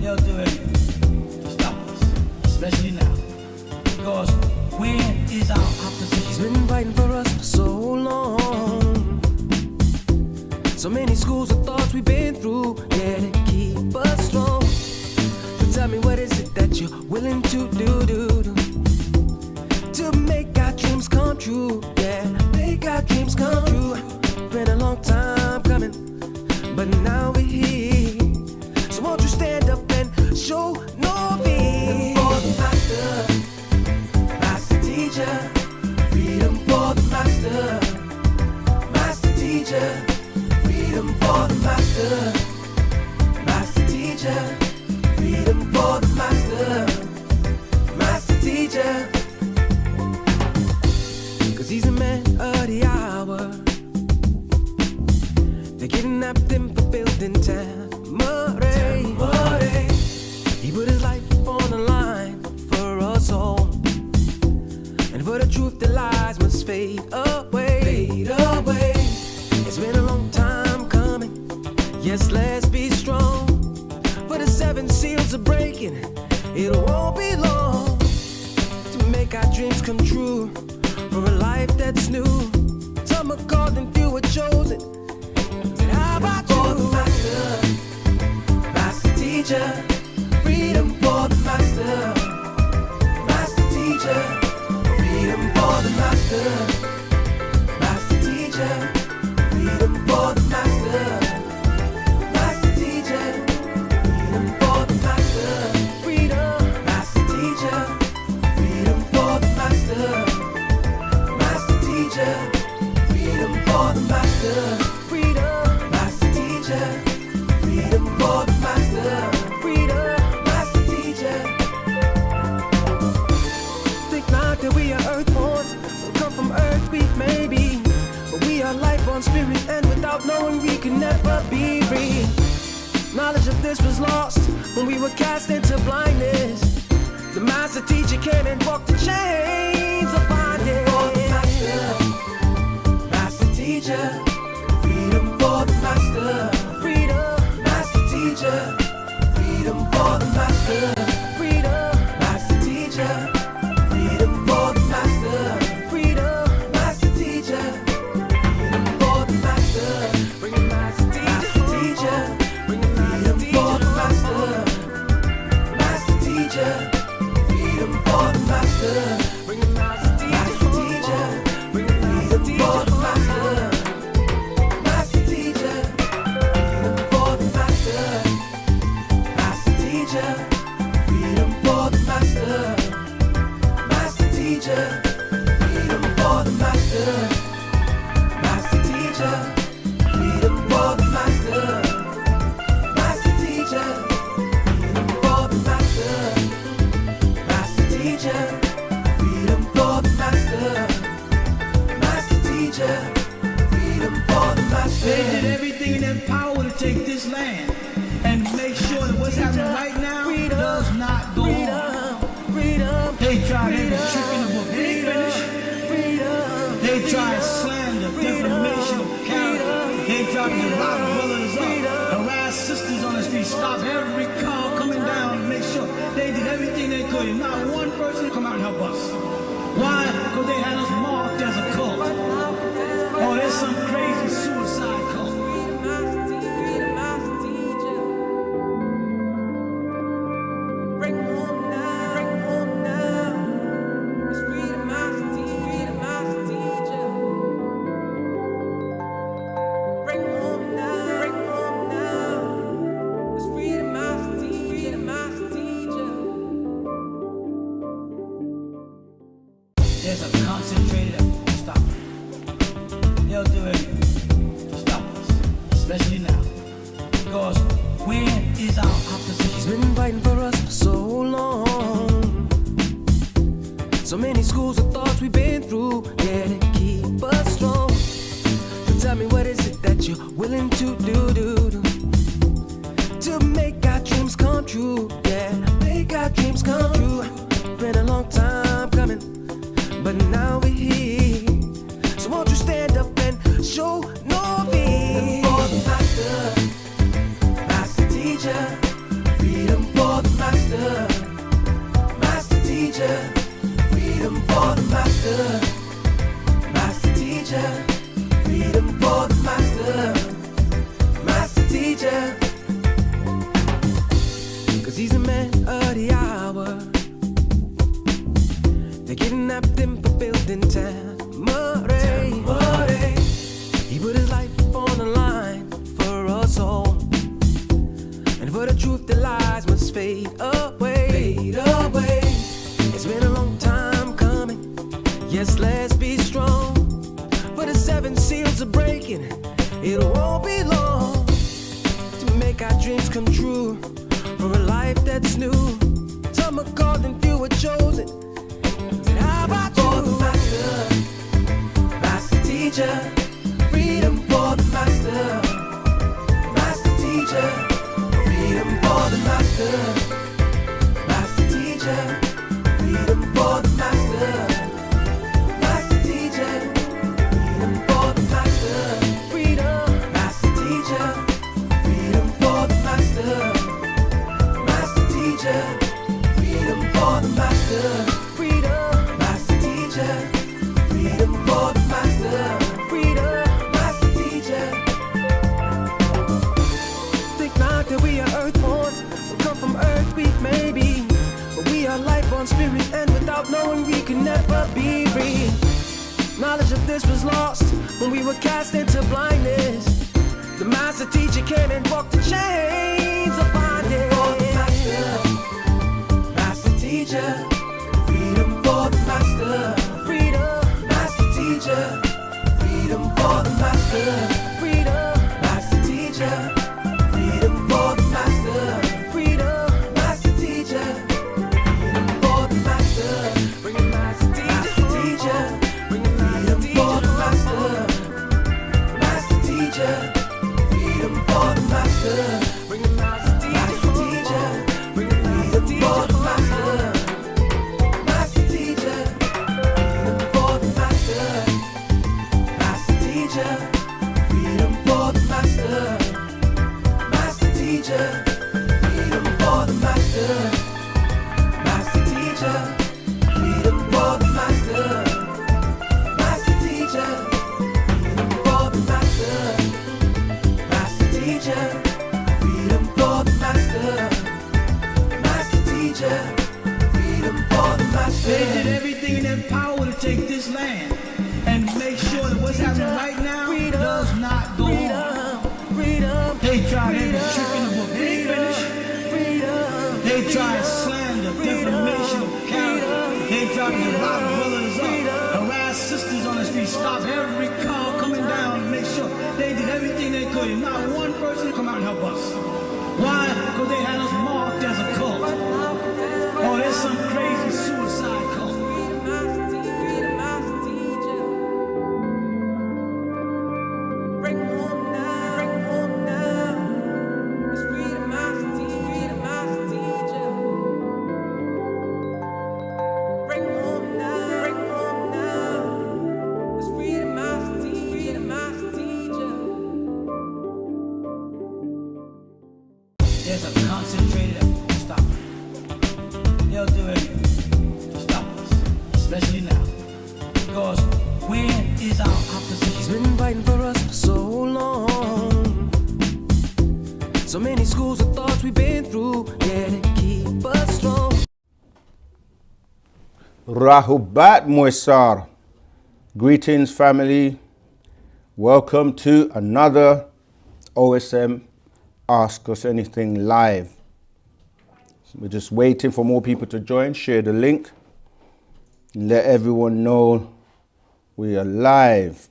They'll do anything to stop us, especially now. Because when is our opposition? He's been fighting for us for so long. So many schools of thoughts we've been through, yeah, to keep us strong. So tell me, what is it that you're willing to do to make our dreams come true? Yeah, make our dreams come true. Been a long time coming, but now we're here. So won't you stand up and show no fear? For the master, master teacher. Freedom for the master, master teacher. Freedom for the master, master teacher. Freedom for the master, master teacher. 'Cause he's a man of the hour. They kidnapped him for building Tamare. He put his life on the line for us all. And for the truth, the lies must fade away. Fade away. It's been a long time coming. Yes, let's be strong. For the 7 seals are breaking. It won't be long to make our dreams come true. For a life that's new. Some are called and few are chosen. But how about you? For the master, master teacher. Freedom for the master, master teacher. Freedom for the master, master teacher. Freedom for the master, master teacher. Freedom for the master, freedom, master teacher. Freedom for the master, master teacher. Freedom for the master, freedom, master teacher. Freedom for the master, freedom, master teacher. Think not that we are earthborn, come from earth we may be, but we are life on spirit, and without knowing we can never be free. Knowledge of this was lost when we were cast into blindness. The master teacher came and broke the chains of bondage. For the master, master teacher. Freedom for the master, freedom, master teacher. Freedom for the master, freedom, master teacher. Freedom for the master, freedom, master teacher. Freedom for the master, bring the master teacher. Bring the freedom for the master, master teacher. Freedom for the master, bring the master teacher. Bring the freedom for the master, master teacher. Freedom for the master, master teacher. Freedom for the master, master teacher. Freedom for the master, master teacher. Freedom for the master, master teacher. Freedom for the master, master teacher. Freedom for the master, master teacher. Freedom for the master. They did everything in their power to take this land and make sure that what's happening right now does not go on. They tried every trick in the book. They finished. They tried slander, defamation of character. They tried to lock brothers up, harass sisters on the street, stop every car coming down, make sure they did everything they could. And not one person come out and help us. Why? Because they had us marked as a cult. Oh, there's some crazy suicide cult. There's a concentrated effort to stop it. They'll do anything to stop us, especially now. Because when is our opposition? He's been fighting for us for so long. So many schools of thoughts we've been through, yeah, to keep us strong. So tell me, what is it that you're willing to do to make our dreams come true? Yeah, make our dreams come true. Been a long time coming, but now we're here. So won't you stand up and show no fear? For the master, master teacher. Freedom for For the truth that lies must fade away. Fade away. It's been a long time coming. Yes, let's be strong. For the 7 seals are breaking. It won't be long to make our dreams come true. For a life that's new. Some are called and few are chosen. How about you? For the master, master teacher. Freedom for the master, master teacher. Freedom for the master, master teacher. Freedom for the master, master teacher. Freedom for the master, freedom, master teacher. Freedom for the master, master teacher. Freedom for the master, freedom, master teacher. Freedom for the master, freedom, master teacher. Think not that we are earthborn, we come from earth, we may be, but we are life-born spirit, and without knowing we can never be free. Knowledge of this was lost when we were cast into blindness. The master teacher came and broke the chains of bondage. For the master, master teacher. Freedom for the master, freedom, master teacher. Freedom for the master, freedom, master teacher. Freedom for the master, freedom, master teacher. Freedom for the master, bring it master teacher, bring it master for the master, master teacher. Freedom for the master, bring it master teacher, bring it master for the master, master teacher. Freedom for the master, master teacher. Freedom for the master, master teacher. Freedom for the master, master teacher. Freedom for the master, master teacher. Freedom for the master, master teacher. Freedom for the master, master teacher. Freedom for the master. They did everything in their power to take this land and make sure that what's happening right now does not go on. They tried every trick in the book. They ain't finished. They tried slander, defamation of character. They tried to lock brothers up, harass sisters on the street, stop every car coming down and make sure they did everything they could. And not one person come out and help us. Why? Because they had us marked as a cult. Oh, there's some crazy suicide cult. There's a concentrated effort to stop it. They'll do anything to stop us, especially now. Because where is our opposition? He's been fighting for us for so long. So many schools of thoughts we've been through, yeah, to keep us strong. Rahubat Moisar. Greetings, family. Welcome to another OSM Ask Us Anything live. We're just waiting for more people to join. Share the link. Let everyone know we are live.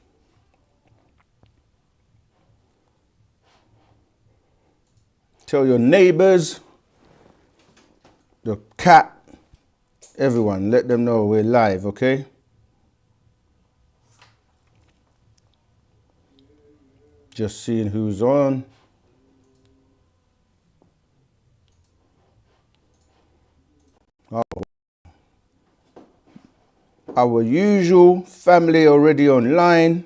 Tell your neighbors, the cat, everyone, let them know we're live, okay? Just seeing who's on. Oh. Our usual family already online.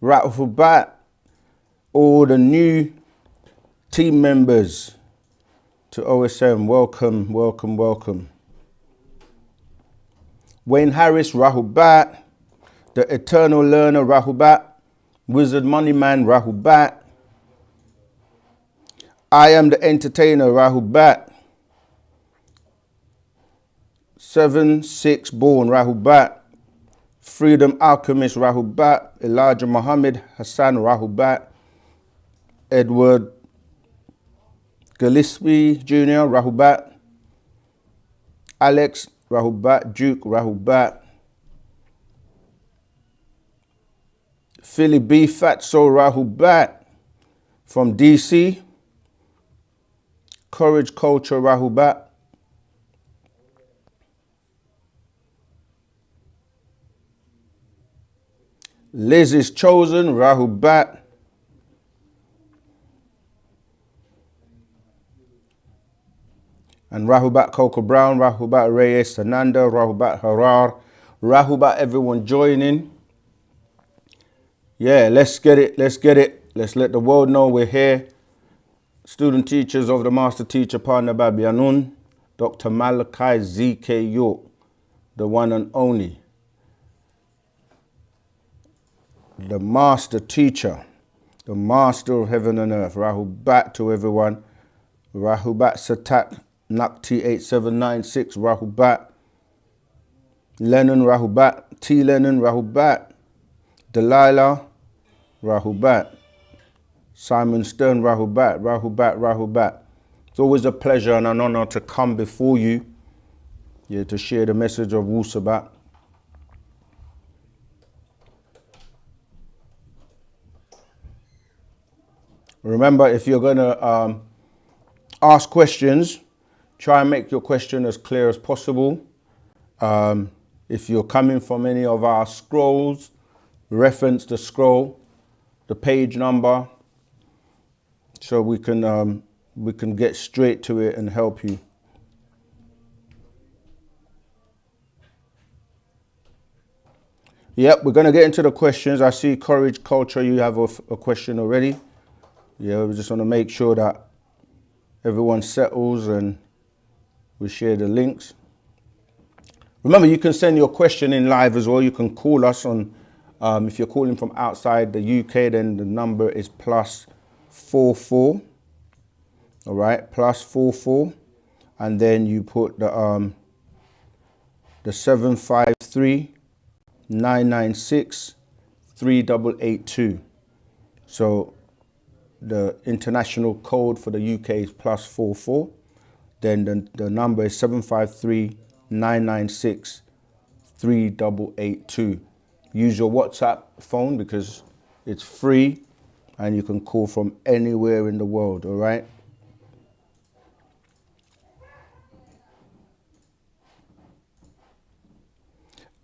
Right off the bat, all the new team members to OSM, welcome, welcome, welcome. Wayne Harris, Rahubat. The Eternal Learner, Rahubat. Wizard Money Man, Rahubat. I Am the Entertainer, Rahubat. 7-6 Born, Rahubat. Freedom Alchemist, Rahubat. Elijah Muhammad Hassan, Rahubat. Edward Gillespie Jr., Rahubat. Alex, Rahubat. Duke, Rahubat. Philly B. Fatso, Rahubat. From DC. Courage Culture, Rahubat. Liz is chosen, Rahubat. And Rahubat Coco Brown, Rahubat Reyes Sananda, Rahubat Harar, Rahubat everyone joining. Yeah, let's get it, let's get it. Let's let the world know we're here. Student teachers of the Master Teacher Partner Babi Anun, Dr. Malachi Z.K. York, the one and only. The Master Teacher, the Master of Heaven and Earth. Rahubat to everyone. Rahubat Satak Nakti 8796, Rahubat. Lennon, Rahubat. T. Lennon, Rahubat. Delilah, Rahubat. Simon Stern, Rahubat, Rahubat, Rahubat. It's always a pleasure and an honor to come before you, to share the message of Wu-Sabat. Remember, if you're going to ask questions, try and make your question as clear as possible. If you're coming from any of our scrolls, reference the scroll, the page number, so we can get straight to it and help you. Yep, we're going to get into the questions. I see Courage Culture, you have a question already. Yeah, we just want to make sure that everyone settles and we share the links. Remember, you can send your question in live as well. You can call us on, if you're calling from outside the UK, then the number is +44. All right, +44. And then you put the 753 996 3882. So the international code for the UK is +44. Then the number is 753 996 3882. Use your WhatsApp phone because it's free and you can call from anywhere in the world, all right?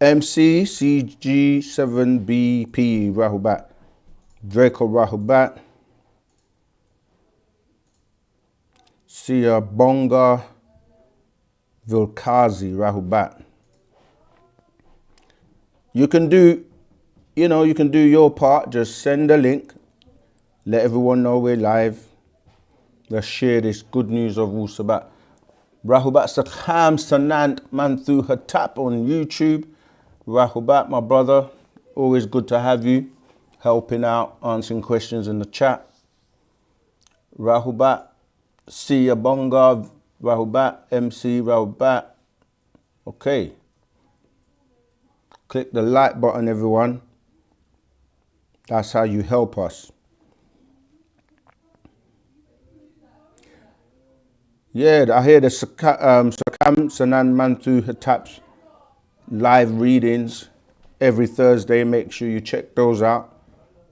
MCCG7BP, Rahubat. Draco, Rahubat. Sia Bonga Vilkazi, Rahubat. You can do your part. Just send a link. Let everyone know we're live. Let's share this good news of Wu-Sabat. Rahubat Sakham Sanant Manthu Hatap on YouTube. Rahubat, my brother. Always good to have you. Helping out, answering questions in the chat. Rahubat. Sia Bonga, Rahubat, MC, Rahubat. Okay. Click the like button, everyone. That's how you help us. Yeah, I hear the Sakam Sanan Mantu Hatap's live readings every Thursday. Make sure you check those out,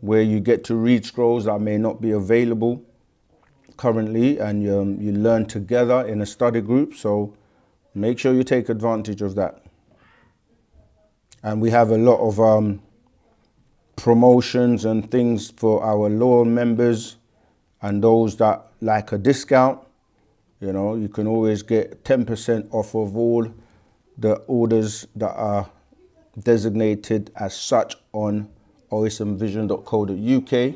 where you get to read scrolls that may not be available currently, and you learn together in a study group. So make sure you take advantage of that. And we have a lot of promotions and things for our loyal members and those that like a discount. You know, you can always get 10% off of all the orders that are designated as such on osmvision.co.uk.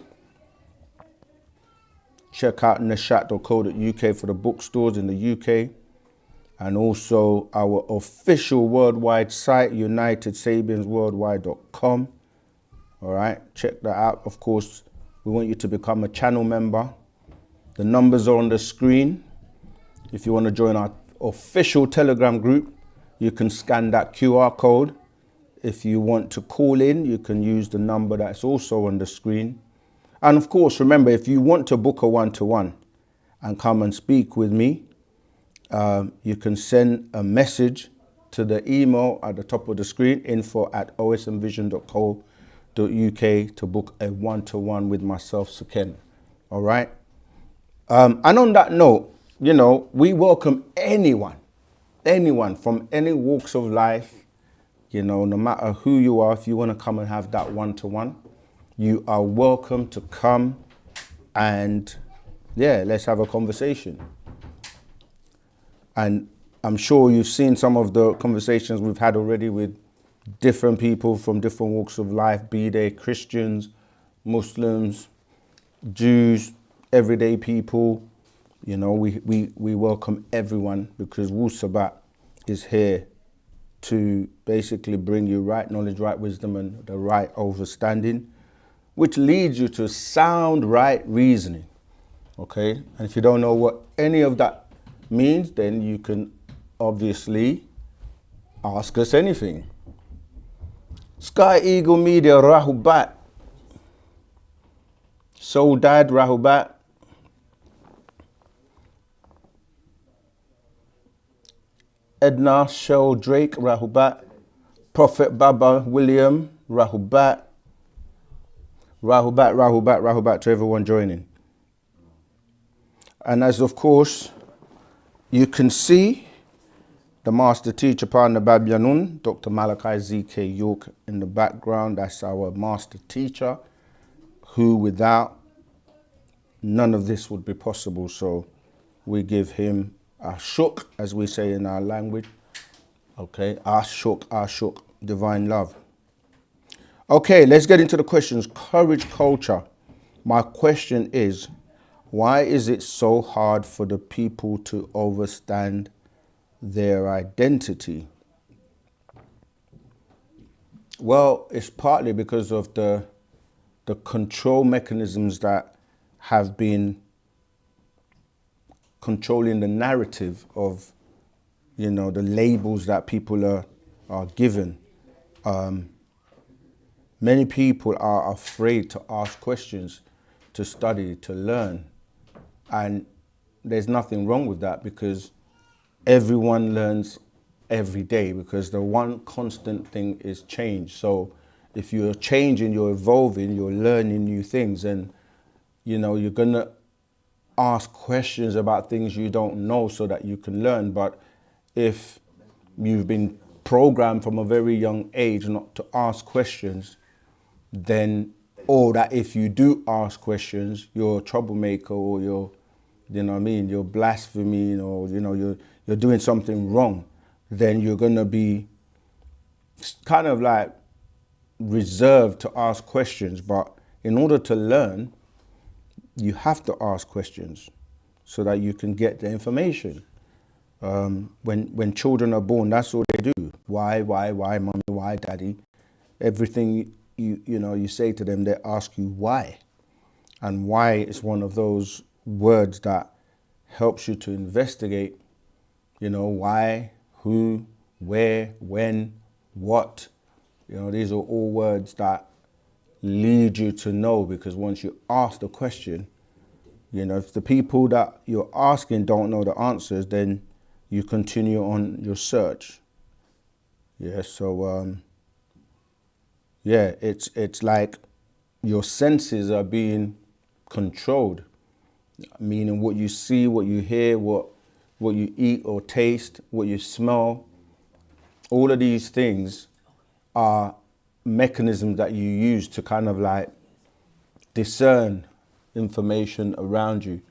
Check out neshat.co.uk for the bookstores in the UK. And also our official worldwide site, unitedsabiansworldwide.com. All right, check that out. Of course, we want you to become a channel member. The numbers are on the screen. If you want to join our official Telegram group, you can scan that QR code. If you want to call in, you can use the number that's also on the screen. And of course, remember, if you want to book a one-to-one and come and speak with me, you can send a message to the email at the top of the screen, info@osmvision.co.uk, to book a one-to-one with myself, Suken. All right. And on that note, we welcome anyone from any walks of life, no matter who you are. If you want to come and have that one-to-one, you are welcome to come and, let's have a conversation. And I'm sure you've seen some of the conversations we've had already with different people from different walks of life, be they Christians, Muslims, Jews, everyday people. We welcome everyone, because Wu-Sabat is here to basically bring you right knowledge, right wisdom, and the right understanding, which leads you to sound right reasoning. Okay? And if you don't know what any of that means, then you can obviously ask us anything. Sky Eagle Media, Rahubat. Soul Dad, Rahubat. Edna Shell Drake, Rahubat. Prophet Baba William, Rahubat. Rahubat to everyone joining. And as of course, you can see the master teacher, Partner Babyanun, Dr. Malachi Z.K. York in the background. That's our master teacher, who without none of this would be possible. So we give him a shuk, as we say in our language. Okay, ashuk, divine love. Okay, let's get into the questions. Courage culture. My question is, why is it so hard for the people to understand their identity? Well, it's partly because of the control mechanisms that have been controlling the narrative of, the labels that people are given. Many people are afraid to ask questions, to study, to learn. And there's nothing wrong with that, because everyone learns every day, because the one constant thing is change. So if you're changing, you're evolving, you're learning new things, and you're gonna ask questions about things you don't know so that you can learn. But if you've been programmed from a very young age not to ask questions, then, or that if you do ask questions, you're a troublemaker, or you're blaspheming, or you're doing something wrong, then you're gonna be kind of like reserved to ask questions. But in order to learn, you have to ask questions so that you can get the information. When children are born, that's all they do. Why, mommy, why, daddy? Everything you say to them, they ask you why. And why is one of those words that helps you to investigate, why, who, where, when, what. These are all words that lead you to know, because once you ask the question, if the people that you're asking don't know the answers, then you continue on your search. So it's like your senses are being controlled, meaning what you see, what you hear, what you eat or taste, what you smell. All of these things are mechanisms that you use to kind of like discern information around you.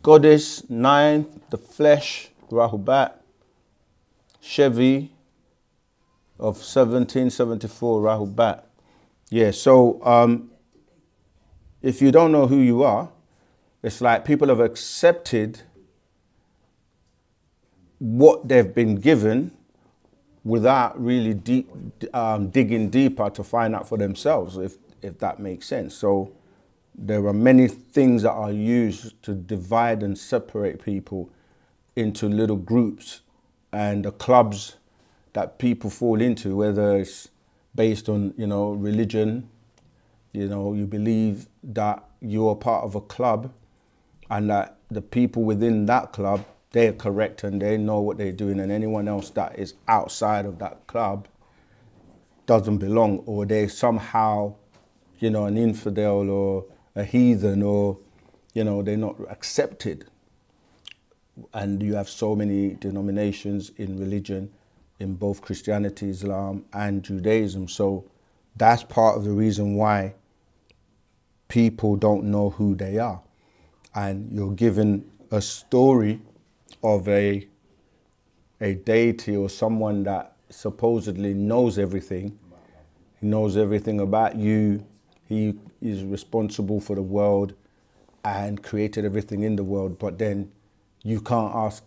Goddess 9, the flesh, Rahubat, Chevy of 1774, Rahubat. So if you don't know who you are, it's like people have accepted what they've been given without really digging deeper to find out for themselves, if that makes sense. So there are many things that are used to divide and separate people into little groups, and the clubs that people fall into, whether it's based on, religion, you believe that you're part of a club, and that the people within that club, they're correct and they know what they're doing, and anyone else that is outside of that club doesn't belong, or they're somehow, you know, an infidel or a heathen, or, you know, they're not accepted. And you have so many denominations in religion, in both Christianity, Islam, and Judaism. So that's part of the reason why people don't know who they are. And you're given a story of a deity or someone that supposedly knows everything. He knows everything about you. He is responsible for the world and created everything in the world. But then you can't ask,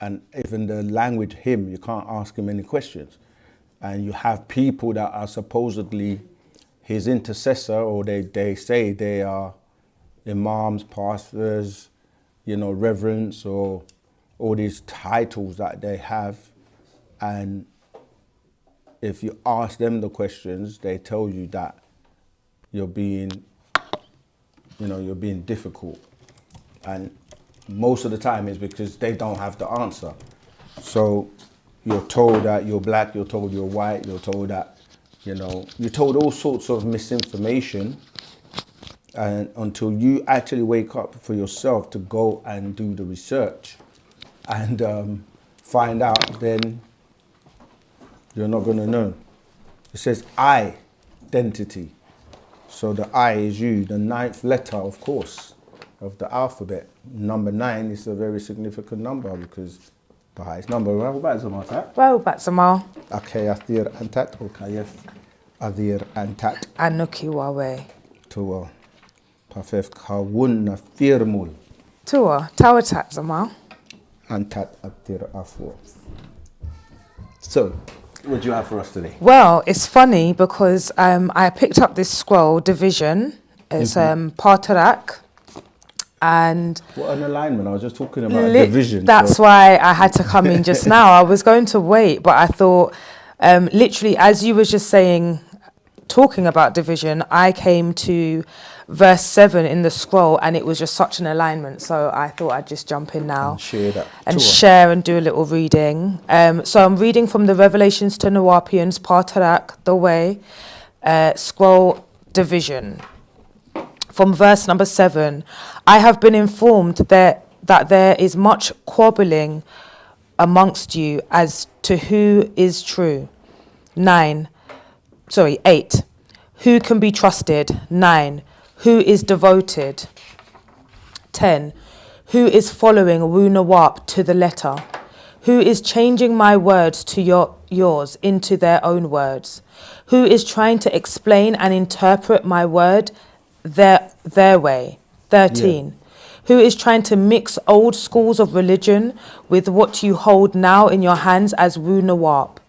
and even the language him, you can't ask him any questions. And you have people that are supposedly his intercessor, or they say they are imams, pastors, you know, reverends, or all these titles that they have. And if you ask them the questions, they tell you that you're being difficult. And most of the time is because they don't have the answer. So you're told that you're black, you're told you're white, you're told that, you know, you're told all sorts of misinformation, and until you actually wake up for yourself to go and do the research and find out, then you're not going to know. It says identity. So the I is you, the 9th letter, of course, of the alphabet. Number 9 is a very significant number because the highest number. Rahubat Zamatat. Rahubat Zamal. Okay, Athir Antat, or Kayef Athir Antat. Anunnaki Wawe. Tua. Pafef Kawun Firmul. Tua. Tawatat Zamal. Antat Athir Afur. So, what do you have for us today? Well, it's funny because I picked up this scroll, Division. It's Partarak. And what an alignment. I was just talking about division. That's why I had to come in just now. I was going to wait, but I thought, literally, as you was just saying, talking about division, I came to verse 7 in the scroll, and it was just such an alignment. So I thought I'd just jump in now and share that. And share and do a little reading. So I'm reading from the Revelations to Nuwapians, Partarak, the Way, scroll Division. From verse number 7, I have been informed that there is much quarreling amongst you as to who is true. 8. Who can be trusted? 9. Who is devoted? 10. Who is following wu-nuwapu to the letter? Who is changing my words to yours into their own words? Who is trying to explain and interpret my word their way? 13. Yeah. Who is trying to mix old schools of religion with what you hold now in your hands as wu-nuwapu?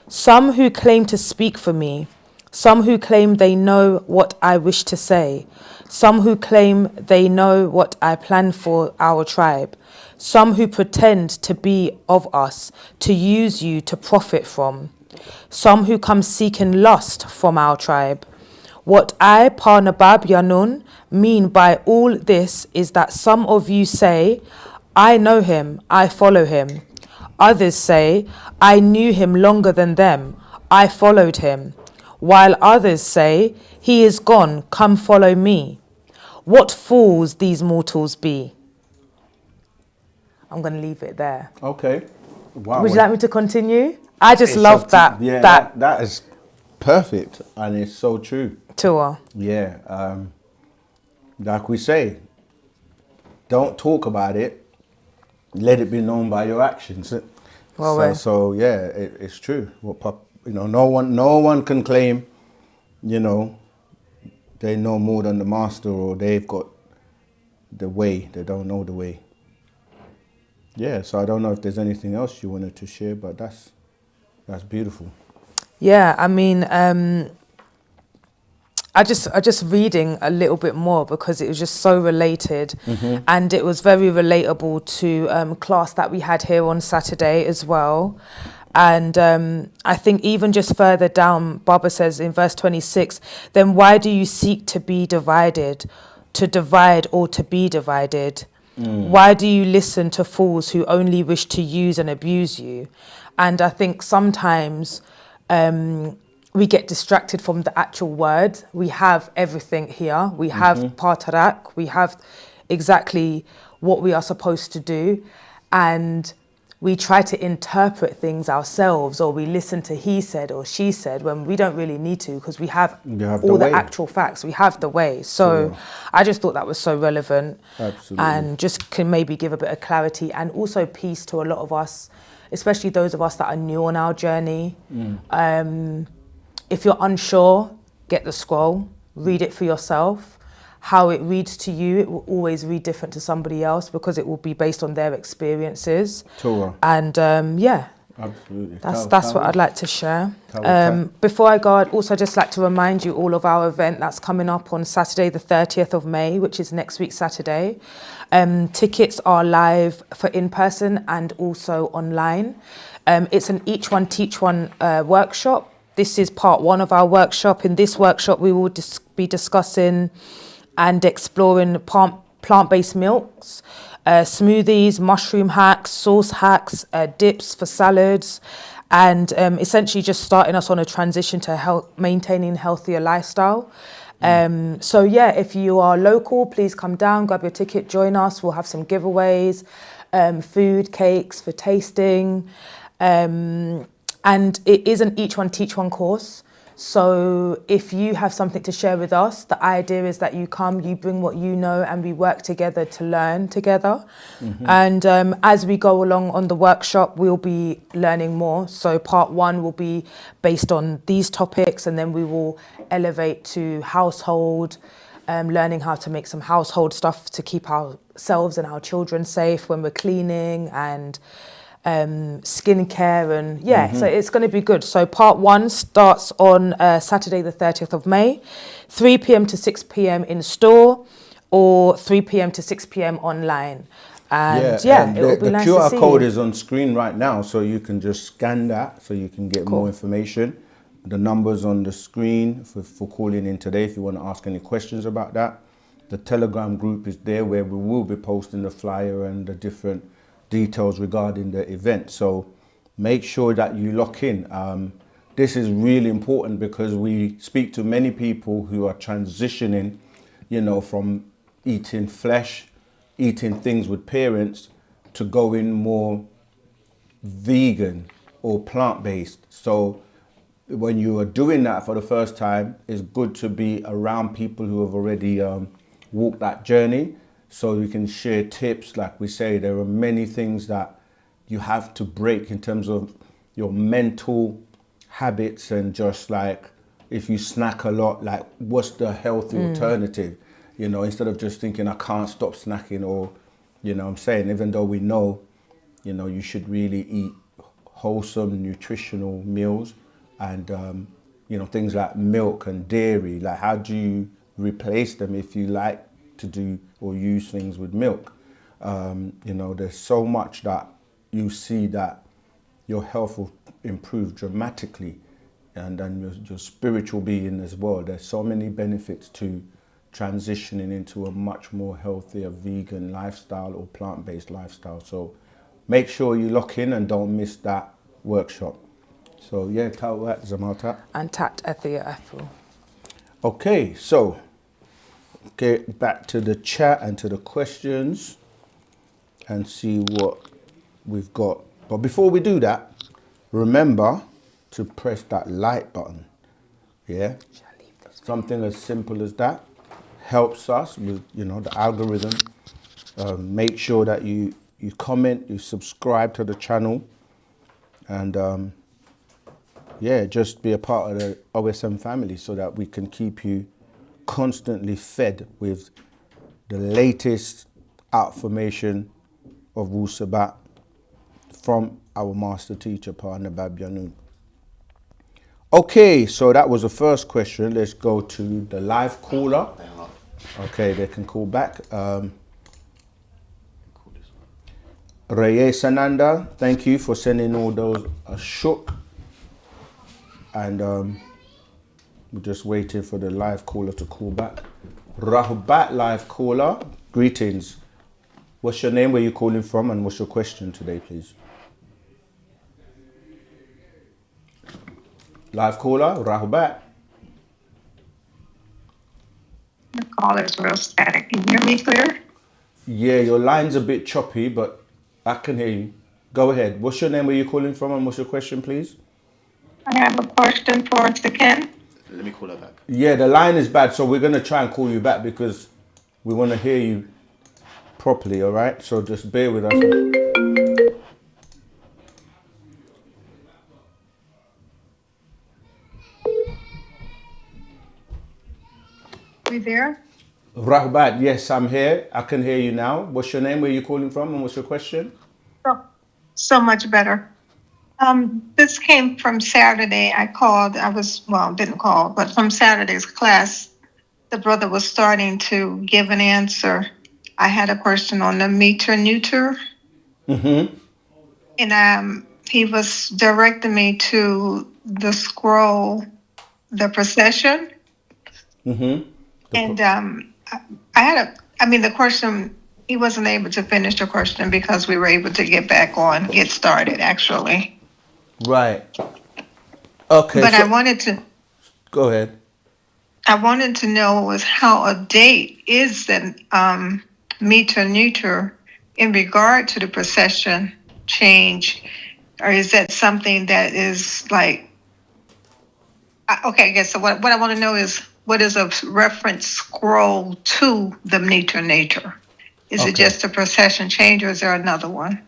Some who claim to speak for me, some who claim they know what I wish to say, some who claim they know what I plan for our tribe, some who pretend to be of us, to use you to profit from, some who come seeking lust from our tribe. What I, Parnabab Yanun, mean by all this is that some of you say, I know him, I follow him. Others say, I knew him longer than them, I followed him. While others say, he is gone, come follow me. What fools these mortals be. I'm going to leave it there. Okay. Wow. Would you like me to continue? I just love that. Yeah, that is perfect, and it's so true. Tua. Yeah. Like we say, don't talk about it. Let it be known by your actions. So yeah, it's true. No one can claim, they know more than the master, or they've got the way. They don't know the way. Yeah. So I don't know if there's anything else you wanted to share, but that's beautiful. Yeah. I mean, I just reading a little bit more because it was just so related, and it was very relatable to class that we had here on Saturday as well. And I think even just further down, Baba says in verse 26, then why do you seek to be divided, to divide or to be divided? Why do you listen to fools who only wish to use and abuse you? And I think sometimes we get distracted from the actual word. We have everything here. We have Patarak. We have exactly what we are supposed to do. And we try to interpret things ourselves, or we listen to he said or she said, when we don't really need to, because we have all the actual facts. We have the way. So I just thought that was so relevant. Absolutely. And just can maybe give a bit of clarity and also peace to a lot of us, especially those of us that are new on our journey. If you're unsure, get the scroll, read it for yourself. How it reads to you, it will always read different to somebody else because it will be based on their experiences. And absolutely. That's what I'd like to share. Before I go, I'd also just like to remind you all of our event that's coming up on Saturday the 30th of May, which is next week Saturday. Tickets are live for in-person and also online. It's an each one teach one workshop. This is part one of our workshop. In this workshop, we will be discussing and exploring plant-based milks, smoothies, mushroom hacks, sauce hacks, dips for salads, and essentially just starting us on a transition to maintaining healthier lifestyle. So yeah, if you are local, please come down, grab your ticket, join us. We'll have some giveaways, food, cakes for tasting. And it is an each one teach one course. So if you have something to share with us, the idea is that you come, you bring what you know, and we work together to learn together. And as we go along on the workshop, we'll be learning more. So part one will be based on these topics, and then we will elevate to household, learning how to make some household stuff to keep ourselves and our children safe when we're cleaning, and skincare, and so it's going to be good. So part one starts on Saturday the 30th of May, 3 p.m. to 6 p.m. in store, or 3 p.m. to 6 p.m. online. And it will be nice to see. The QR code is on screen right now, so you can just scan that so you can get more information. The numbers on the screen for calling in today if you want to ask any questions about that. The Telegram group is there where we will be posting the flyer and the different details regarding the event. So make sure that you lock in. This is really important because we speak to many people who are transitioning, from eating flesh, eating things with parents, to going more vegan or plant-based. So when you are doing that for the first time, it's good to be around people who have already walked that journey, so we can share tips. Like we say, there are many things that you have to break in terms of your mental habits, and just like if you snack a lot, like what's the healthy alternative? Instead of just thinking I can't stop snacking, or I'm saying, even though we know, you should really eat wholesome, nutritional meals, and things like milk and dairy. Like, how do you replace them if you like to do or use things with milk? There's so much that you see that your health will improve dramatically, and then your spiritual being as well. There's so many benefits to transitioning into a much more healthier vegan lifestyle or plant-based lifestyle. So make sure you lock in and don't miss that workshop. So yeah, Tawat Zamata. And Tat Ethia Afu. Okay, so get back to the chat and to the questions and see what we've got. But before we do that, remember to press that like button. Yeah, something as simple as that helps us with the algorithm. Make sure that you comment, you subscribe to the channel, and just be a part of the OSM family so that we can keep you constantly fed with the latest affirmation of Wu-Sabat from our master teacher, partner Babyanu. Okay, so that was the first question. Let's go to the live caller. Okay, they can call back. Reye Sananda, thank you for sending all those shook. And we're just waiting for the live caller to call back. Rahubat live caller, greetings. What's your name, where you calling from, and what's your question today, please? Live caller, Rahubat. The call is real static. Can you hear me clear? Yeah, your line's a bit choppy, but I can hear you. Go ahead. What's your name, where you calling from, and what's your question, please? I have a question for Ken. Let me call her back. Yeah, the line is bad, so we're going to try and call you back because we want to hear you properly, all right? So just bear with us. We there? Rahbat, yes, I'm here. I can hear you now. What's your name, where you calling from, and what's your question? So much better. This came from Saturday. I called. Didn't call, but from Saturday's class, the brother was starting to give an answer. I had a question on the meter neuter. Mm-hmm. And he was directing me to the scroll, the procession. Mm-hmm. And the question, he wasn't able to finish the question because we were able to get started, actually. Right. Okay. But so, I wanted to go ahead. I wanted to know was how a date is the meter neuter in regard to the procession change, or is that something that is like, okay, I guess so what I want to know is what is a reference scroll to the meter neuter? Is it just a procession change, or is there another one?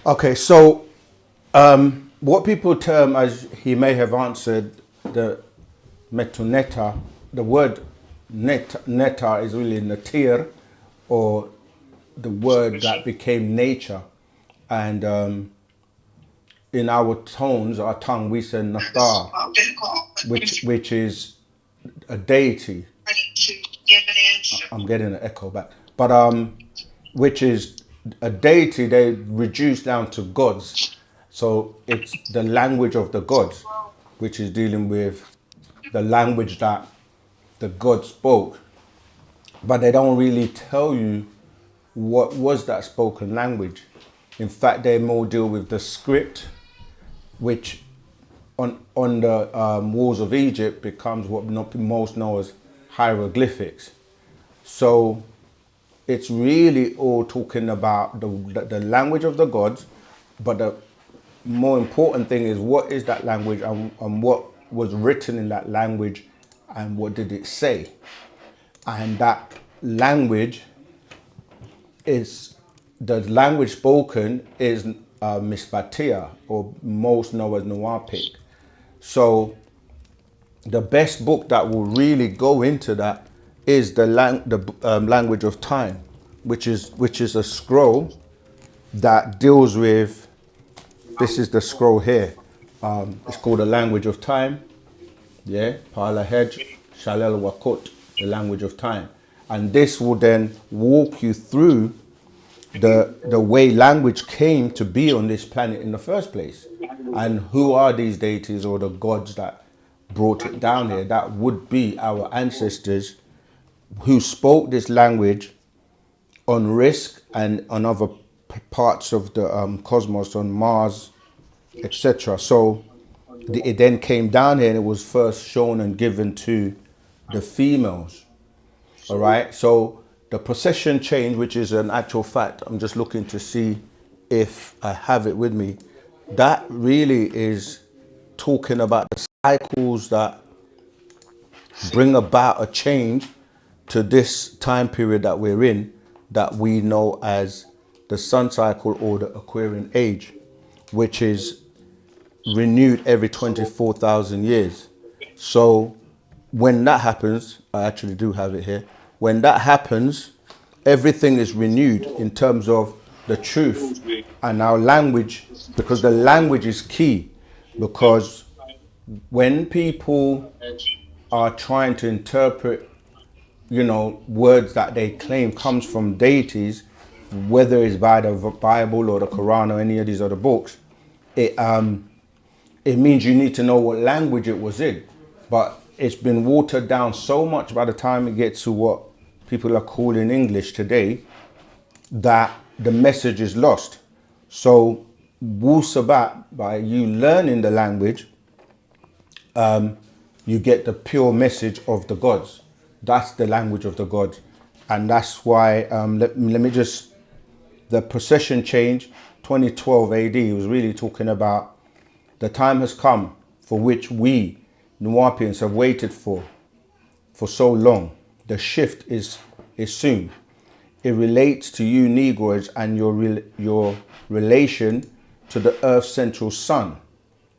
Okay, so what people term, as he may have answered, the metuneta, the word neta is really natir, or the word that became nature. And in our tones, our tongue, we say natar, which is a deity. I'm getting an echo back. But which is a deity they reduce down to gods. So it's the language of the gods, which is dealing with the language that the gods spoke. But they don't really tell you what was that spoken language. In fact, they more deal with the script, which on the walls of Egypt becomes what most know as hieroglyphics. So it's really all talking about the language of the gods, but the more important thing is what is that language, and what was written in that language, and what did it say. And that language is, the language spoken is Misbatia, or most know as Nuwapic. So the best book that will really go into that is the language of time, which is a scroll that deals with, this is the scroll here. It's called the language of time. Yeah, Pala Hedge, Shalel Wakut, the language of time. And this will then walk you through the way language came to be on this planet in the first place. And who are these deities or the gods that brought it down here? That would be our ancestors who spoke this language on Risk and on other parts of the cosmos, on Mars, etc. So it then came down here and it was first shown and given to the females. All right. So the procession change, which is an actual fact, I'm just looking to see if I have it with me. That really is talking about the cycles that bring about a change to this time period that we're in, that we know as the sun cycle or the Aquarian age, which is renewed every 24,000 years. So when that happens, I actually do have it here. When that happens, everything is renewed in terms of the truth and our language, because the language is key. Because when people are trying to interpret, words that they claim comes from deities, whether it's by the Bible or the Quran or any of these other books, it means you need to know what language it was in. But it's been watered down so much by the time it gets to what people are calling English today, that the message is lost. So Wu-Sabat, by you learning the language, you get the pure message of the gods. That's the language of the gods. And that's why, let me just, the procession change, 2012 AD, was really talking about the time has come for which we, Nuwapians, have waited for so long. The shift is soon. It relates to you Negroids and your relation to the Earth's central sun,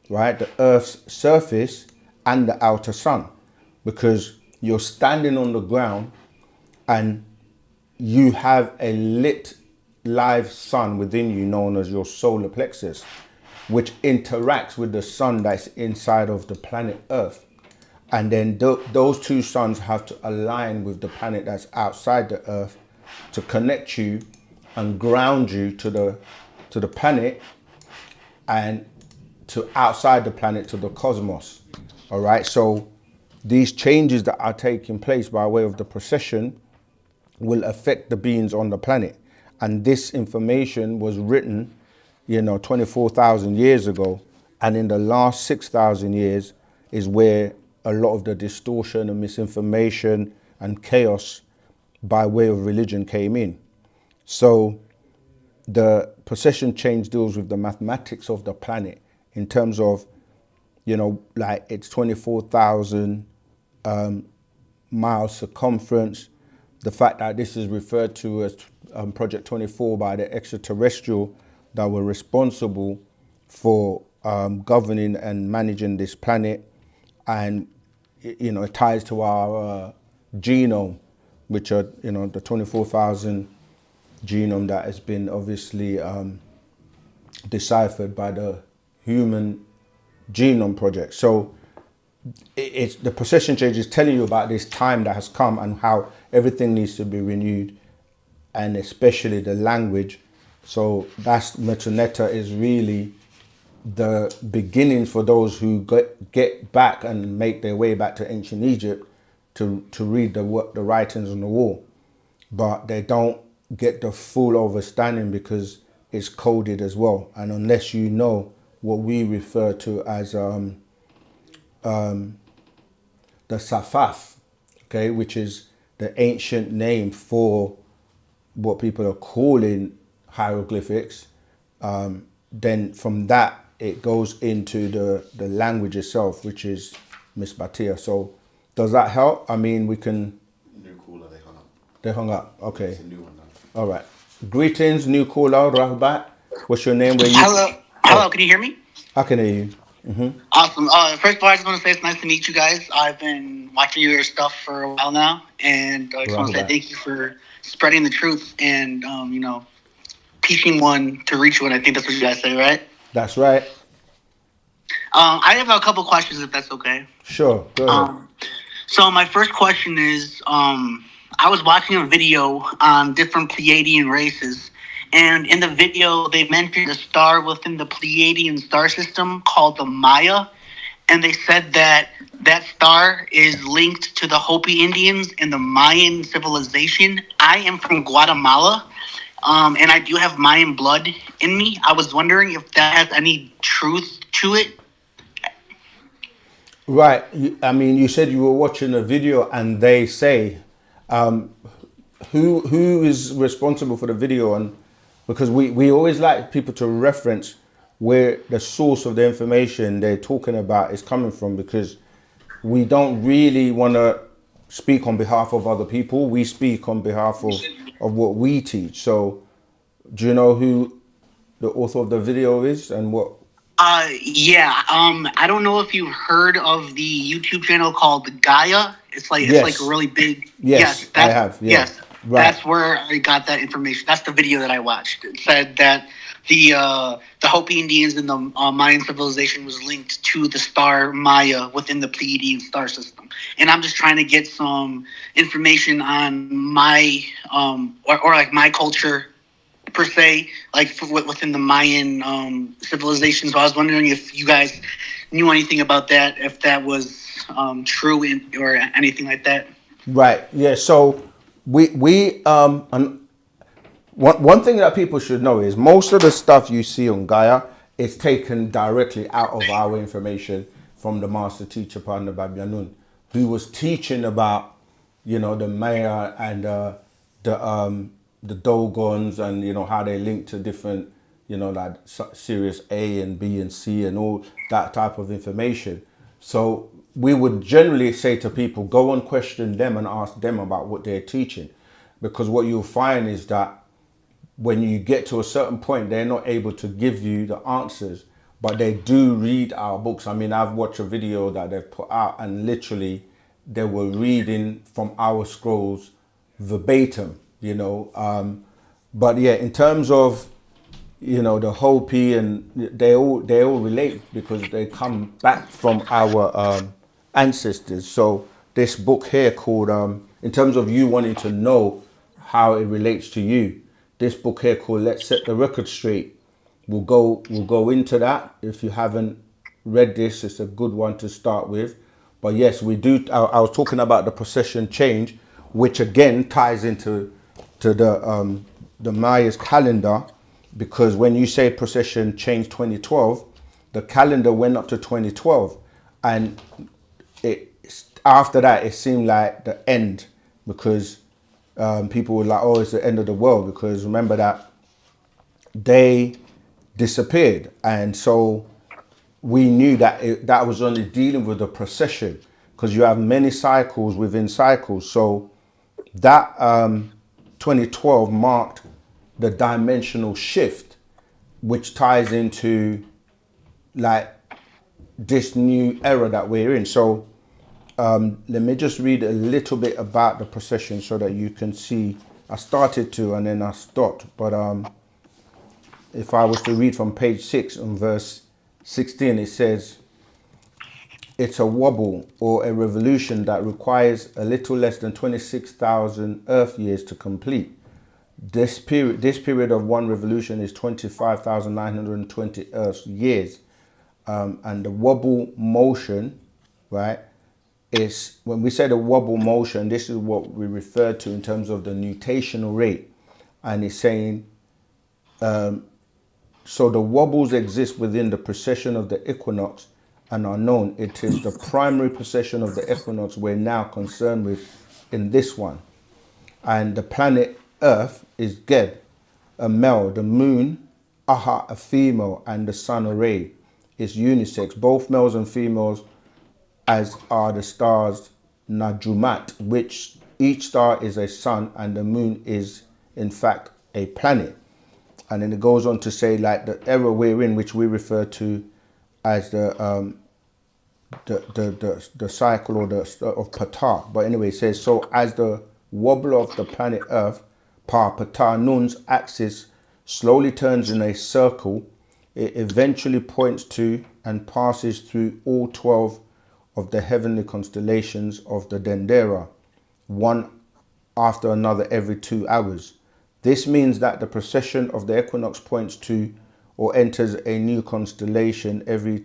right? The Earth's surface and the outer sun, because you're standing on the ground and you have a lit live sun within you known as your solar plexus, which interacts with the sun that's inside of the planet Earth. And then those two suns have to align with the planet that's outside the Earth to connect you and ground you to the planet, and to outside the planet to the cosmos. All right, so these changes that are taking place by way of the procession will affect the beings on the planet. And this information was written, 24,000 years ago. And in the last 6,000 years is where a lot of the distortion and misinformation and chaos by way of religion came in. So the procession change deals with the mathematics of the planet in terms of, like it's 24,000 mile circumference. The fact that this is referred to as Project 24 by the extraterrestrial that were responsible for governing and managing this planet, and it ties to our genome, which are the 24,000 genome that has been obviously deciphered by the Human Genome Project. So it's the procession change is telling you about this time that has come and how everything needs to be renewed, and especially the language. So that's Metaneta is really the beginnings for those who get back and make their way back to ancient Egypt to read the writings on the wall, but they don't get the full understanding because it's coded as well. And unless you know what we refer to as the Safaf, okay, which is the ancient name for what people are calling hieroglyphics, then from that it goes into the language itself, which is Misbatia. So does that help? I mean, we can... New caller, they hung up. They hung up, okay. It's a new one now. All right. Greetings, new caller, Rahbat. What's your name? Hello, can you hear me? I can hear you. Awesome. First of all, I just want to say it's nice to meet you guys. I've been watching your stuff for a while now, and I just want to say thank you for spreading the truth and, teaching one to reach one. I think that's what you guys say, right? That's right. I have a couple questions, if that's okay. Sure, go ahead. So my first question is, I was watching a video on different Pleiadian races, and in the video, they mentioned a star within the Pleiadian star system called the Maya, and they said that that star is linked to the Hopi Indians and the Mayan civilization. I am from Guatemala, and I do have Mayan blood in me. I was wondering if that has any truth to it. Right. I mean, you said you were watching a video and they say, who is responsible for the video? And because we always like people to reference where the source of the information they're talking about is coming from, because we don't really want to speak on behalf of other people. We speak on behalf of what we teach. So do you know who the author of the video is and what? Yeah. I don't know if you've heard of the YouTube channel called Gaia. It's like really big. Yes, I have. Yeah. Yes. Right. That's where I got that information. That's the video that I watched. It said that the Hopi Indians and the Mayan civilization was linked to the star Maya within the Pleiadian star system. And I'm just trying to get some information on my or like my culture per se, like within the Mayan civilization. So I was wondering if you guys knew anything about that, if that was true or anything like that. Right. Yeah. So we one thing that people should know is most of the stuff you see on Gaia is taken directly out of our information from the master teacher Panda Babyanun, who was teaching about, you know, the Maya and the Dogons, and you know how they link to different, you know, like Sirius A and B and C and all that type of information. So we would generally say to people, go and question them and ask them about what they're teaching, because what you'll find is that when you get to a certain point, they're not able to give you the answers, but they do read our books. I mean, I've watched a video that they've put out and literally they were reading from our scrolls verbatim, you know. But yeah, in terms of, you know, the Hopi, and they all relate because they come back from our ancestors. So this book here called, in terms of you wanting to know how it relates to you, this book here called Let's Set the Record Straight, we'll go into that. If you haven't read this, it's a good one to start with. But yes, we do. I was talking about the procession change, which again ties into the Maya's calendar, because when you say procession change 2012, the calendar went up to 2012, and after that it seemed like the end, because people were like, oh, it's the end of the world, because remember that they disappeared. And so we knew that that was only dealing with the procession, because you have many cycles within cycles. So that 2012 marked the dimensional shift, which ties into like this new era that we're in. So let me just read a little bit about the procession so that you can see. I started to and then I stopped, but if I was to read from page 6 on verse 16, it says, it's a wobble or a revolution that requires a little less than 26,000 Earth years to complete. This period of one revolution is 25,920 Earth years. And the wobble motion, right, is, when we say the wobble motion, this is what we refer to in terms of the nutational rate. And it's saying, so the wobbles exist within the precession of the equinox and are known. It is the primary precession of the equinox we're now concerned with in this one. And the planet Earth is Geb, a male, the moon, Aha, a female, and the sun, a ray, is unisex, both males and females, as are the stars Najumat, which each star is a sun and the moon is in fact a planet. And then it goes on to say, like, the era we're in, which we refer to as the cycle or of Ptah. But anyway, it says, so as the wobble of the planet Earth, Ptah Nun's axis slowly turns in a circle, it eventually points to and passes through all 12 of the heavenly constellations of the Dendera, one after another every 2 hours. This means that the precession of the equinox points to or enters a new constellation every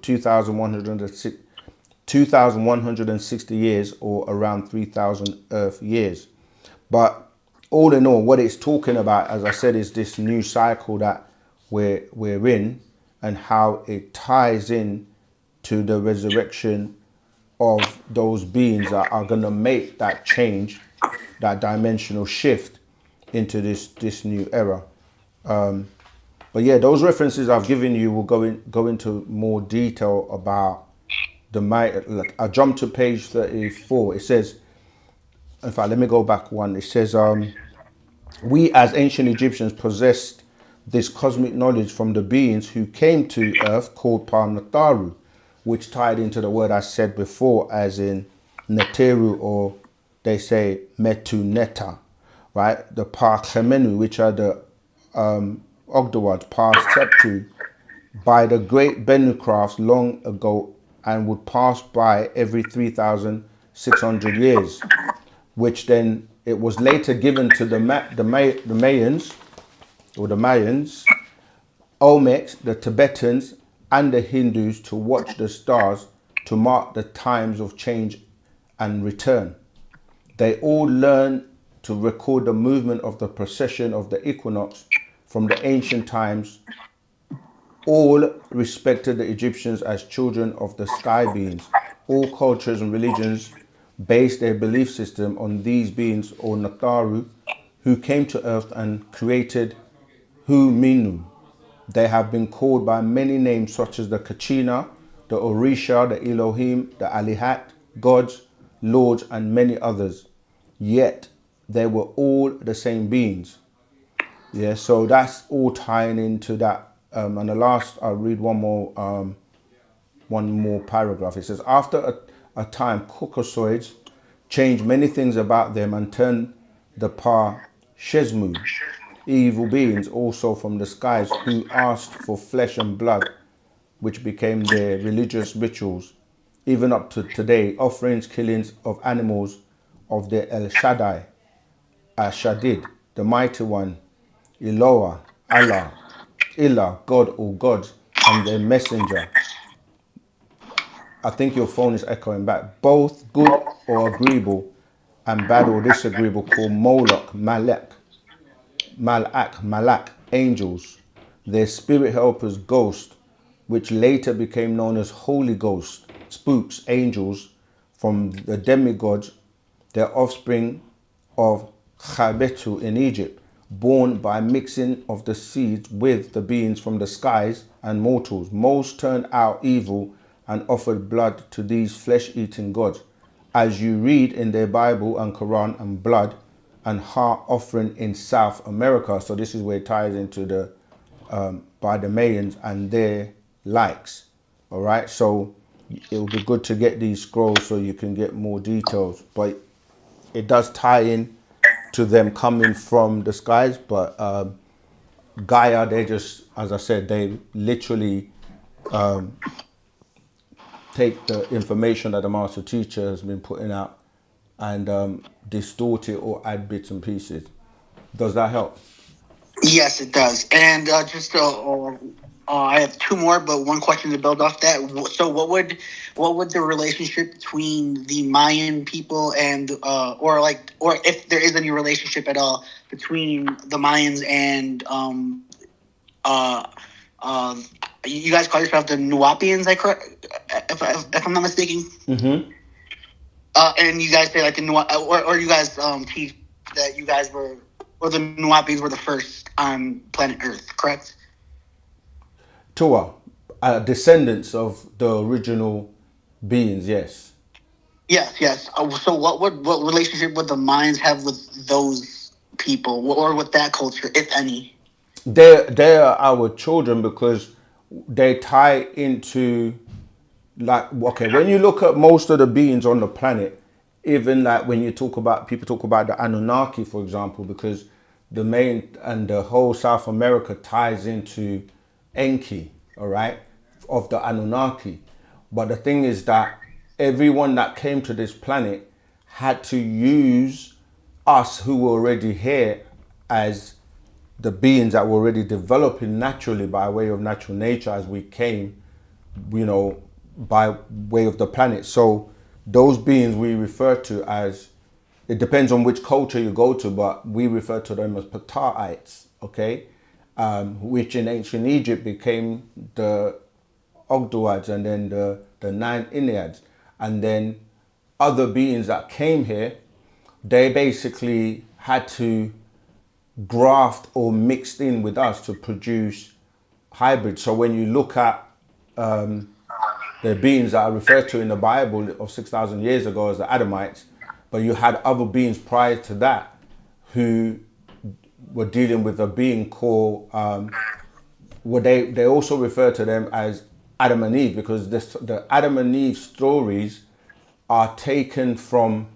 2,160 years, or around 3,000 Earth years. But all in all, what it's talking about, as I said, is this new cycle that we're in, and how it ties in to the resurrection of those beings that are going to make that change, that dimensional shift into this new era. But yeah, those references I've given you will go into more detail about the Maya. I jumped to page 34. It says, in fact, let me go back one. It says, we as ancient Egyptians possessed this cosmic knowledge from the beings who came to Earth, called Parnataru, which tied into the word I said before, as in Neteru, or they say Metu-Neta, right? The Parchemenu, which are the Ogdoads, passed Septu by the great Bennu crafts long ago, and would pass by every 3,600 years, which then it was later given to the Mayans, or the Mayans, Olmecs, the Tibetans, and the Hindus to watch the stars to mark the times of change and return. They all learn to record the movement of the procession of the equinox from the ancient times. All respected the Egyptians as children of the sky beings. All cultures and religions based their belief system on these beings, or Nataru, who came to earth and created Hu-Minu. They have been called by many names such as the Kachina, the Orisha, the Elohim, the Alihat, gods, lords, and many others. Yet they were all the same beings. Yeah, so that's all tying into that. And the last, I'll read one more paragraph. It says, after a time, Caucasoids changed many things about them and turned the Shesmu, evil beings also from the skies, who asked for flesh and blood, which became their religious rituals. Even up to today, offerings, killings of animals of the El Shaddai, Ashadid, the Mighty One, Eloah, Allah, Ilah, God or gods, and their messenger. I think your phone is echoing back. Both good or agreeable and bad or disagreeable, called Moloch, Malak, angels, their spirit helpers, ghosts, which later became known as Holy Ghost, spooks, angels, from the demigods, their offspring of Chabetu in Egypt, born by mixing of the seeds with the beings from the skies and mortals. Most turned out evil and offered blood to these flesh-eating gods, as you read in their Bible and Quran, and blood and heart offering in South America. So this is where it ties into the by the Mayans and their likes. All right, so it will be good to get these scrolls so you can get more details, but it does tie in to them coming from the skies. But Gaia, they just, as I said, they literally take the information that the master teacher has been putting out and distort it or add bits and pieces. Does that help? Yes, it does. And I have two more, but one question to build off that. So, what would the relationship between the Mayan people and, or if there is any relationship at all between the Mayans and, you guys call yourself the Nuwapians, if I'm not mistaken. Mm-hmm. And you guys say like the or you guys teach that you guys were, or the Nuwapians were the first on planet Earth, correct? Tua, descendants of the original beings, yes. Yes. So what relationship would the Mayans have with those people, or with that culture, if any? They're our children because they tie into, like, okay, when you look at most of the beings on the planet, even like when you talk about, people talk about the Anunnaki, for example, because the main and the whole South America ties into Enki, all right, of the Anunnaki. But the thing is that everyone that came to this planet had to use us who were already here as the beings that were already developing naturally by way of natural nature as we came, by way of the planet. So those beings we refer to as, it depends on which culture you go to, but we refer to them as Ptah'ites, okay? Which in ancient Egypt became the Ogdoads and then the 9 Enneads. And then other beings that came here, they basically had to graft or mixed in with us to produce hybrids. So when you look at the beings that are referred to in the Bible of 6,000 years ago as the Adamites, but you had other beings prior to that who were dealing with a being called, they also refer to them as Adam and Eve, because the Adam and Eve stories are taken from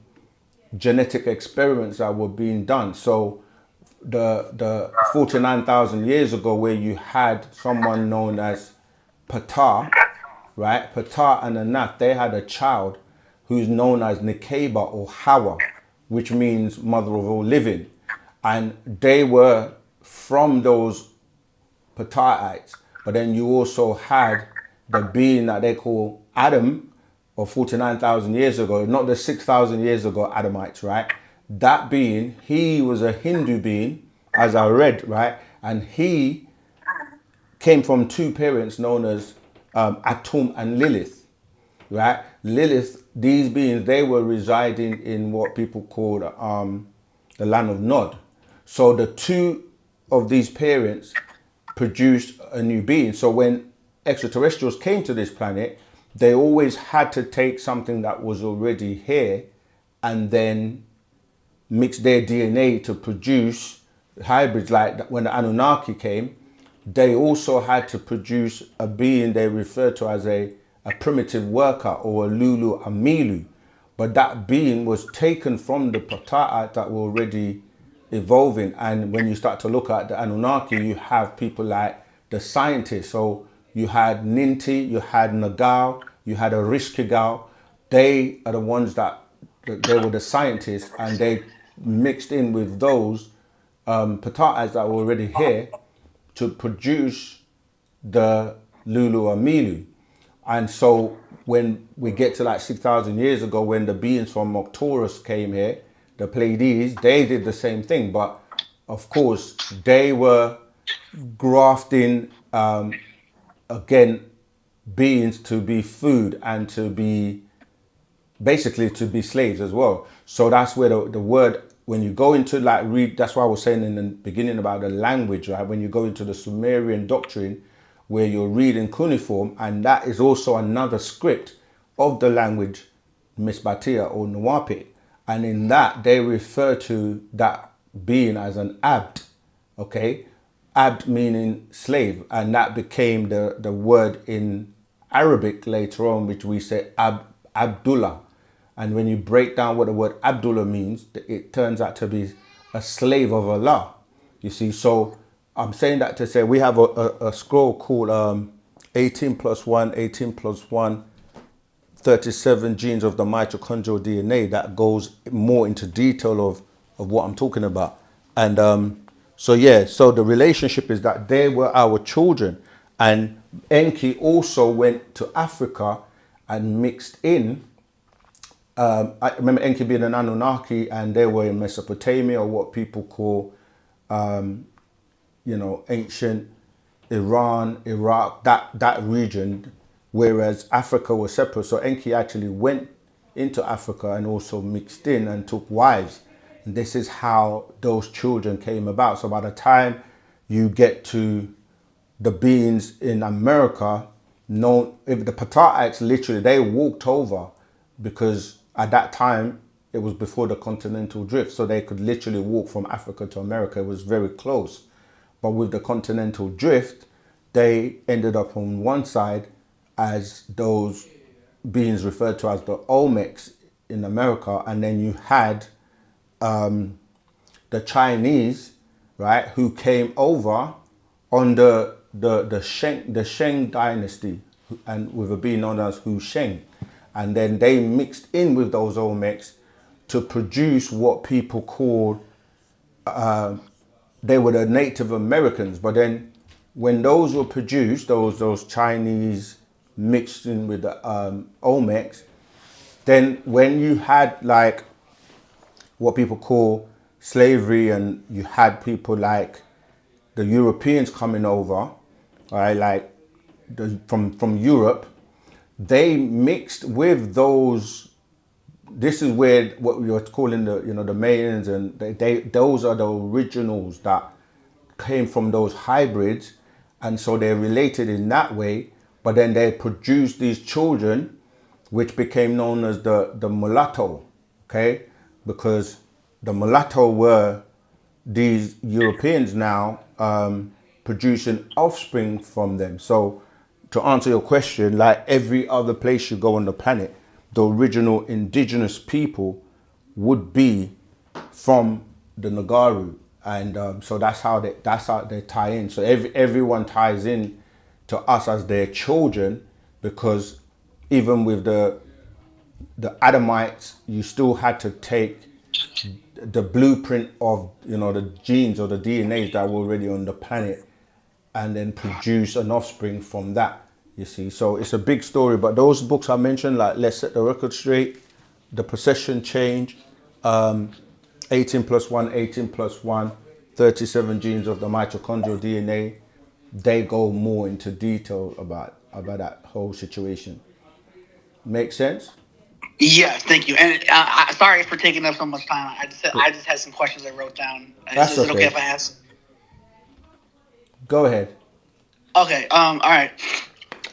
genetic experiments that were being done. So the 49,000 years ago, where you had someone known as Ptah, right? Ptah and Anat, they had a child who's known as Nekeba or Hawa, which means mother of all living. And they were from those Ptah'ites. But then you also had the being that they call Adam, or 49,000 years ago, not the 6,000 years ago Adamites, right? that being, he was a Hindu being, as I read, right? And he came from two parents known as Atum and Lilith, right? Lilith, these beings, they were residing in what people called the land of Nod. So the two of these parents produced a new being. So when extraterrestrials came to this planet, they always had to take something that was already here and then mix their DNA to produce hybrids. Like when the Anunnaki came, they also had to produce a being they refer to as a primitive worker or a Lulu Amilu. But that being was taken from the Pata'at that were already evolving. And when you start to look at the Anunnaki, you have people like the scientists. So you had Ninti, you had Nagao, you had Erishkigal. They are the ones that they were the scientists, and they mixed in with those Pata'ats that were already here to produce the Lulu Amilu. And so when we get to like 6,000 years ago, when the beings from Arcturus came here, the Pleiades, they did the same thing. But of course, they were grafting, again, beings to be food and to be, basically to be slaves as well. So that's where the word, when you go into like read, that's why I was saying in the beginning about the language, right? When you go into the Sumerian doctrine, where you're reading cuneiform, and that is also another script of the language Misbatia or Nuwapi. And in that, they refer to that being as an abd, okay? Abd meaning slave, and that became the word in Arabic later on, which we say Abdullah. And when you break down what the word Abdullah means, it turns out to be a slave of Allah. You see, so I'm saying that to say we have a scroll called 18 plus 1, 18 plus 1, 37 genes of the mitochondrial DNA that goes more into detail of what I'm talking about. And so, yeah, so the relationship is that they were our children. And Enki also went to Africa and mixed in. I remember Enki being an Anunnaki, and they were in Mesopotamia, or what people call, ancient Iran, Iraq, that region, whereas Africa was separate. So Enki actually went into Africa and also mixed in and took wives. And this is how those children came about. So by the time you get to the beings in America, if the Pata'ats literally, they walked over, because at that time, it was before the continental drift. So they could literally walk from Africa to America. It was very close. But with the continental drift, they ended up on one side as those beings referred to as the Olmecs in America. And then you had the Chinese, right, who came over on the Sheng dynasty, and with a being known as Hu Sheng. And then they mixed in with those Olmecs to produce what people called, they were the Native Americans. But then when those were produced, those Chinese mixed in with the Olmecs, then when you had like what people call slavery, and you had people like the Europeans coming over, all right, like from Europe, they mixed with those. This is where what we were calling the Mayans, and those are the originals that came from those hybrids, and so they're related in that way. But then they produced these children, which became known as the mulatto, okay? Because the mulatto were these Europeans now producing offspring from them. So to answer your question, like every other place you go on the planet, the original indigenous people would be from the Nagaru. And so that's how they tie in. So everyone ties in to us as their children, because even with the Adamites, you still had to take the blueprint of the genes or the DNAs that were already on the planet, and then produce an offspring from that. You see, so it's a big story. But those books I mentioned, like Let's Set the Record Straight, The Procession Change, 18 plus 1, 18 plus 1, 37 genes of the mitochondrial DNA. They go more into detail about that whole situation. Make sense? Yes, thank you. And sorry for taking up so much time. I just had some questions I wrote down. That's Is it okay okay. if I ask? Go ahead. Okay. All right.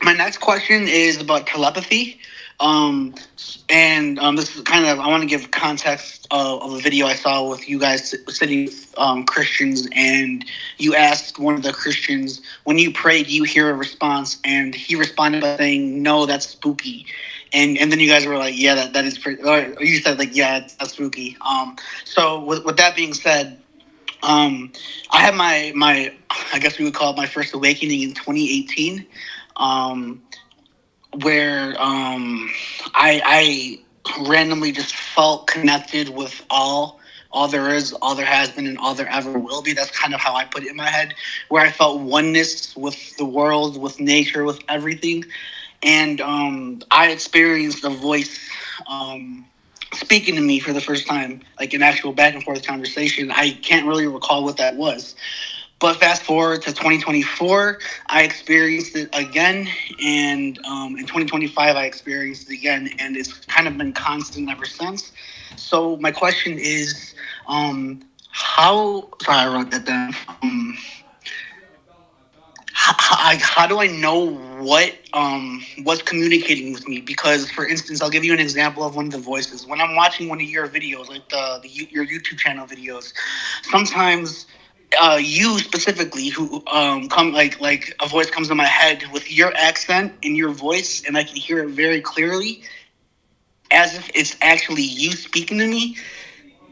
My next question is about telepathy. This is kind of, I want to give context of a video I saw with you guys sitting with Christians, and you asked one of the Christians, when you pray, do you hear a response? And he responded by saying, no, that's spooky. And then you guys were like, yeah, that is pretty, or you said like, yeah, that's spooky. So with that being said, I had my I guess we would call it my first awakening in 2018, where I randomly just felt connected with all there is, all there has been, and all there ever will be. That's kind of how I put it in my head, where I felt oneness with the world, with nature, with everything. And I experienced a voice speaking to me for the first time, like an actual back and forth conversation. I can't really recall what that was. But fast forward to 2024, I experienced it again. And in 2025, I experienced it again. And it's kind of been constant ever since. So my question is, sorry, I wrote that down. How do I know what's communicating with me? Because, for instance, I'll give you an example of one of the voices. When I'm watching one of your videos, like your YouTube channel videos, sometimes you specifically, who come like a voice comes in my head with your accent and your voice, and I can hear it very clearly, as if it's actually you speaking to me.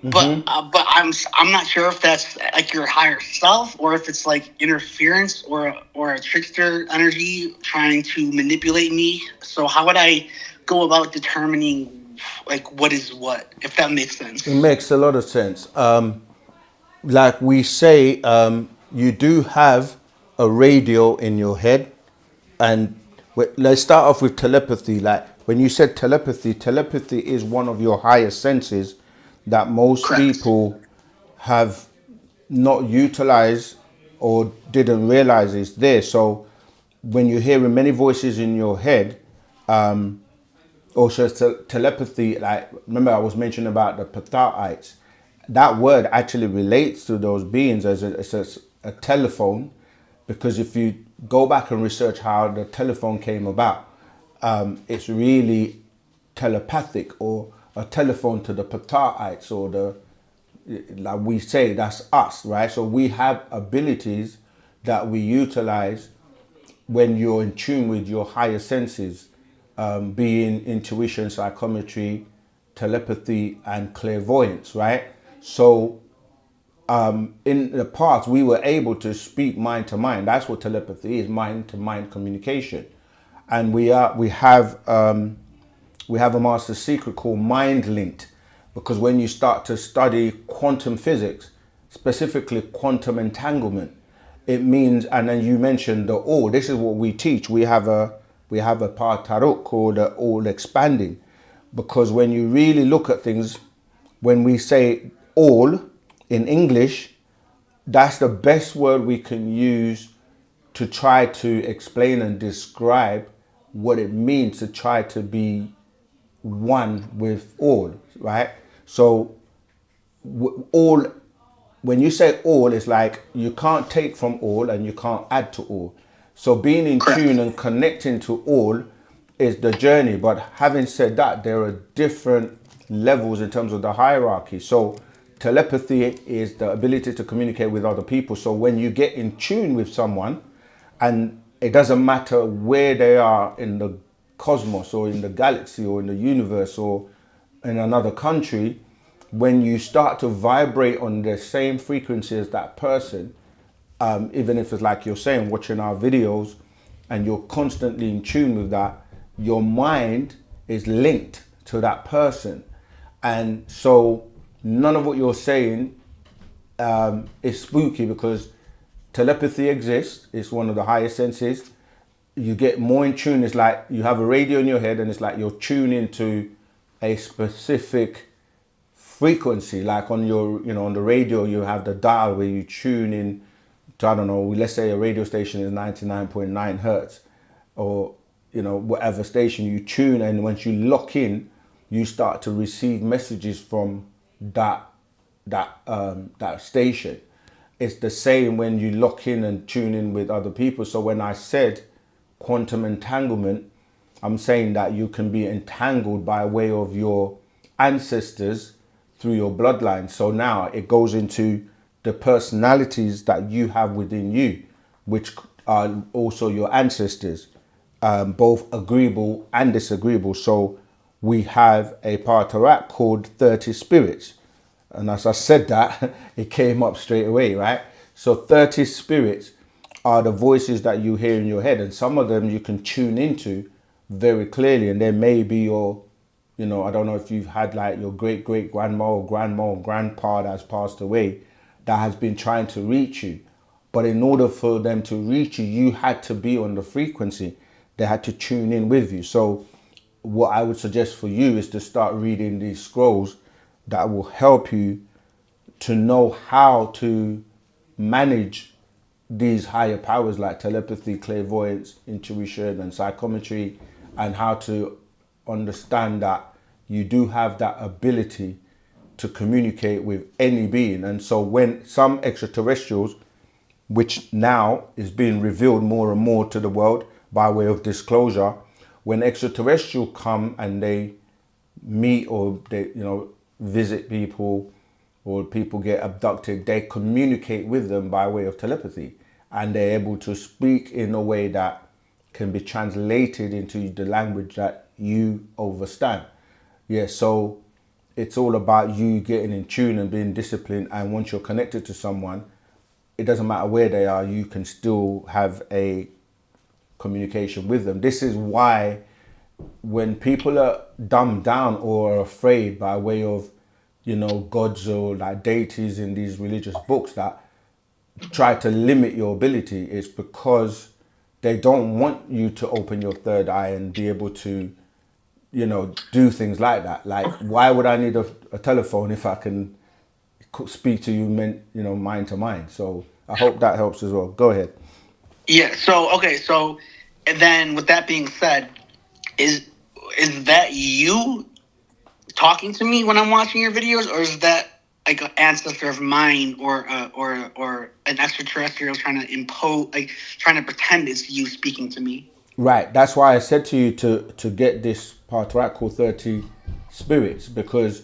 But I'm not sure if that's like your higher self, or if it's like interference or a trickster energy trying to manipulate me. So how would I go about determining like what is what, if that makes sense? It makes a lot of sense. Like we say, you do have a radio in your head, and let's start off with telepathy. Like when you said telepathy is one of your highest senses that most Correct. people have not utilized or didn't realize is there. So when you're hearing many voices in your head, also telepathy, like remember I was mentioning about the Pathaites, that word actually relates to those beings as a telephone, because if you go back and research how the telephone came about, it's really telepathic, or a telephone to the Pathaites, or like we say, that's us, right? So we have abilities that we utilize when you're in tune with your higher senses, being intuition, psychometry, telepathy, and clairvoyance, right? So in the past, we were able to speak mind to mind. That's what telepathy is, mind to mind communication. And we have a master secret called mind linked, because when you start to study quantum physics, specifically quantum entanglement, it means, and then you mentioned the all. This is what we teach. We have a part tarot called all expanding, because when you really look at things, when we say all in English, that's the best word we can use to try to explain and describe what it means to try to be one with all, right? So all, when you say all, it's like you can't take from all and you can't add to all. So being in Correct. tune and connecting to all is the journey. But having said that, there are different levels in terms of the hierarchy. So telepathy is the ability to communicate with other people. So when you get in tune with someone, and it doesn't matter where they are in the cosmos or in the galaxy or in the universe or in another country, when you start to vibrate on the same frequency as that person, even if it's like you're saying, watching our videos, and you're constantly in tune with that, your mind is linked to that person. And so none of what you're saying is spooky, because telepathy exists. It's one of the highest senses. You get more in tune. It's like you have a radio in your head, and it's like you're tuning to a specific frequency, like on your, on the radio, you have the dial where you tune in to, I don't know, let's say a radio station is 99.9 hertz, or, whatever station you tune, and once you lock in, you start to receive messages from that station. It's the same when you lock in and tune in with other people. So when I said quantum entanglement, I'm saying that you can be entangled by way of your ancestors through your bloodline. So now it goes into the personalities that you have within you, which are also your ancestors, both agreeable and disagreeable. So we have a Patarak called 30 spirits. And as I said that, it came up straight away, right? So 30 spirits are the voices that you hear in your head. And some of them you can tune into very clearly. And there may be your, I don't know if you've had like your great-great-grandma or grandma or grandpa that's passed away that has been trying to reach you. But in order for them to reach you, you had to be on the frequency. They had to tune in with you. So what I would suggest for you is to start reading these scrolls that will help you to know how to manage these higher powers like telepathy, clairvoyance, intuition, and psychometry, and how to understand that you do have that ability to communicate with any being. And so when some extraterrestrials, which now is being revealed more and more to the world by way of disclosure, when extraterrestrials come and they meet or they, visit people, or people get abducted, they communicate with them by way of telepathy, and they're able to speak in a way that can be translated into the language that you understand. Yeah, so it's all about you getting in tune and being disciplined. And once you're connected to someone, it doesn't matter where they are, you can still have a communication with them. This is why when people are dumbed down or are afraid by way of, gods or like deities in these religious books that try to limit your ability, it's because they don't want you to open your third eye and be able to, do things like that. Like, why would I need a telephone if I can speak to you, mind to mind? So I hope that helps as well. Go ahead. Yeah. So, okay. So, and then with that being said, is that you talking to me when I'm watching your videos, or is that like an ancestor of mine, or an extraterrestrial trying to impose, like trying to pretend it's you speaking to me? Right. That's why I said to you to get this part right called 30 spirits, because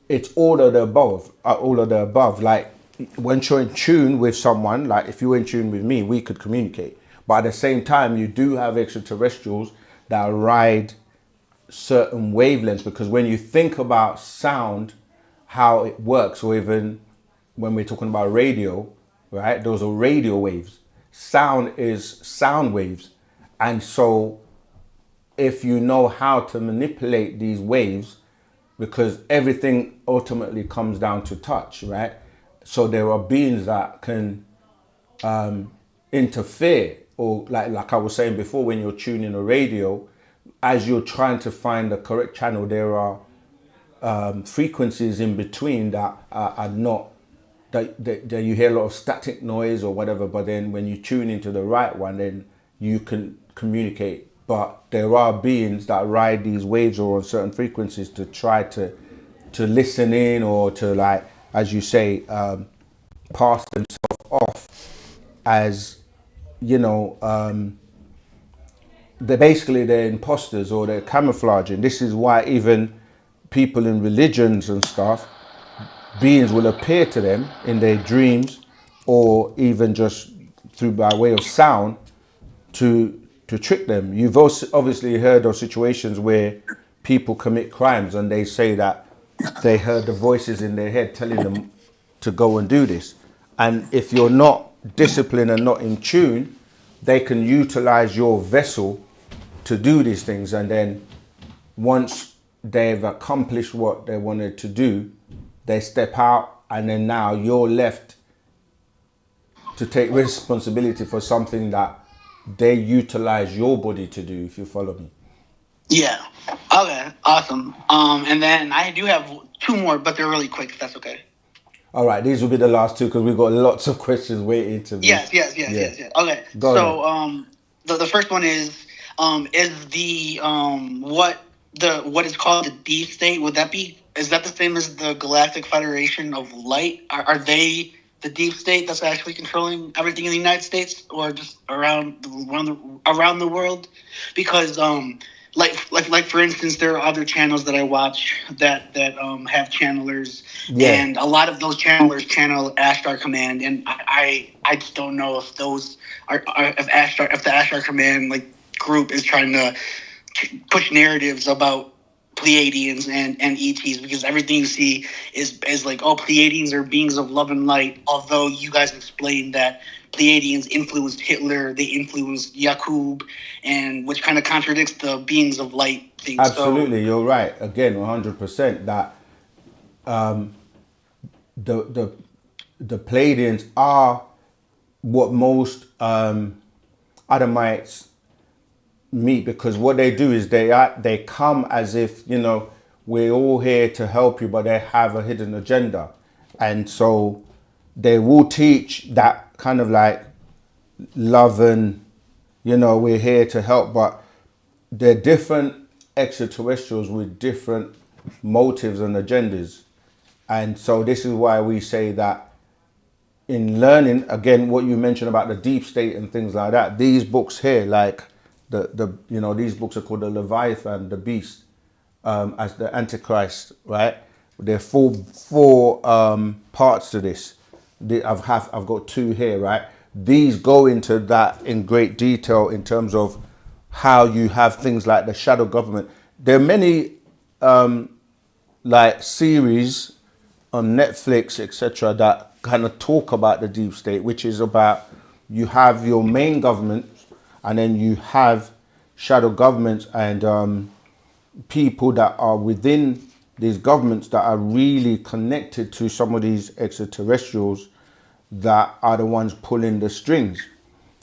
it's all of the above. Like when you're in tune with someone, like if you were in tune with me, we could communicate. But at the same time, you do have extraterrestrials that ride certain wavelengths, because when you think about sound, how it works, or even when we're talking about radio, right, those are radio waves. Sound is sound waves. And so if you know how to manipulate these waves, because everything ultimately comes down to touch, right? So there are beings that can interfere, or like I was saying before, when you're tuning a radio, as you're trying to find the correct channel, there are frequencies in between that are not, that you hear a lot of static noise or whatever, but then when you tune into the right one, then you can communicate. But there are beings that ride these waves or on certain frequencies to try to listen in, or to, like, as you say, pass themselves off as, they're imposters, or they're camouflaging. This is why even people in religions and stuff, beings will appear to them in their dreams, or even just through by way of sound to trick them. You've also obviously heard of situations where people commit crimes and they say that they heard the voices in their head telling them to go and do this. And if you're not disciplined and not in tune, they can utilize your vessel to do these things. And then once they've accomplished what they wanted to do, they step out, and then now you're left to take responsibility for something that they utilize your body to do, if you follow me. Yeah. Okay. Awesome. And then I do have two more, but they're really quick. If that's okay. All right, these will be the last two because we've got lots of questions waiting to be. Yes. Okay. Go ahead. So, the first one is the what is called the deep state? Would that be? Is that the same as the Galactic Federation of Light? Are they the deep state that's actually controlling everything in the United States, or just around the world? Because like for instance, there are other channels that I watch that have channelers, Yeah. and a lot of those channelers channel Ashtar Command, and I just don't know if those are if the Ashtar Command like group is trying to push narratives about Pleiadians and ETs, because everything you see is like, oh, Pleiadians are beings of love and light, although you guys explained that Pleiadians influenced Hitler, they influenced Yakub, and which kind of contradicts the beings of light thing. Absolutely, you're right. Again, 100% that the the Pleiadians are what most Adamites meet, because what they do is they come as if, you know, we're all here to help you, but they have a hidden agenda. And so they will teach that kind of like love and, you know, we're here to help, but they're different extraterrestrials with different motives and agendas. And so this is why we say that in learning, again, what you mentioned about the deep state and things like that, these books here, like the you know, these books are called the Leviathan, the Beast, as the Antichrist, right? There are four parts to this. I've got two here, right? These go into that in great detail in terms of how you have things like the shadow government. There are many like series on Netflix, etc., that kind of talk about the deep state, which is about, you have your main government, and then you have shadow governments and people that are within these governments that are really connected to some of these extraterrestrials that are the ones pulling the strings.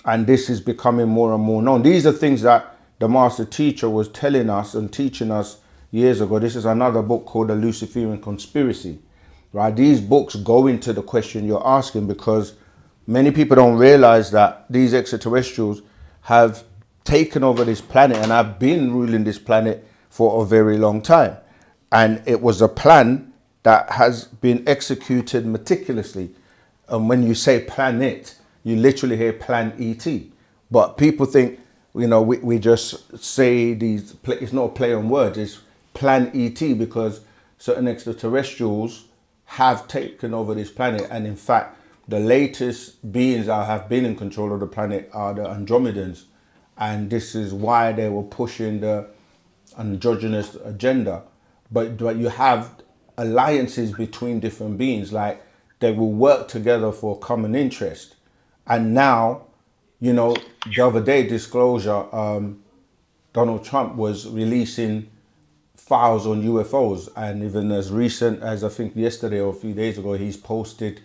And this is becoming more and more known. These are things that the master teacher was telling us and teaching us years ago. This is another book called The Luciferian Conspiracy, right? These books go into the question you're asking, because many people don't realize that these extraterrestrials have taken over this planet and have been ruling this planet for a very long time. And it was a plan that has been executed meticulously. And when you say planet, you literally hear plan ET. But people think, you know, we just say these, it's not a play on words, it's plan ET, because certain extraterrestrials have taken over this planet. And in fact, the latest beings that have been in control of the planet are the Andromedans. And this is why they were pushing the androgynous agenda. But you have alliances between different beings, like they will work together for common interest. And now, you know, the other day, disclosure, Donald Trump was releasing files on UFOs, and even as recent as I think yesterday or a few days ago, he's posted,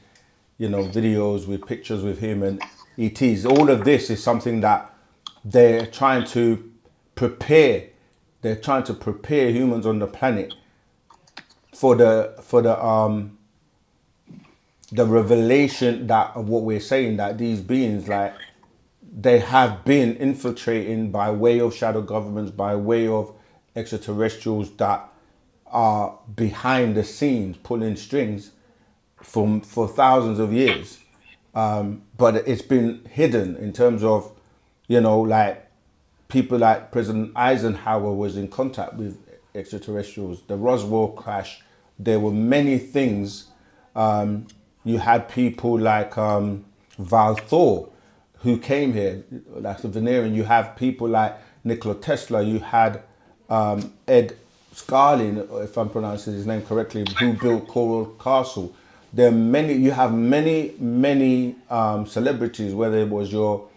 you know, videos with pictures with him and ETs. All of this is something that they're trying to prepare. They're trying to prepare humans on the planet for the revelation that of what we're saying, that these beings, like, they have been infiltrating by way of shadow governments, by way of extraterrestrials that are behind the scenes pulling strings for thousands of years. But it's been hidden in terms of, you know, like people like President Eisenhower was in contact with extraterrestrials. The Roswell crash, there were many things. You had people like Val Thor, who came here, that's the Venerian. You have people like Nikola Tesla. You had Ed Scarlin, if I'm pronouncing his name correctly, who built Coral Castle. There are many. You have many celebrities, whether it was your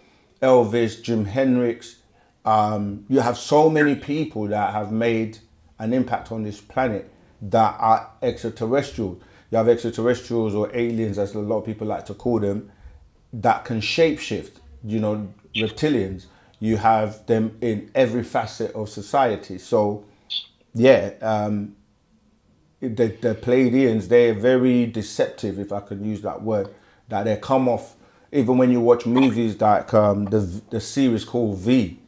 Elvis, Jim Hendrix. You have so many people that have made an impact on this planet that are extraterrestrial. You have extraterrestrials, or aliens, as a lot of people like to call them, that can shapeshift, you know, reptilians. you have them in every facet of society. So yeah, the Pleiadians, they're very deceptive, if I could use that word, that they come off, even when you watch movies like the series called V,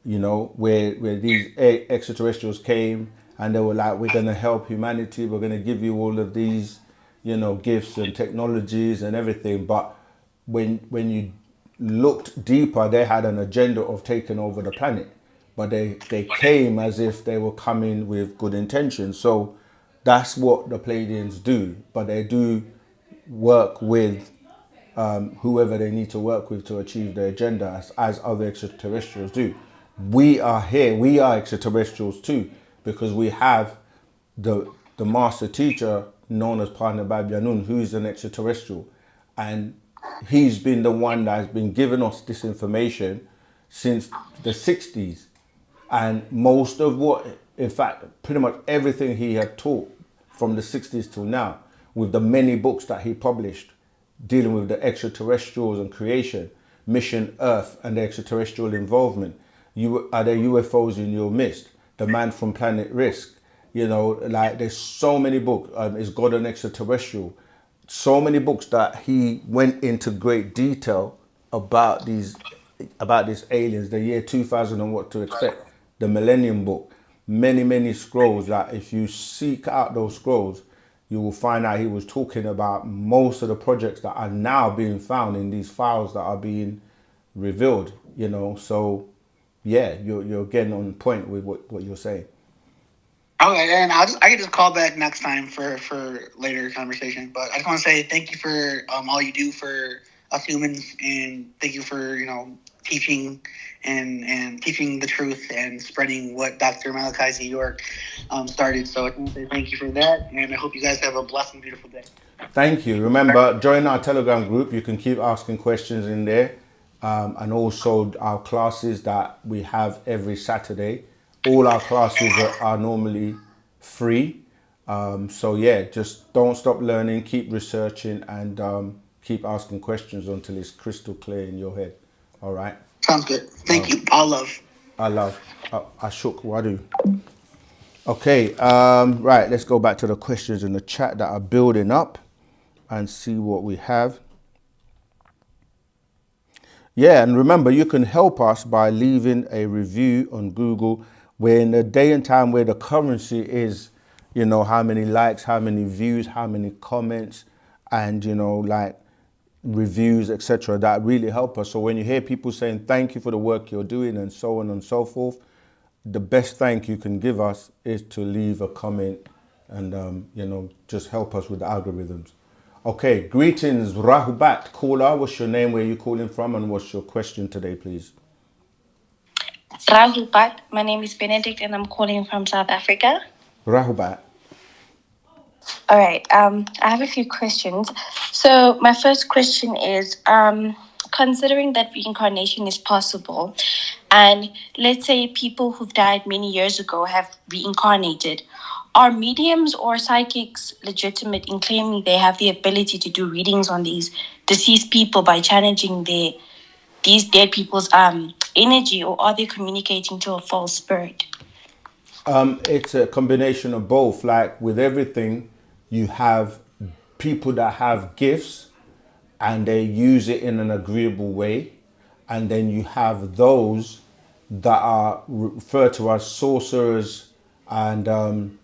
you know, where these extraterrestrials came and they were like, we're going to help humanity, we're going to give you all of these, you know, gifts and technologies and everything. But when you looked deeper, they had an agenda of taking over the planet. But they came as if they were coming with good intentions. So that's what the Pleiadians do. But they do work with whoever they need to work with to achieve their agenda, as other extraterrestrials do. We are here, we are extraterrestrials too, because we have the master teacher known as Partner Babyanun, who is an extraterrestrial. And he's been the one that has been giving us this information since the 60s. And most of what, in fact, pretty much everything he had taught from the 60s till now, with the many books that he published dealing with the extraterrestrials and creation, Mission Earth and the extraterrestrial involvement. Are there UFOs in your midst? The Man from Planet Risk. You know, like there's so many books. Is God an extraterrestrial? So many books that he went into great detail about these aliens, the year 2000 and what to expect, the Millennium Book, many scrolls that if you seek out those scrolls, you will find out he was talking about most of the projects that are now being found in these files that are being revealed, you know. So yeah, you're getting on point with what you're saying. Okay, and I can just call back next time for later conversation. But I just want to say thank you for all you do for us humans, and thank you for teaching and teaching the truth and spreading what Dr. Malachi Z. York started. So I just want to say thank you for that, and I hope you guys have a blessed and beautiful day. Thank you. Remember, join our Telegram group. You can keep asking questions in there, and also our classes that we have every Saturday. All our classes are normally free. So yeah, just don't stop learning, keep researching, and keep asking questions until it's crystal clear in your head. All right? Sounds good. Thank you. All love. I love. Ashok Wadu. Okay, right, let's go back to the questions in the chat that are building up and see what we have. Yeah, and remember, you can help us by leaving a review on Google. We're in a day and time where the currency is, how many likes, how many views, how many comments, and, like reviews, etc. That really help us. So when you hear people saying thank you for the work you're doing and so on and so forth, the best thank you can give us is to leave a comment and, just help us with the algorithms. Okay, greetings, Rahubat caller. What's your name, where you calling from, and what's your question today, please? Rahubat, my name is Benedict and I'm calling from South Africa. Rahubat. All right, I have a few questions. So my first question is, considering that reincarnation is possible, and let's say people who've died many years ago have reincarnated, are mediums or psychics legitimate in claiming they have the ability to do readings on these deceased people by challenging these dead people's energy, or are they communicating to a false spirit? It's a combination of both. Like with everything, you have people that have gifts and they use it in an agreeable way. And then you have those that are referred to as sorcerers and,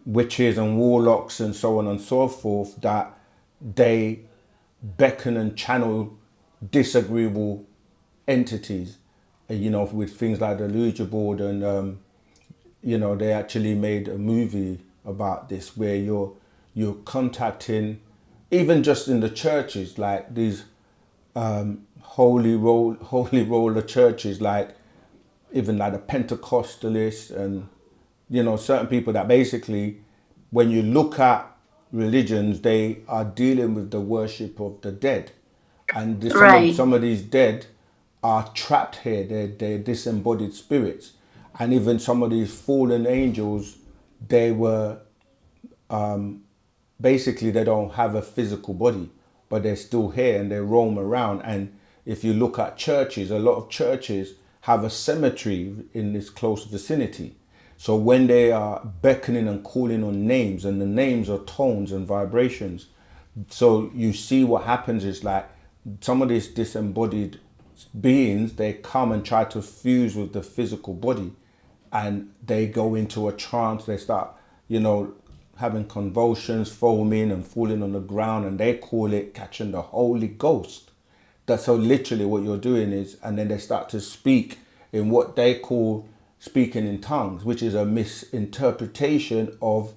witches and warlocks and so on and so forth, that they beckon and channel disagreeable entities, with things like the Ouija board. And, they actually made a movie about this where you're contacting, even just in the churches, like these holy roller churches, like even like the Pentecostalists and, certain people that basically, when you look at religions, they are dealing with the worship of the dead. And some of these dead are trapped here. They're disembodied spirits. And even some of these fallen angels, they were, basically they don't have a physical body, but they're still here and they roam around. And if you look at churches, a lot of churches have a cemetery in this close vicinity. So when they are beckoning and calling on names, and the names are tones and vibrations, so you see what happens is like some of these disembodied beings, they come and try to fuse with the physical body, and they go into a trance. They start, having convulsions, foaming and falling on the ground, and they call it catching the Holy Ghost. That's so literally what you're doing is, and then they start to speak in what they call speaking in tongues, which is a misinterpretation of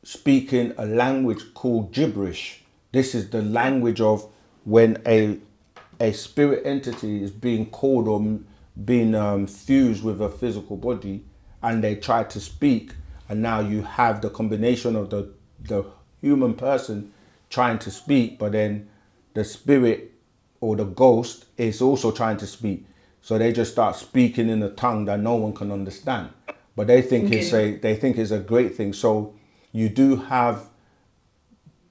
speaking a language called gibberish. This is the language of when a spirit entity is being called or being fused with a physical body, and they try to speak, and now you have the combination of the human person trying to speak, but then the spirit or the ghost is also trying to speak. So they just start speaking in a tongue that no one can understand, but they think it's a great thing. So you do have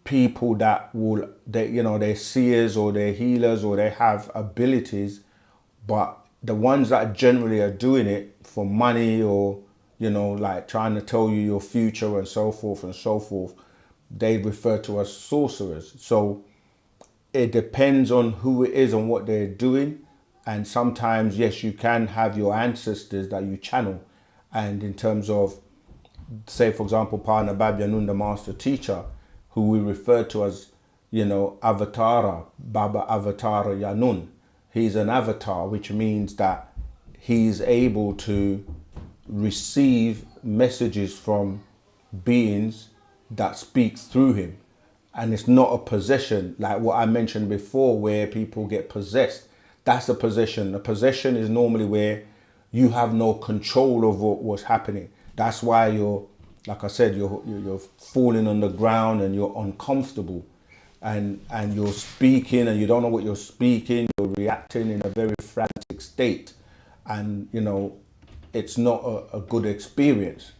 people that will, they're seers or they're healers or they have abilities, but the ones that generally are doing it for money or like trying to tell you your future and so forth, they refer to as sorcerers. So it depends on who it is and what they're doing. And sometimes, yes, you can have your ancestors that you channel. And in terms of, say, for example, Pana Babyanun, the master teacher, who we refer to as, Avatara, Baba Avatara Yanun. He's an avatar, which means that he's able to receive messages from beings that speak through him. And it's not a possession like what I mentioned before, where people get possessed. That's a possession. A possession is normally where you have no control of what's happening. That's why you're, like I said, you're falling on the ground and you're uncomfortable, and you're speaking and you don't know what you're speaking. You're reacting in a very frantic state, and it's not a good experience.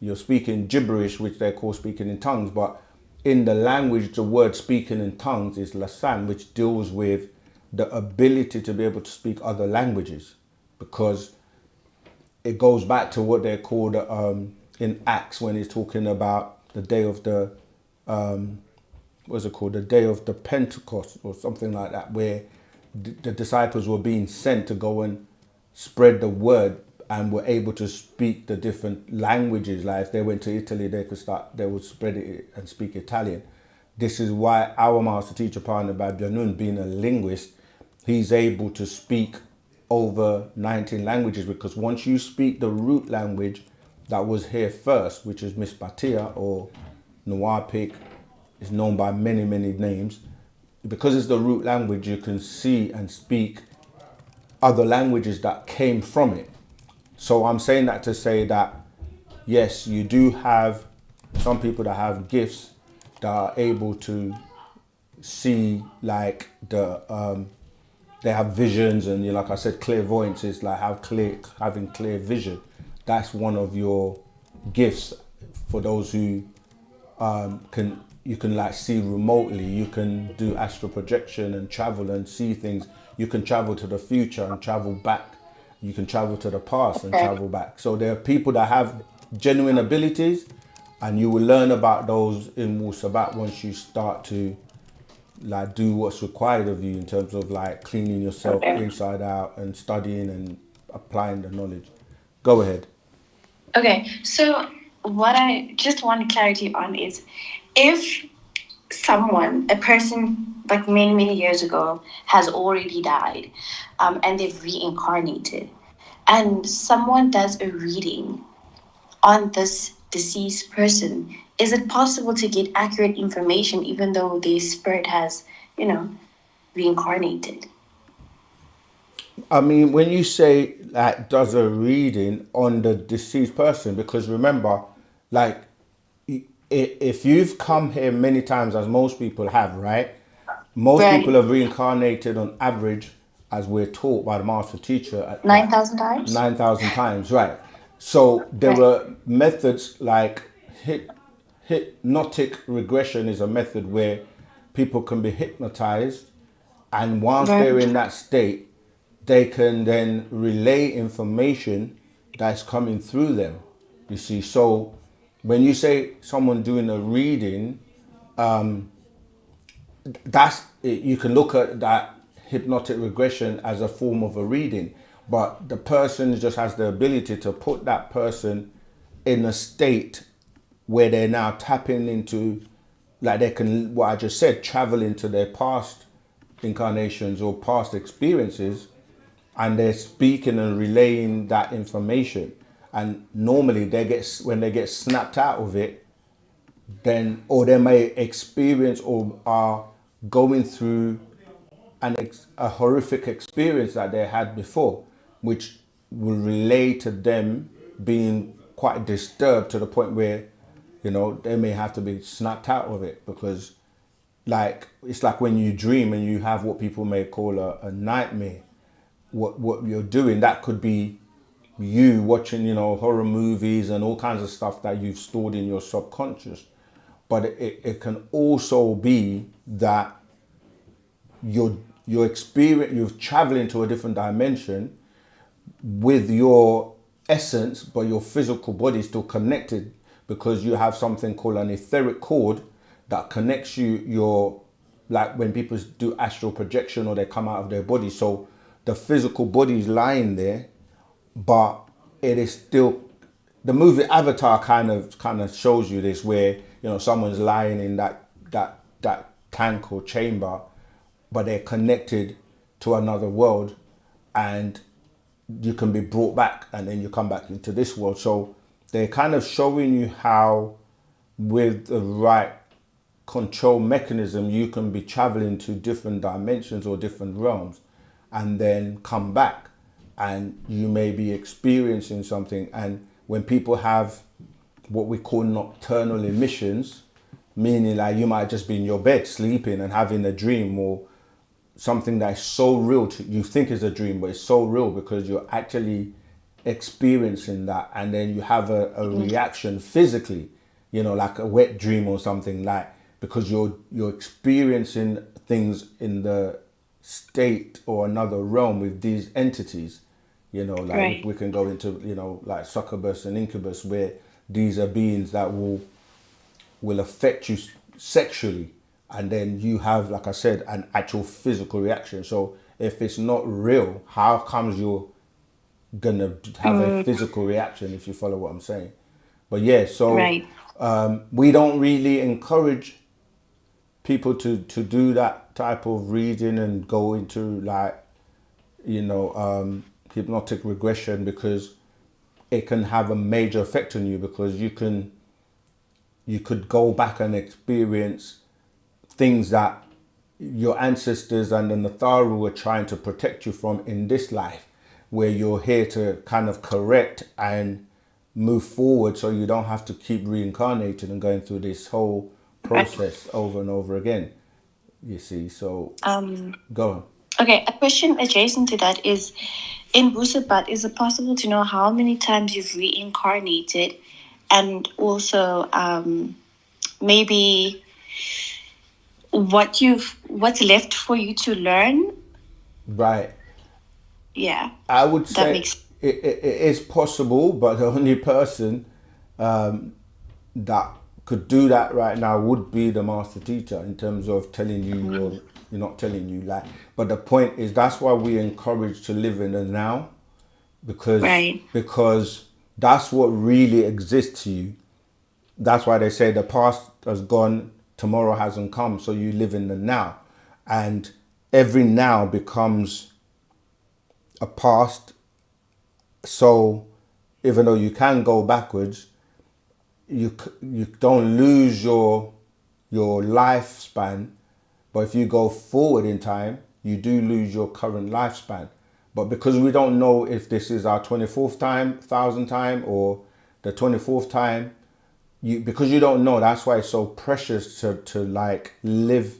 You're speaking gibberish, which they call speaking in tongues, but in the language, the word speaking in tongues is lasan, which deals with the ability to be able to speak other languages, because it goes back to what they're called in Acts, when he's talking about the day of the the day of the Pentecost or something like that, where the disciples were being sent to go and spread the word and were able to speak the different languages. Like if they went to Italy, they would spread it and speak Italian. This is why our master teacher, Pana Babyanun, being a linguist, he's able to speak over 19 languages, because once you speak the root language that was here first, which is Mispatia or Nuapik, is known by many, many names. Because it's the root language, you can see and speak other languages that came from it. So I'm saying that to say that, yes, you do have some people that have gifts that are able to see, like they have visions, and like I said, clairvoyance is like having clear vision. That's one of your gifts for those who you can like see remotely. You can do astral projection and travel and see things. You can travel to the future and travel back. You can travel to the past and travel back. So there are people that have genuine abilities, and you will learn about those in Wu-Sabat once you start to like do what's required of you in terms of like cleaning yourself inside out and studying and applying the knowledge. Go ahead. Okay, so what I just want clarity on is, if a person like many, many years ago has already died, and they've reincarnated, and someone does a reading on this deceased person, is it possible to get accurate information even though the spirit has, reincarnated? I mean, when you say like does a reading on the deceased person, because remember, like if you've come here many times, as most people have, right? Most people have reincarnated on average, as we're taught by the master teacher, at 9,000 times? 9,000 times, right. So there were methods like hypnotic regression is a method where people can be hypnotized And once Right. they're in that state, they can then relay information that's coming through them. You see, so when you say someone doing a reading, that's you can look at that hypnotic regression as a form of a reading, but the person just has the ability to put that person in a state where they're now tapping into, like they can, what I just said, travel into their past incarnations or past experiences, and they're speaking and relaying that information. And normally they get, when they get snapped out of it, then, or they may experience or are going through a horrific experience that they had before, which will relate to them being quite disturbed to the point where, you know, they may have to be snapped out of it, because like it's like when you dream and you have what people may call a nightmare. What you're doing, that could be you watching, you know, horror movies and all kinds of stuff that you've stored in your subconscious. But it can also be that your experience, you're traveling to a different dimension with your essence, but your physical body is still connected, because you have something called an etheric cord that connects your, like when people do astral projection or they come out of their body. So the physical body is lying there, but it is still, the movie Avatar kind of shows you this, where, you know, someone's lying in that tank or chamber, but they're connected to another world, and you can be brought back and then you come back into this world. So they're kind of showing you how, with the right control mechanism, you can be traveling to different dimensions or different realms and then come back, and you may be experiencing something. And when people have what we call nocturnal emissions, meaning like you might just be in your bed sleeping and having a dream, or something that's so real to you, think is a dream, but it's so real because you're actually experiencing that, and then you have a reaction physically, you know, like a wet dream or something, like, because you're experiencing things in the state or another realm with these entities, you know, like Right. we can go into, you know, like succubus and incubus, where these are beings that will affect you sexually, and then you have, like I said, an actual physical reaction. So if it's not real, how comes you're gonna have a physical reaction, if you follow what I'm saying? But yeah, so Right. we don't really encourage people to do that type of reading and go into, like, you know, hypnotic regression, because it can have a major effect on you, because you could go back and experience things that your ancestors and the Natharu were trying to protect you from in this life, where you're here to kind of correct and move forward, so you don't have to keep reincarnating and going through this whole process over and over again. You see, so go on. Okay, a question adjacent to that is, in Wu-Sabat, is it possible to know how many times you've reincarnated, and also maybe what's left for you to learn? Right. Yeah. I would That say makes it is possible, but the only person that could do that right now would be the master teacher, in terms of telling you, or you're not telling you, like. But the point is, that's why we encourage to live in the now, because Right. that's what really exists to you. That's why they say the past has gone, tomorrow hasn't come, so you live in the now, and every now becomes a past. So even though you can go backwards, you don't lose your lifespan, but if you go forward in time, you do lose your current lifespan. But because we don't know if this is our 24th time, 1000th time, or the 24th time, because you don't know, that's why it's so precious to like live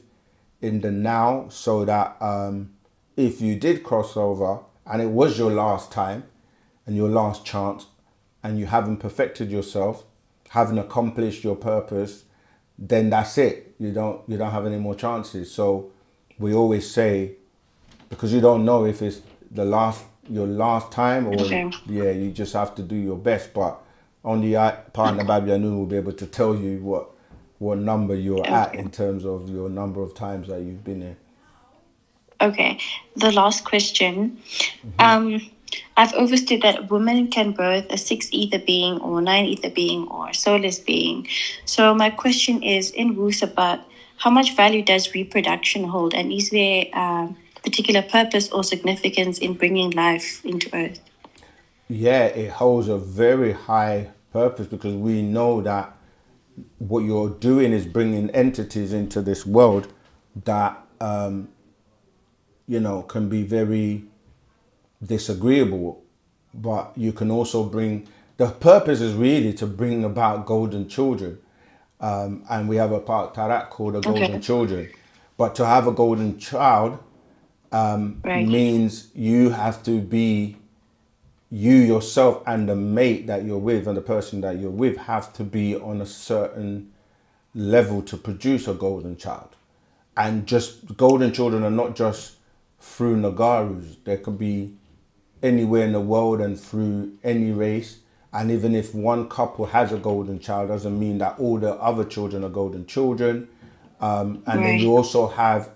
in the now, so that if you did cross over and it was your last time and your last chance, and you haven't perfected yourself, haven't accomplished your purpose, then that's it. You don't have any more chances. So we always say, because you don't know if it's your last time, or Okay. yeah, you just have to do your best. But only partner Babi Anu will be able to tell you what number you're at Okay. in terms of your number of times that you've been here. Okay. The last question. I've understood that a woman can birth a 6 ether being or 9 ether being or a soulless being. So my question is, in Wu-Sabat, how much value does reproduction hold? And is there a particular purpose or significance in bringing life into Earth? Yeah, it holds a very high purpose, because we know that what you're doing is bringing entities into this world that can be very disagreeable, but you can also bring, the purpose is really to bring about golden children, and we have a part Tarak called the golden Okay. children. But to have a golden child Right. means you have to be, you yourself and the mate that you're with and the person that you're with have to be on a certain level to produce a golden child. And just golden children are not just through Nagarus. There could be anywhere in the world and through any race. And even if one couple has a golden child, doesn't mean that all the other children are golden children. And then you Right. also have,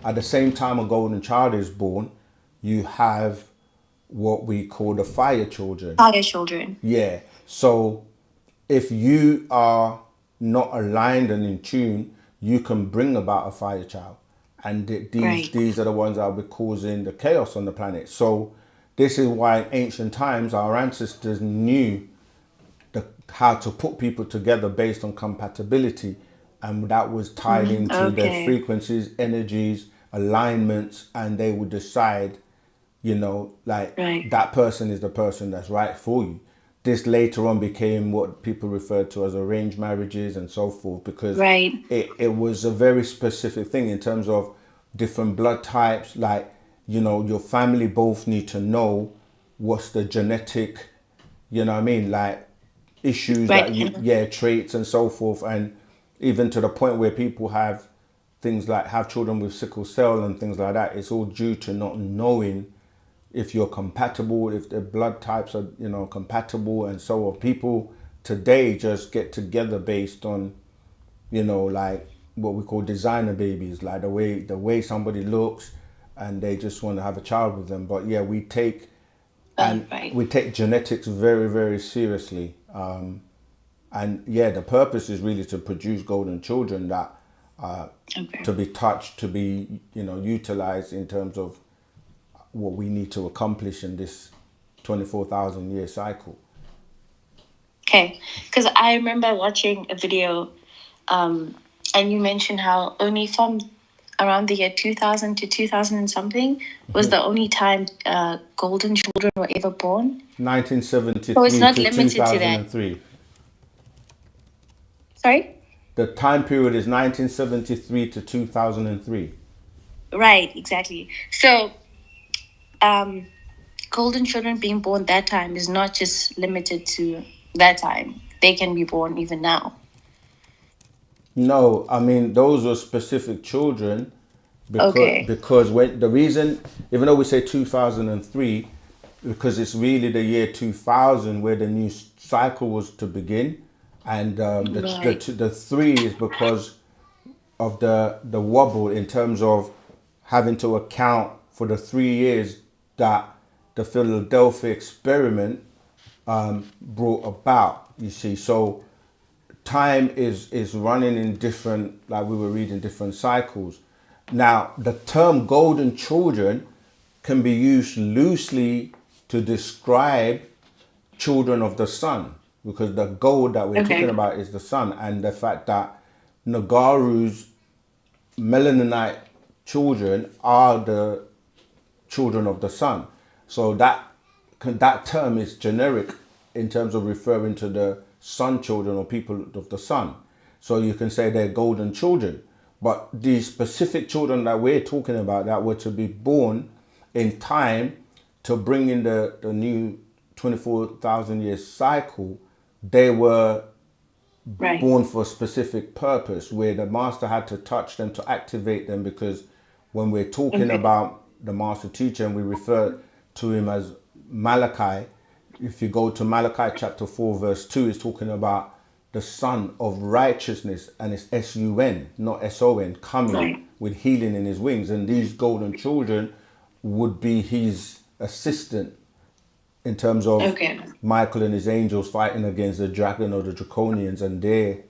at the same time a golden child is born, you have what we call the fire children. Fire children. Yeah. So if you are not aligned and in tune, you can bring about a fire child. And Right. these are the ones that will be causing the chaos on the planet. So this is why in ancient times our ancestors knew how to put people together based on compatibility. And that was tied into their Okay. frequencies, energies, alignments, and they would decide, like Right. that person is the person that's right for you. This later on became what people refer to as arranged marriages and so forth, because Right. it was a very specific thing in terms of different blood types. Like, your family both need to know what's the genetic, like issues Right. that traits and so forth. And even to the point where people have things like have children with sickle cell and things like that, it's all due to not knowing if you're compatible, if the blood types are, compatible and so on. People today just get together based on, like what we call designer babies, like the way somebody looks, and they just want to have a child with them. But yeah, we take Right. we take genetics very, very seriously. And yeah, the purpose is really to produce golden children that Okay. to be touched, to be, utilized in terms of what we need to accomplish in this 24,000 year cycle. Okay, because I remember watching a video, and you mentioned how only from around the year 2000 to 2000 and something was the only time golden children were ever born. 1973 So it's not to limited to that. 2003. Sorry? The time period is 1973 to 2003. Right, exactly. So, golden children being born that time is not just limited to that time. They can be born even now. No, I mean those were specific children because Okay. when the reason, even though we say 2003, because it's really the year 2000 where the new cycle was to begin, and Right. the three is because of the wobble in terms of having to account for the 3 years that the Philadelphia experiment brought about. You see, so time is running in different, like we were reading, different cycles. Now, the term golden children can be used loosely to describe children of the sun, because the gold that we're Okay. talking about is the sun, and the fact that Nagaru's melanite children are the children of the sun. So that term is generic in terms of referring to the sun children or people of the sun. So you can say they're golden children. But the specific children that we're talking about that were to be born in time to bring in the new 24,000 year cycle, they were Right. born for a specific purpose, where the master had to touch them to activate them, because when we're talking about the master teacher and we refer to him as Malachi, if you go to Malachi chapter 4 verse 2, it's talking about the Son of Righteousness, and it's S-U-N, not S-O-N, coming with healing in his wings. And these golden children would be his assistant in terms of Michael and his angels fighting against the dragon or the draconians and their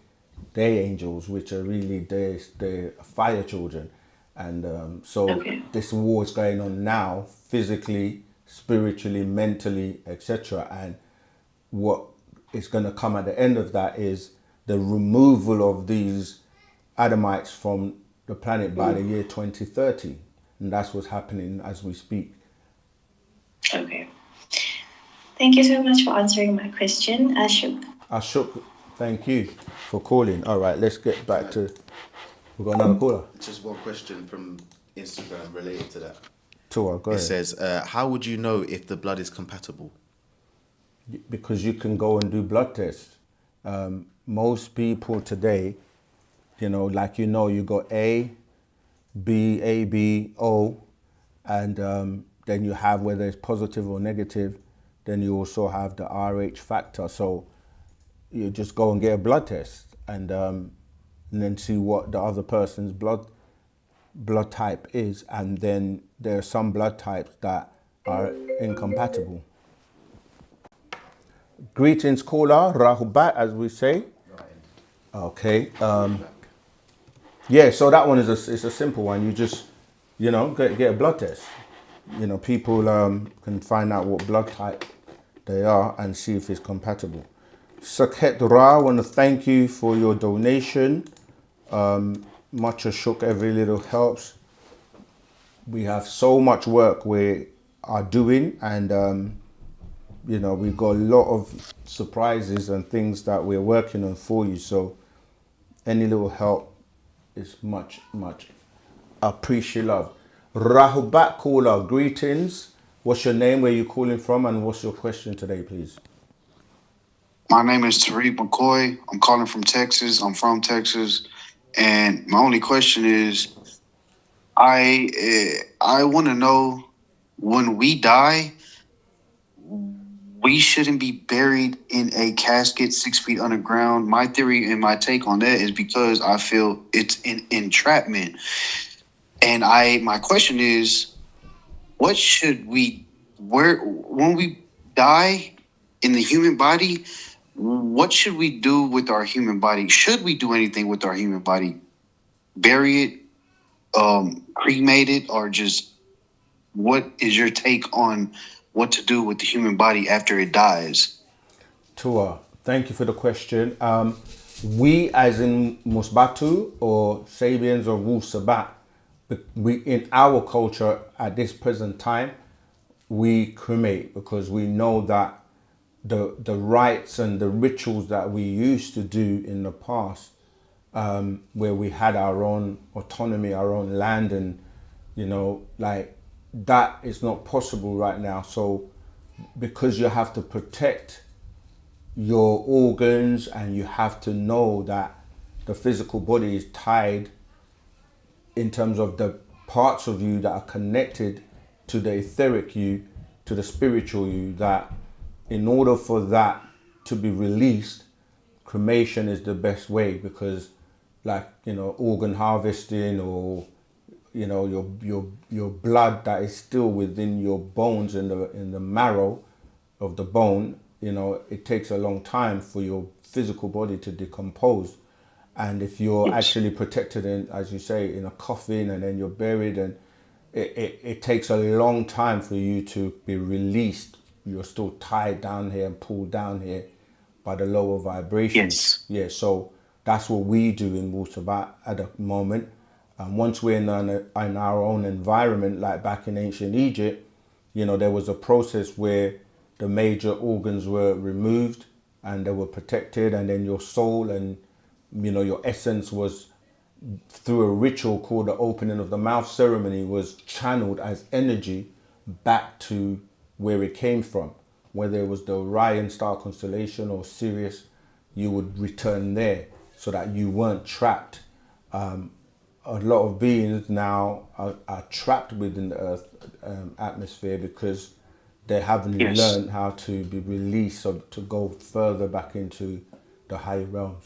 angels, which are really their fire children. And so this war is going on now, physically, spiritually, mentally, etc. And what is going to come at the end of that is the removal of these Adamites from the planet by the year 2030. And that's what's happening as we speak. Okay. Thank you so much for answering my question, Ashok. Ashok, thank you for calling. All right, let's get back to... We've got another caller. Just one question from Instagram related to that. Tua, go ahead. It says, how would you know if the blood is compatible? Because you can go and do blood tests. Most people today, you know, like you got A, B, O, and then you have whether it's positive or negative. Then you also have the RH factor. So you just go and get a blood test and then see what the other person's blood type is. And then there are some blood types that are incompatible. Greetings, caller, Rahubat, as we say. Okay. Yeah, so that one is it's a simple one. You just, get a blood test. People can find out what blood type they are and see if it's compatible. Saket Ra, I want to thank you for your donation. Much Ashok, every little helps. We have so much work we are doing, and we've got a lot of surprises and things that we're working on for you. So any little help is much, much appreciated. Rahubat caller, greetings. What's your name, where you calling from, and what's your question today, please? My name is Tariq McCoy. I'm calling from Texas. I'm from Texas. And my only question is, I want to know, when we die, we shouldn't be buried in a casket 6 feet underground. My theory and my take on that is because I feel it's an entrapment. And my question is, when we die in the human body, what should we do with our human body? Should we do anything with our human body? Bury it, cremate it, or just, what is your take on what to do with the human body after it dies? Tua, thank you for the question. We, as in Musbatu or Sabians or Wu-Sabat, we in our culture at this present time, we cremate because we know that the rites and the rituals that we used to do in the past, where we had our own autonomy, our own land, and that is not possible right now. So because you have to protect your organs and you have to know that the physical body is tied in terms of the parts of you that are connected to the etheric you, to the spiritual you, that in order for that to be released, cremation is the best way, because organ harvesting or your blood that is still within your bones in the marrow of the bone, it takes a long time for your physical body to decompose. And if you're actually protected in, as you say, in a coffin and then you're buried, and it takes a long time for you to be released. You're still tied down here and pulled down here by the lower vibrations. Yeah, so that's what we do in Wu-Sabat at the moment. Once we're in our own environment, like back in ancient Egypt, there was a process where the major organs were removed and they were protected, and then your soul and your essence was, through a ritual called the opening of the mouth ceremony, was channeled as energy back to where it came from. Whether it was the Orion star constellation or Sirius, you would return there so that you weren't trapped a lot of beings now are trapped within the Earth atmosphere because they haven't Yes. learned how to be released or to go further back into the higher realms.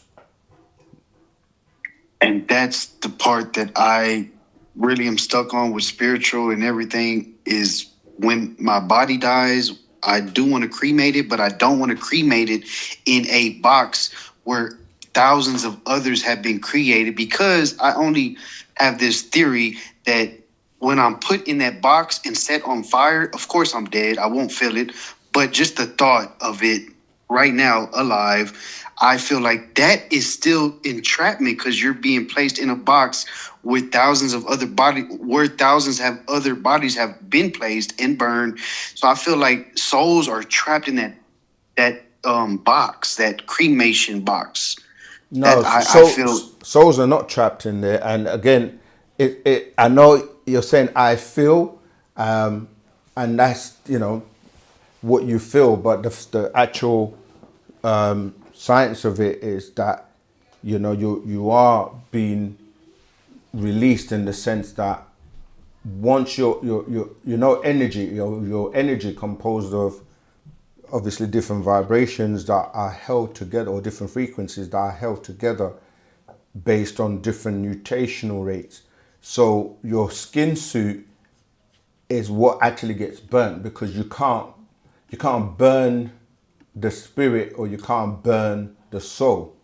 And that's the part that I really am stuck on with spiritual and everything is when my body dies, I do want to cremate it, but I don't want to cremate it in a box where thousands of others have been created, because I only have this theory that when I'm put in that box and set on fire, of course I'm dead. I won't feel it. But just the thought of it right now alive, I feel like that is still entrapment, because you're being placed in a box with thousands of other bodies, where thousands have other bodies have been placed and burned. So I feel like souls are trapped in that box, that cremation box. No, That I feel. souls are not trapped in there. And again, I know you're saying I feel, and that's, you know, what you feel, but the actual science of it is that, you know, you are being released in the sense that once energy, your energy composed of obviously different vibrations that are held together, or different frequencies that are held together based on different nutational rates. So your skin suit is what actually gets burnt, because you can't burn the spirit, or you can't burn the soul,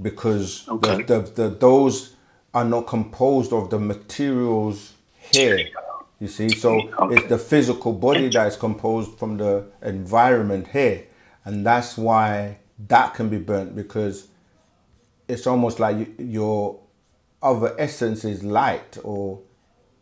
because Okay. those are not composed of the materials here. You see, so it's the physical body that is composed from the environment here, and that's why that can be burnt, because it's almost like your other essence is light, or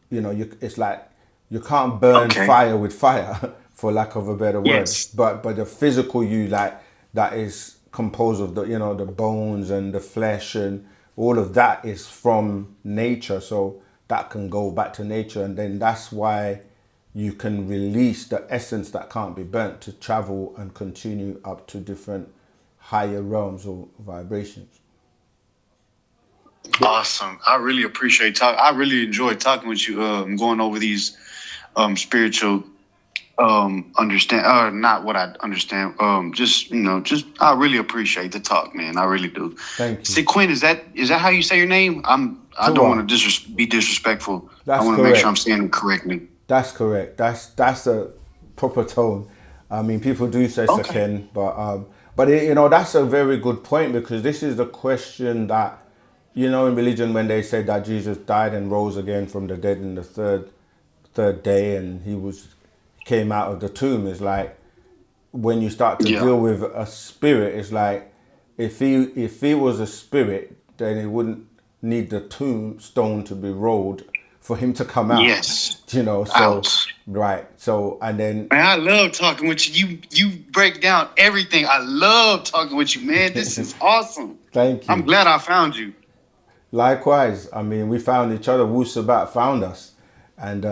you know, it's like you can't burn Okay. fire with fire, for lack of a better word. Yes. But the physical you, like, that is composed of the, you know, the bones and the flesh and all of that is from nature. So that can go back to nature, and then that's why you can release the essence that can't be burnt to travel and continue up to different higher realms or vibrations. Awesome. I really appreciate talking. I really enjoy talking with you. Going over these spiritual understand, not what I understand. Just, you know, just I really appreciate the talk, man. I really do. Thank you. Sequin, is that how you say your name? I don't want to be disrespectful. That's I want to make sure I'm correct. saying it correctly. That's correct. That's a proper tone. I mean, people do say Okay. second, but you know, that's a very good point, because this is the question that, you know, in religion, when they say that Jesus died and rose again from the dead in the third day, and he came out of the tomb, is like, when you start to Yeah. deal with a spirit, it's like, if he was a spirit, then it wouldn't need the tombstone to be rolled for him to come out. Yes. You know, so Out. right. So, and then Man, I love talking with you. You break down everything. I love talking with you, man. This is awesome. thank I'm you. glad I found you. Likewise, I mean, we found each other. Wu-Sabat found us, and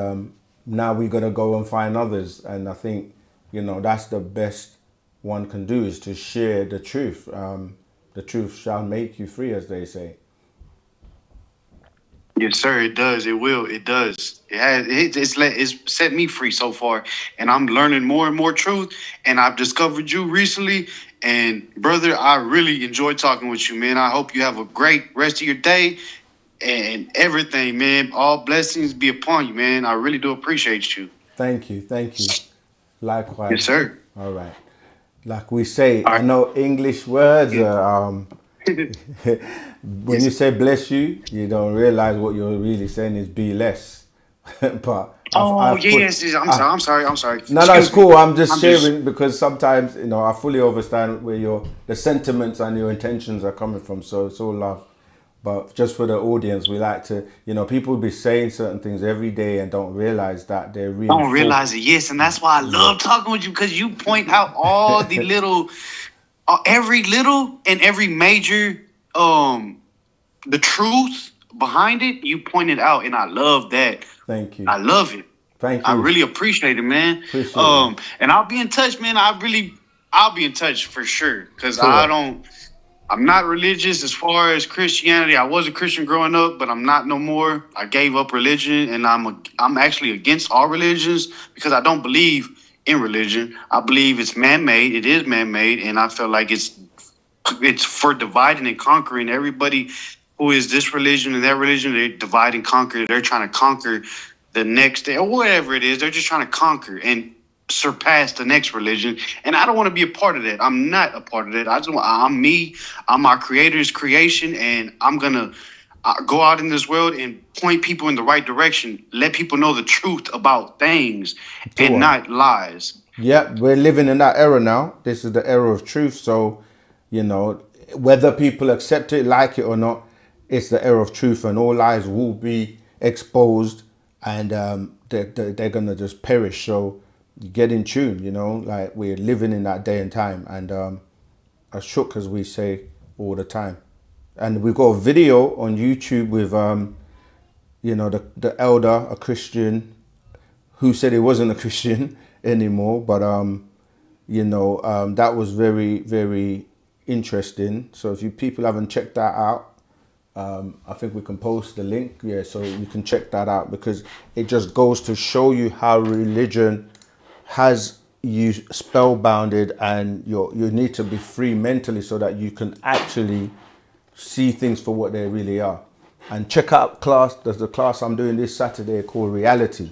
now we're gonna go and find others. And I think, you know, that's the best one can do, is to share the truth. The truth shall make you free, as they say. Yes, sir. It does. It will. It does. It has. It's set me free so far, and I'm learning more and more truth. And I've discovered you recently, and brother, I really enjoyed talking with you, man. I hope you have a great rest of your day and everything, man. All blessings be upon you, man. I really do appreciate you. Thank you. Thank you. Yes, Likewise. sir. All right. Like we say, All I right. know English words are, when you Yes. say bless you, you don't realize what you're really saying is be less. But Oh, I've put, yes. I'm sorry. I'm sorry. I'm sorry. no, it's Excuse me. cool. I'm just I'm just. sharing, because sometimes, you know, I fully understand where the sentiments and your intentions are coming from. So it's all love. But just for the audience, we like to, you know, people be saying certain things every day and don't realize that they're I don't reinforced. realize it. Yes, and that's why I Yeah. love talking with you, because you point out all the little, every little and every major, the truth behind it. You pointed out, and I love that. Thank you. I love it. Thank I you. really appreciate it, man. Appreciate it. And I'll be in touch, man. I'll be in touch for sure, because I Sure. don't. I'm not religious as far as Christianity. I was a Christian growing up, but I'm not no more. I gave up religion, and I'm actually against all religions because I don't believe in religion. I believe it's man-made. It is man-made, and I feel like it's for dividing and conquering. Everybody who is this religion and that religion, they divide and conquer. They're trying to conquer the next day or whatever it is. They're just trying to conquer and surpass the next religion, and I don't want to be a part of that. I'm not a part of that. I'm me. I'm our creator's creation, and I'm gonna go out in this world and point people in the right direction. Let people know the truth about things and not lies. Yeah, we're living in that era now. This is the era of truth. So, you know, whether people accept it, like it or not, it's the era of truth, and all lies will be exposed, and they're gonna just perish. So, get in tune. You know, like we're living in that day and time, and as shook as we say all the time. And we've got a video on YouTube with you know, the elder, a Christian, who said he wasn't a Christian anymore, but you know, that was very, very interesting. So if you people haven't checked that out, I think we can post the link, yeah, so you can check that out, because it just goes to show you how religion has you spellbounded, and you need to be free mentally so that you can actually see things for what they really are. And check out class. There's a class I'm doing this Saturday called Reality.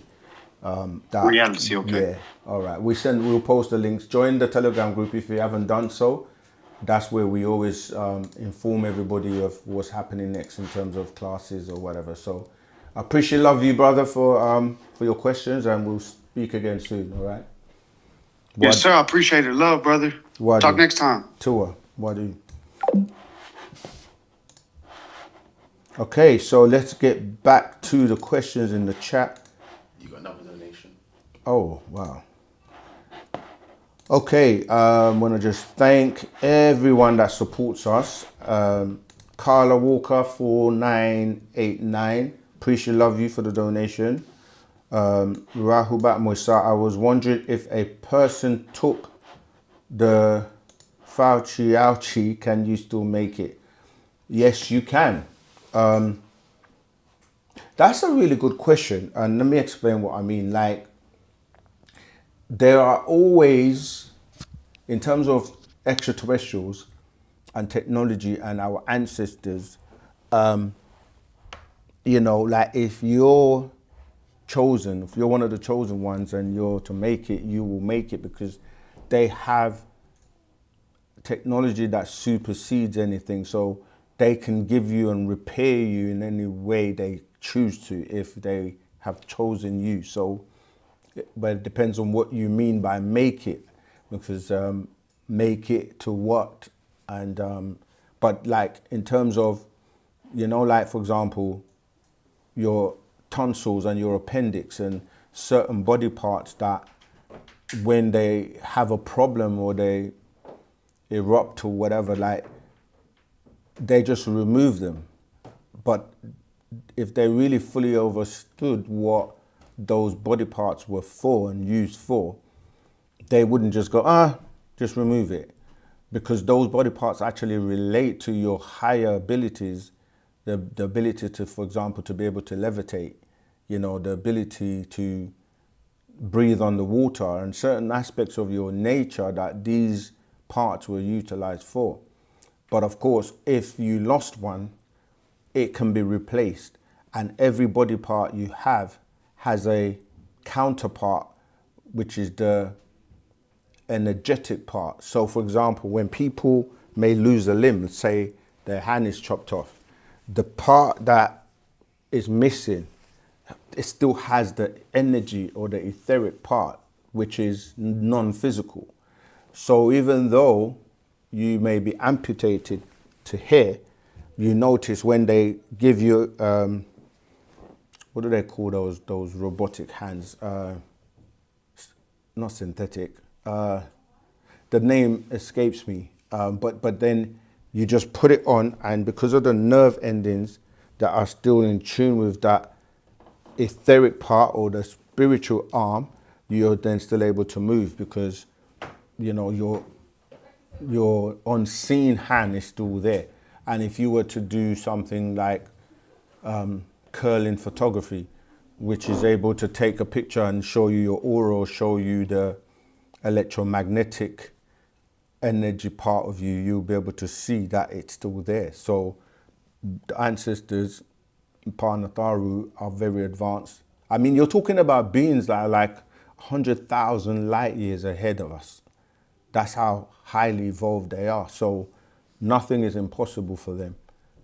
Reality, okay. Yeah, all right. We'll post the links. Join the Telegram group if you haven't done so. That's where we always inform everybody of what's happening next in terms of classes or whatever. So I appreciate, love you, brother, for your questions, and we'll speak again soon. All right. Yes, sir. I appreciate it. Love, brother. Talk next time. Tua. Wadu. Okay, so let's get back to the questions in the chat. You got another donation. Oh, wow. Okay, I want to just thank everyone that supports us. Carla Walker 4989. Appreciate, love you for the donation. Rahubat Moisa, I was wondering if a person took the Fauci ouchie, can you still make it? Yes, you can. That's a really good question, and let me explain what I mean. Like, there are always, in terms of extraterrestrials and technology and our ancestors, you know, like if you're chosen, if you're one of the chosen ones and you're to make it, you will make it, because they have technology that supersedes anything. So they can give you and repair you in any way they choose to if they have chosen you. So, but it depends on what you mean by make it, because make it to what? And but like in terms of, you know, like for example, your tonsils and your appendix and certain body parts that when they have a problem or they erupt or whatever, like they just remove them. But if they really fully understood what those body parts were for and used for, they wouldn't just go, just remove it. Because those body parts actually relate to your higher abilities, the ability to, for example, to be able to levitate, you know, the ability to breathe on the water, and certain aspects of your nature that these parts were utilized for. But of course, if you lost one, it can be replaced. And every body part you have has a counterpart, which is the energetic part. So for example, when people may lose a limb, say their hand is chopped off, the part that is missing, it still has the energy or the etheric part, which is non-physical. So even though you may be amputated to here, you notice when they give you, what do they call those robotic hands? Not synthetic. The name escapes me. But then you just put it on, and because of the nerve endings that are still in tune with that etheric part or the spiritual arm, you're then still able to move, because, you know, your unseen hand is still there. And if you were to do something like curling photography, which is able to take a picture and show you your aura or show you the electromagnetic energy part of you, you'll be able to see that it's still there. So the ancestors, Panatharu, are very advanced. I mean, you're talking about beings that are like 100,000 light years ahead of us. That's how highly evolved they are. So nothing is impossible for them,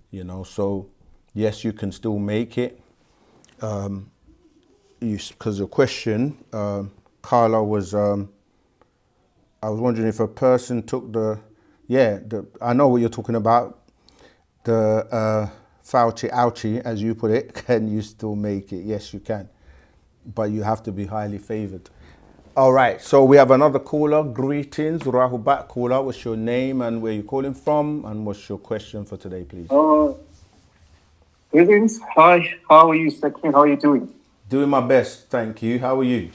you know. So yes, you can still make it. Because your question, Carla, was, I was wondering if a person took I know what you're talking about, the Fauci ouchie, as you put it, can you still make it? Yes, you can, but you have to be highly favored. All right, so we have another caller. Greetings, Rahubat caller. What's your name and where you're calling from, and what's your question for today, please? Greetings. Hi. How are you, Second? How are you doing? Doing my best, thank you. How are you?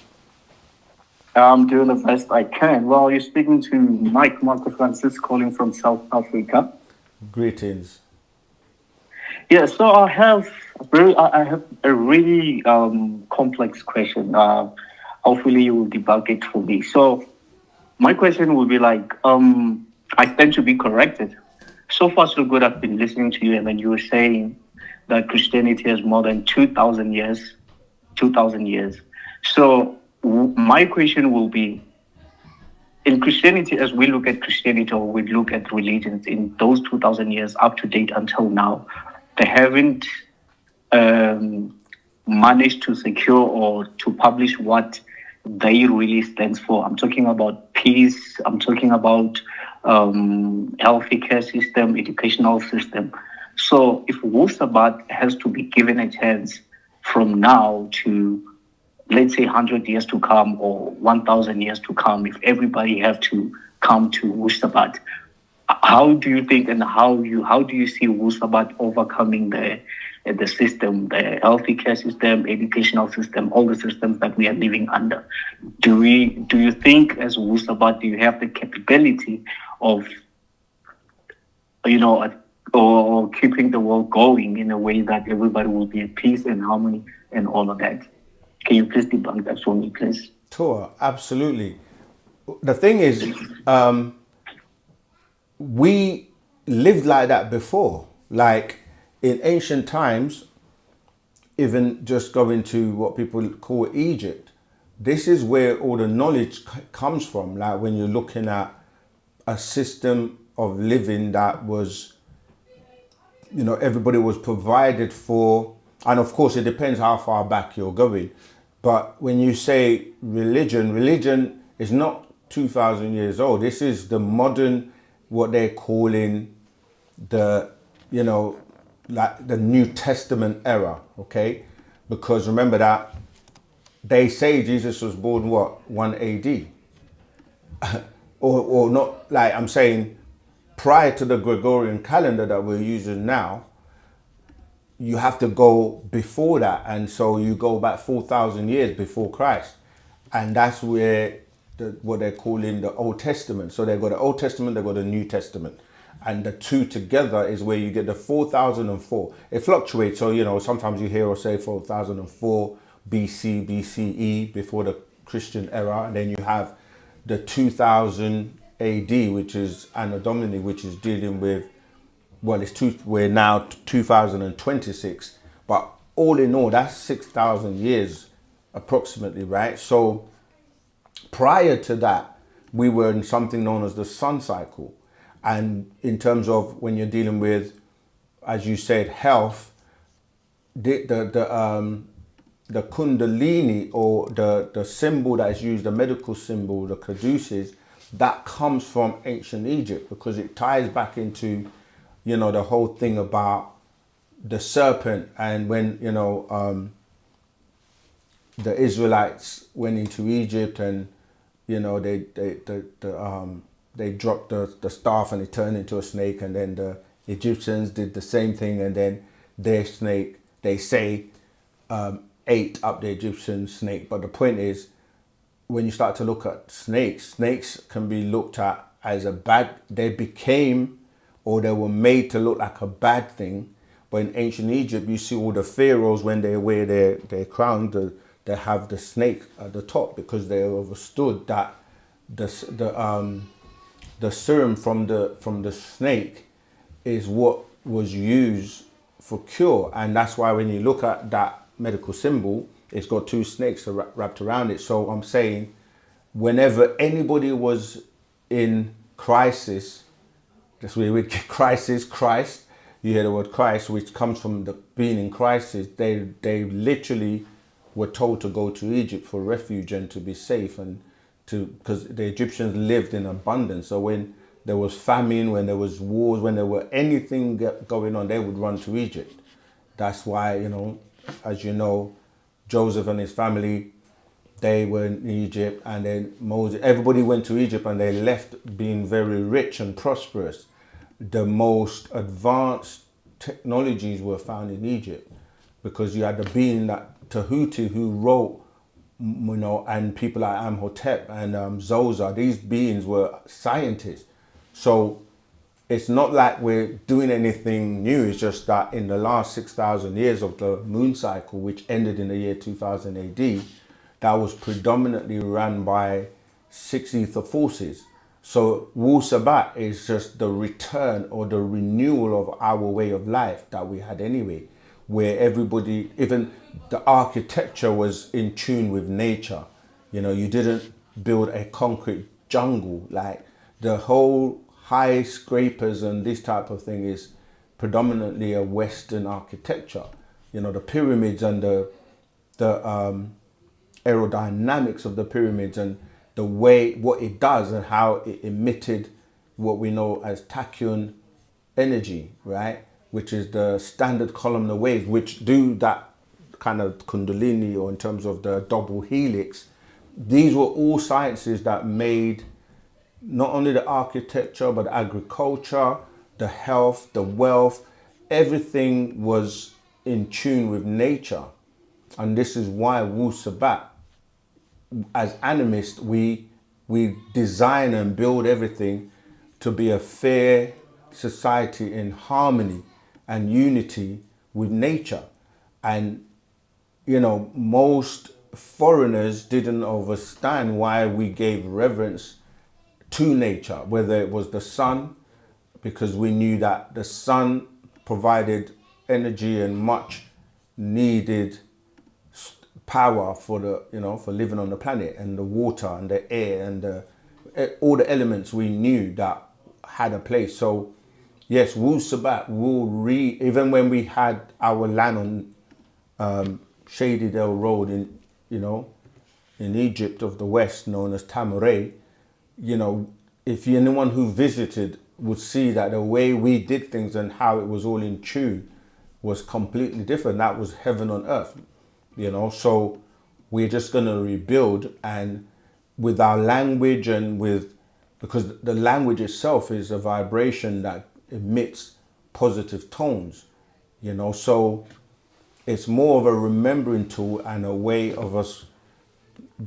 I'm doing the best I can. Well, you're speaking to Mike Marco Francis calling from South Africa. Greetings. Yeah, so I have a really complex question. Hopefully you will debug it for me. So my question would be like, I tend to be corrected. So far so good. I've been listening to you, and then you were saying that Christianity has more than 2,000 years. 2,000 years. So my question will be, in Christianity, as we look at Christianity or we look at religions in those 2,000 years up to date until now, they haven't managed to secure or to publish what they really stands for. I'm talking about peace. I'm talking about healthcare system, educational system. So if Wu-Sabat has to be given a chance from now to, let's say, 100 years to come or 1,000 years to come, if everybody have to come to Wu-Sabat, how do you think and how do you see Wu-Sabat overcoming the system, the healthcare system, educational system, all the systems that we are living under? Do you think as Wu-Sabat, do you have the capability of, or keeping the world going in a way that everybody will be at peace and harmony and all of that? Can you please debunk that for me, please? Sure, absolutely. The thing is, we lived like that before. Like in ancient times, even just going to what people call Egypt, this is where all the knowledge comes from. Like when you're looking at a system of living that was, everybody was provided for. And of course, it depends how far back you're going. But when you say religion is not 2,000 years old. This is the modern, what they're calling the, like the New Testament era, okay? Because remember that they say Jesus was born, 1 AD? or not, like I'm saying, prior to the Gregorian calendar that we're using now, you have to go before that. And so you go back 4,000 years before Christ. And that's where what they're calling the Old Testament. So they've got the Old Testament, they've got the New Testament. And the two together is where you get the 4004. It fluctuates. So, sometimes you hear or say 4004 BC, BCE, before the Christian era. And then you have the 2000 AD, which is Anno Domini, which is dealing with, we're now 2026. But all in all, that's 6,000 years approximately, right? So prior to that, we were in something known as the sun cycle. And in terms of when you're dealing with, as you said, health, the kundalini, or the symbol that is used, the medical symbol, the caduceus, that comes from ancient Egypt, because it ties back into, the whole thing about the serpent. And when, the Israelites went into Egypt and, they dropped the staff and it turned into a snake, and then the Egyptians did the same thing, and then their snake, they say, ate up the Egyptian snake. But the point is, when you start to look at snakes can be looked at as a bad, they became, or they were made to look like a bad thing. But in ancient Egypt, you see all the pharaohs, when they wear their crown, they have the snake at the top, because they understood that the serum from the snake is what was used for cure. And that's why when you look at that medical symbol, it's got two snakes wrapped around it. So I'm saying, whenever anybody was in crisis, that's where we get crisis, Christ, you hear the word Christ, which comes from the being in crisis, they literally were told to go to Egypt for refuge and to be safe, and because the Egyptians lived in abundance. So when there was famine, when there was wars, when there were anything going on, they would run to Egypt. That's why, as you know, Joseph and his family, they were in Egypt, and then Moses, everybody went to Egypt, and they left being very rich and prosperous. The most advanced technologies were found in Egypt, because you had the being that Tahuti who wrote, and people like Amhotep and Zoser, these beings were scientists. So it's not like we're doing anything new. It's just that in the last 6,000 years of the moon cycle, which ended in the year 2000 AD, that was predominantly run by 6 ether forces. So Wu-Sabat is just the return or the renewal of our way of life that we had anyway, where everybody, even the architecture was in tune with nature. You didn't build a concrete jungle. Like the whole high scrapers and this type of thing is predominantly a Western architecture. The pyramids and the aerodynamics of the pyramids, and the way what it does and how it emitted what we know as tachyon energy, right? Which is the standard columnar waves, which do that kind of kundalini, or in terms of the double helix. These were all sciences that made not only the architecture, but the agriculture, the health, the wealth, everything was in tune with nature. And this is why Wu-Sabat, as animists, we design and build everything to be a fair society in harmony and unity with nature. And most foreigners didn't understand why we gave reverence to nature, whether it was the sun, because we knew that the sun provided energy and much needed power for for living on the planet, and the water and the air and all the elements we knew that had a place. So yes, Wu-Sabat will even when we had our land on Shady Dell Road in Egypt of the West, known as Tamaray, if anyone who visited would see that the way we did things and how it was all in tune was completely different. That was heaven on earth. So we're just going to rebuild, and with our language, and because the language itself is a vibration that emits positive tones, so it's more of a remembering tool and a way of us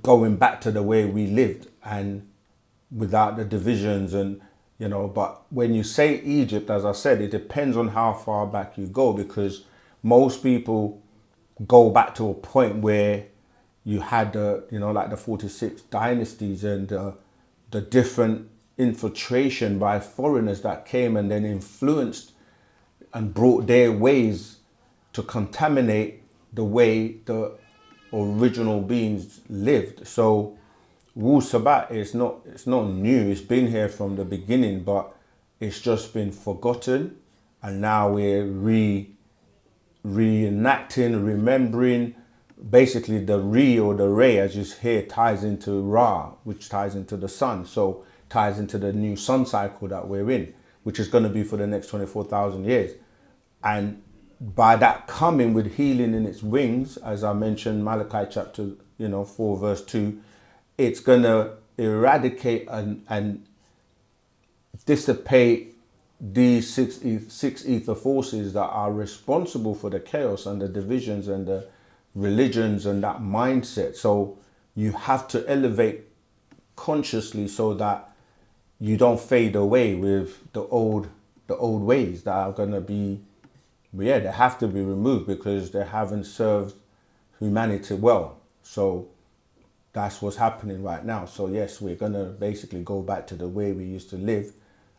going back to the way we lived, and without the divisions and, but when you say Egypt, as I said, it depends on how far back you go, because most people go back to a point where you had like the 46 dynasties and the different infiltration by foreigners that came and then influenced and brought their ways to contaminate the way the original beings lived. So Wu-Sabat it's not new. It's been here from the beginning, but it's just been forgotten, and now we're reenacting, remembering. Basically the or the Re, as you hear, ties into Ra, which ties into the sun, so ties into the new sun cycle that we're in, which is going to be for the next 24,000 years. And by that coming with healing in its wings, as I mentioned, Malachi chapter 4 verse 2, it's going to eradicate and dissipate these six ether forces that are responsible for the chaos and the divisions and the religions and that mindset. So you have to elevate consciously so that you don't fade away with the old ways that are gonna be, yeah, they have to be removed because they haven't served humanity well. So that's what's happening right now. So yes, we're gonna basically go back to the way we used to live,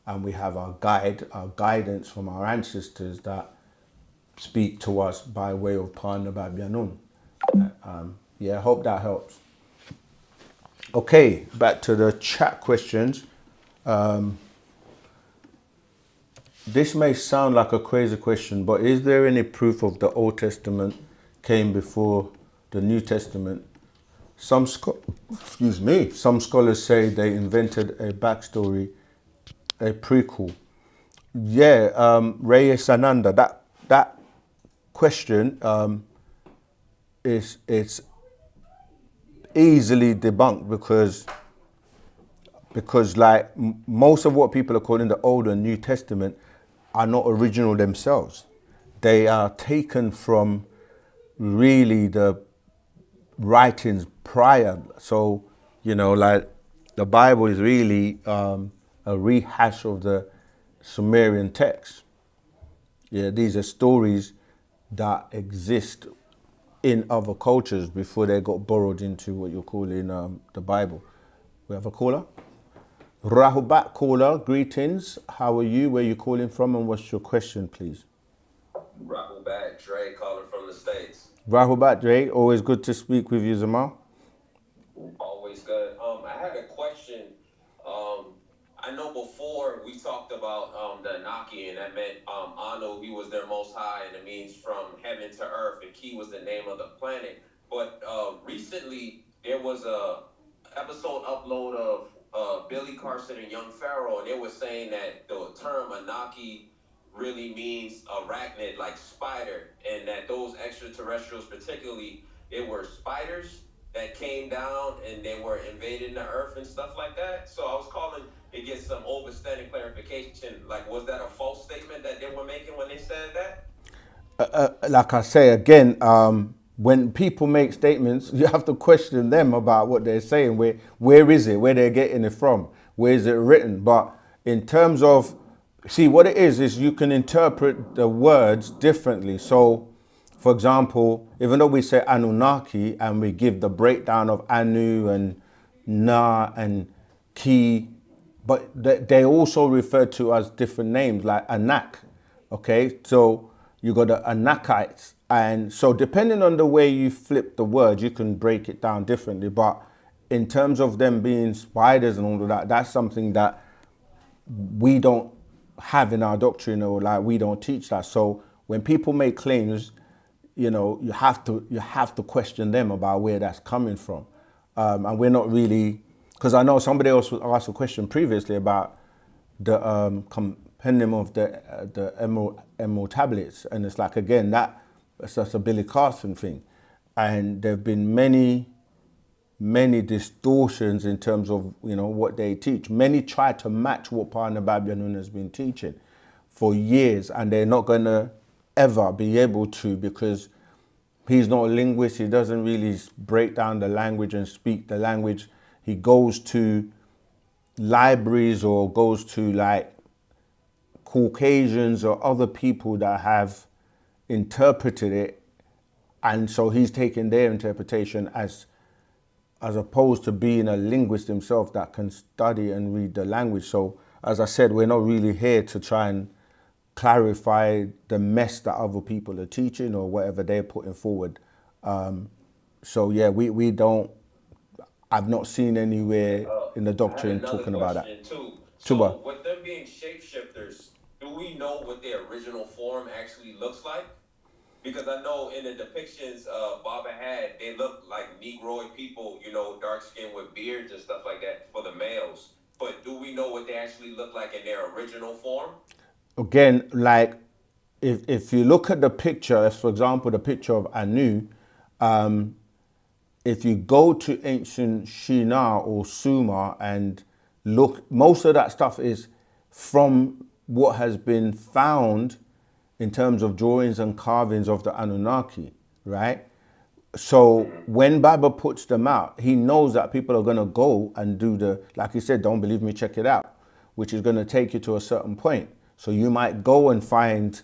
and we have our guidance from our ancestors that speak to us by way of Pana Babyanun. Yeah, I hope that helps. Okay, back to the chat questions. This may sound like a crazy question, but is there any proof of the Old Testament came before the New Testament? Some scholars say they invented a backstory, a prequel. Yeah, Reyes Ananda, that question it's easily debunked because like most of what people are calling the Old and New Testament are not original themselves. They are taken from really the writings prior. So, you know, like the Bible is really a rehash of the Sumerian text. Yeah, these are stories that exist in other cultures before they got borrowed into what you're calling the Bible. We have a caller? Rahubat caller, greetings. How are you? Where are you calling from and what's your question, please? Rahubat, Dre calling from the States. Rahubat, Dre. Always good to speak with you, Zamal. Always good. I had a question. I know before we talked about the Anunnaki, and that meant Anu, he was their most high, and it means from heaven to earth, and Ki was the name of the planet. But recently, there was a episode upload of Billy Carson and Young Pharaoh, and they were saying that the term Anunnaki really means arachnid, like spider, and that those extraterrestrials, particularly, they were spiders that came down and they were invading the earth and stuff like that. So I was calling to get some overstanding clarification. Like, was that a false statement that they were making when they said that? Like I say again, when people make statements, you have to question them about what they're saying. Where is it? Where they're getting it from? Where is it written? But in terms of, see, what it is you can interpret the words differently. So, for example, even though we say Anunnaki and we give the breakdown of Anu and Na and Ki, but they also refer to as different names like Anak. Okay, so you got the Anakites. And so depending on the way you flip the word, you can break it down differently. But in terms of them being spiders and all of that, that's something that we don't have in our doctrine, or like we don't teach that. So when people make claims, you know, you have to question them about where that's coming from. And we're not really, because I know somebody else asked a question previously about the compendium of the emerald tablets, and it's like, again, that's just a Billy Carson thing, and there have been many distortions in terms of, you know, what they teach. Many try to match what Pana Babyanun has been teaching for years, and they're not going to ever be able to, because he's not a linguist. He doesn't really break down the language and speak the language. He goes to libraries or goes to like Caucasians or other people that have interpreted it, and so he's taking their interpretation as opposed to being a linguist himself that can study and read the language. So as I said, we're not really here to try and clarify the mess that other people are teaching or whatever they're putting forward. So yeah, we don't, I've not seen anywhere in the doctrine talking about that. Too. Tuba. So with them being shapeshifters, do we know what their original form actually looks like? Because I know in the depictions Baba had, they look like Negroid people, you know, dark skin with beards and stuff like that for the males. But do we know what they actually look like in their original form? Again, like if you look at the picture, as for example, the picture of Anu, if you go to ancient Shinar or Sumer and look, most of that stuff is from what has been found in terms of drawings and carvings of the Anunnaki, right? So when Baba puts them out, he knows that people are going to go and do the, like he said, don't believe me, check it out. which is going to take you to a certain point. So you might go and find,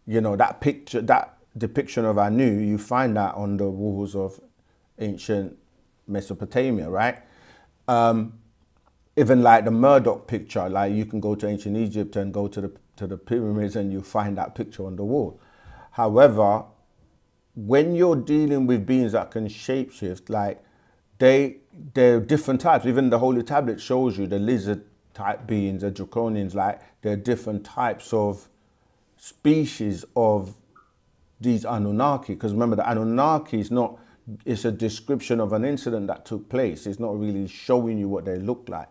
you know, that picture, that depiction of Anu, you find that on the walls of ancient Mesopotamia, right? Even like the Murdoch picture, like you can go to ancient Egypt and go to the pyramids and you find that picture on the wall. However, when you're dealing with beings that can shapeshift, like they're different types. Even the Holy Tablet shows you the lizard type beings, the draconians, like they're different types of species of these Anunnaki. Because remember, the Anunnaki is not, it's a description of an incident that took place. It's not really showing you what they look like.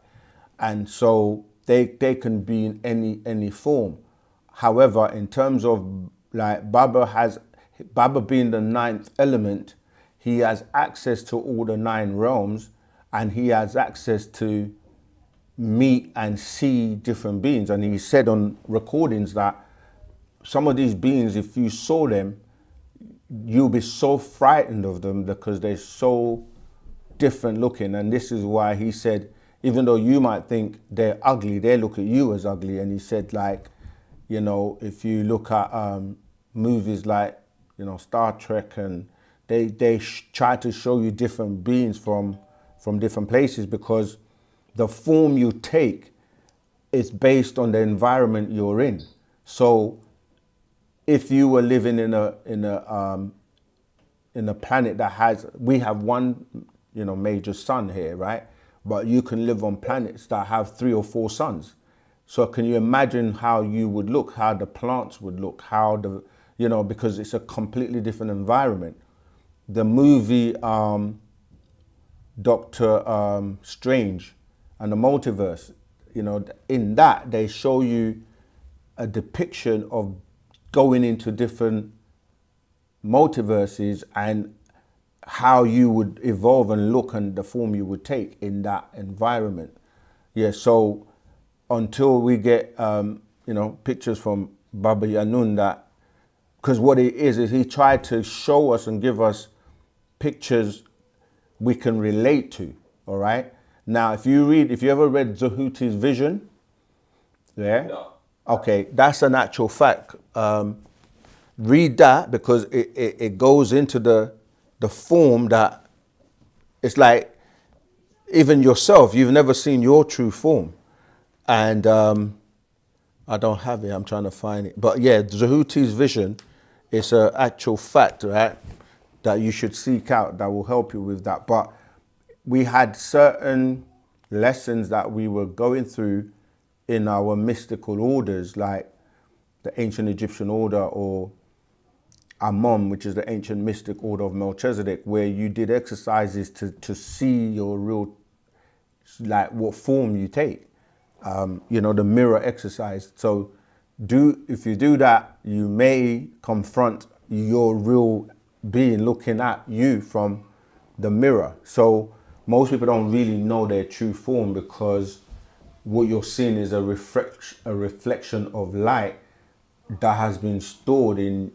And so they can be in any form. However, in terms of like Baba being the ninth element, he has access to all the 9 realms, and he has access to meet and see different beings. And he said on recordings that some of these beings, if you saw them, you'll be so frightened of them because they're so different looking. And this is why he said, even though you might think they're ugly, they look at you as ugly. And he said, like, you know, if you look at movies like, you know, Star Trek, and they try to show you different beings from different places, because the form you take is based on the environment you're in. So if you were living in a planet that has, we have one, you know, major sun here, right? But you can live on planets that have 3 or 4 suns. So can you imagine how you would look, how the plants would look, how the, you know, because it's a completely different environment. The movie Doctor Strange and the Multiverse, you know, in that they show you a depiction of going into different multiverses and how you would evolve and look and the form you would take in that environment. Yeah, so until we get, you know, pictures from Baba Yanun, that, because what it is he tried to show us and give us pictures we can relate to, all right? Now, if you ever read Zahuti's Vision, yeah? No. Okay, that's an actual fact. Read that, because it goes into the form that it's like, even yourself, you've never seen your true form. And I don't have it, I'm trying to find it. But yeah, Zahuti's Vision is an actual fact, right, that you should seek out, that will help you with that. But we had certain lessons that we were going through in our mystical orders, like the ancient Egyptian order, or Amon, which is the ancient mystic order of Melchizedek, where you did exercises to see your real, like what form you take. You know, the mirror exercise. So if you do that, you may confront your real being looking at you from the mirror. So most people don't really know their true form, because what you're seeing is a reflection of light that has been stored in,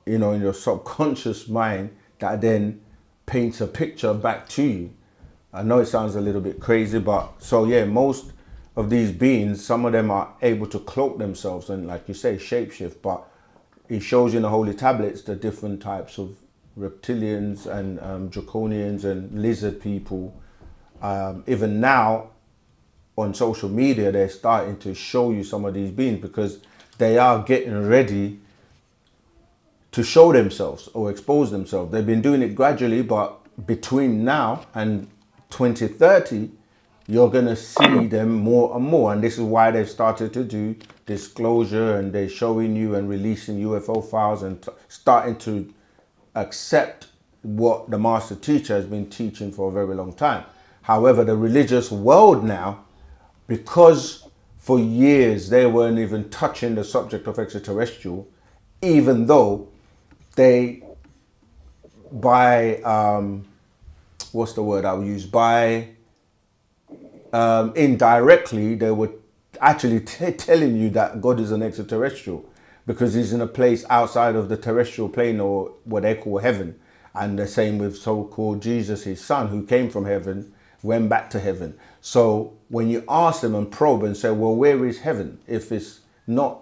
you know, in your subconscious mind, that then paints a picture back to you. I know it sounds a little bit crazy, but so yeah, most of these beings, some of them are able to cloak themselves and, like you say, shapeshift. But it shows you in the Holy Tablets the different types of reptilians and draconians and lizard people. Even now on social media, they're starting to show you some of these beings, because they are getting ready to show themselves or expose themselves. They've been doing it gradually, but between now and 2030, you're going to see them more and more. And this is why they've started to do disclosure, and they're showing you and releasing UFO files and starting to accept what the master teacher has been teaching for a very long time. However, the religious world now, because for years they weren't even touching the subject of extraterrestrial, even though they, by, what's the word I would use, by, indirectly, they were actually telling you that God is an extraterrestrial, because he's in a place outside of the terrestrial plane, or what they call heaven. And the same with so-called Jesus, his son, who came from heaven, went back to heaven. So when you ask them and probe and say, well, where is heaven? If it's not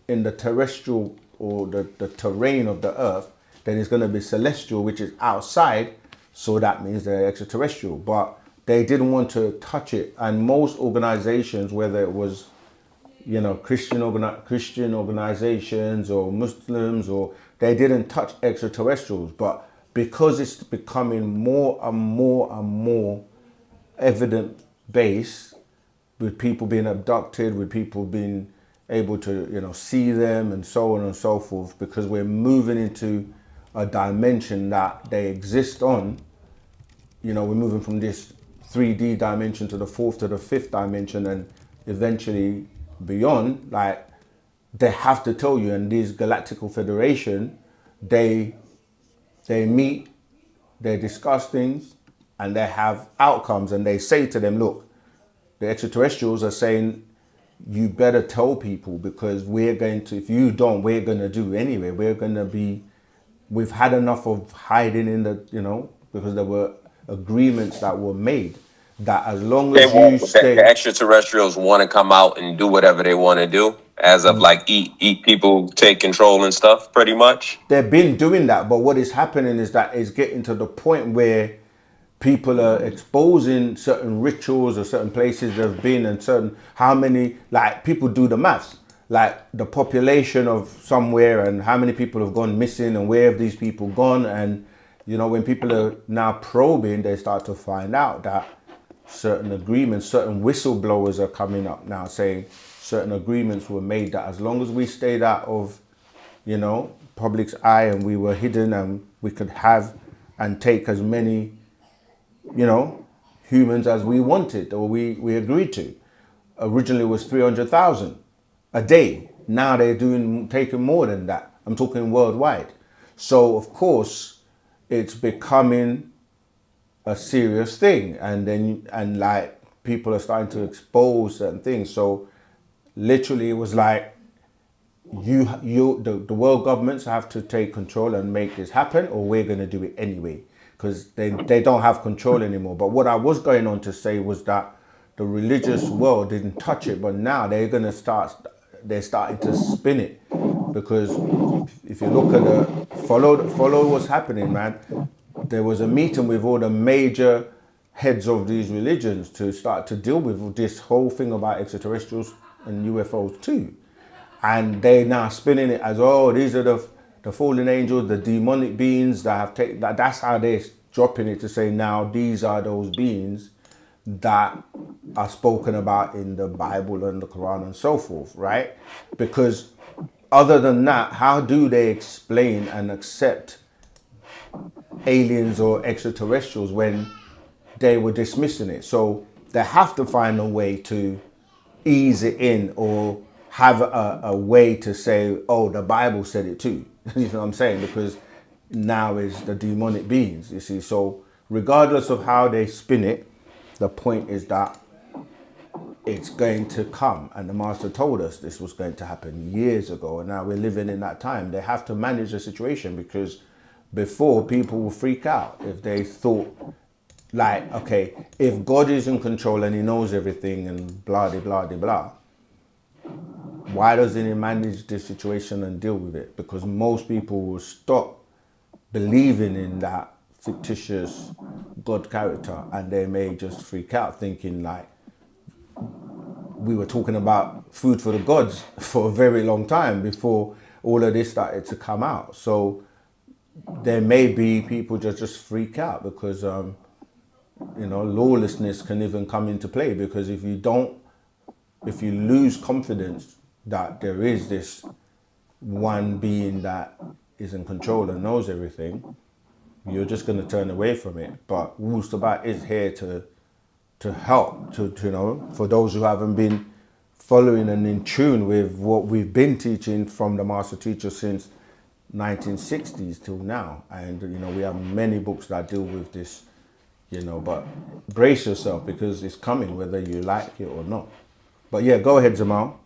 in the terrestrial or the terrain of the earth, then it's going to be celestial, which is outside. So that means they're extraterrestrial. But they didn't want to touch it. And most organizations, whether it was, you know, Christian organizations or Muslims, or they didn't touch extraterrestrials. But because it's becoming more and more and more evident base, with people being abducted, with people being able to, you know, see them and so on and so forth, because we're moving into a dimension that they exist on. You know, we're moving from this 3D dimension to the fourth to the fifth dimension, and eventually beyond. Like, they have to tell you, and these Galactical Federation, they meet, they discuss things, and they have outcomes, and they say to them, look, the extraterrestrials are saying, you better tell people, because we're going to, if you don't, we're going to do anyway. We're going to be, we've had enough of hiding in the, you know, because there were agreements that were made that as long as you stay. The extraterrestrials want to come out and do whatever they want to do, as of like eat people, take control and stuff, pretty much. They've been doing that, but what is happening is that it's getting to the point where people are exposing certain rituals or certain places they've been, and certain, how many, like, people do the maths, like the population of somewhere and how many people have gone missing and where have these people gone. And, you know, when people are now probing, they start to find out that certain agreements, certain whistleblowers are coming up now saying certain agreements were made that as long as we stayed out of, you know, public's eye, and we were hidden, and we could have and take as many, you know, humans as we wanted, or we agreed to. Originally it was 300,000 a day. Now they're taking more than that. I'm talking worldwide. So of course it's becoming a serious thing, and like people are starting to expose certain things. So literally it was like, the world governments have to take control and make this happen, or we're going to do it anyway, because they don't have control anymore. But what I was going on to say was that the religious world didn't touch it, but now they're starting to spin it, because if you look at follow what's happening, man. There was a meeting with all the major heads of these religions to start to deal with this whole thing about extraterrestrials and UFOs too. And they're now spinning it as, oh, these are the fallen angels, the demonic beings that have taken, that's how they're dropping it, to say now these are those beings that are spoken about in the Bible and the Quran and so forth, right? Because other than that, how do they explain and accept aliens or extraterrestrials when they were dismissing it? So they have to find a way to ease it in, or have a way to say, oh, the Bible said it too. You know what I'm saying? Because now is the demonic beings, you see. So regardless of how they spin it, the point is that it's going to come. And the master told us this was going to happen years ago, and now we're living in that time. They have to manage the situation, because before, people will freak out if they thought, like, okay, if God is in control and he knows everything and blah, de, blah, de, blah, why doesn't he manage this situation and deal with it? Because most people will stop believing in that fictitious God character, and they may just freak out, thinking like, we were talking about food for the gods for a very long time before all of this started to come out. So there may be people just freak out, because you know, lawlessness can even come into play, because if you lose confidence that there is this one being that is in control and knows everything, you're just going to turn away from it. But Wu-Sabat is here to help, to you know, for those who haven't been following and in tune with what we've been teaching from the master teacher since 1960s till now. And you know, we have many books that deal with this, you know, but brace yourself, because it's coming whether you like it or not. But yeah, go ahead, Jamal.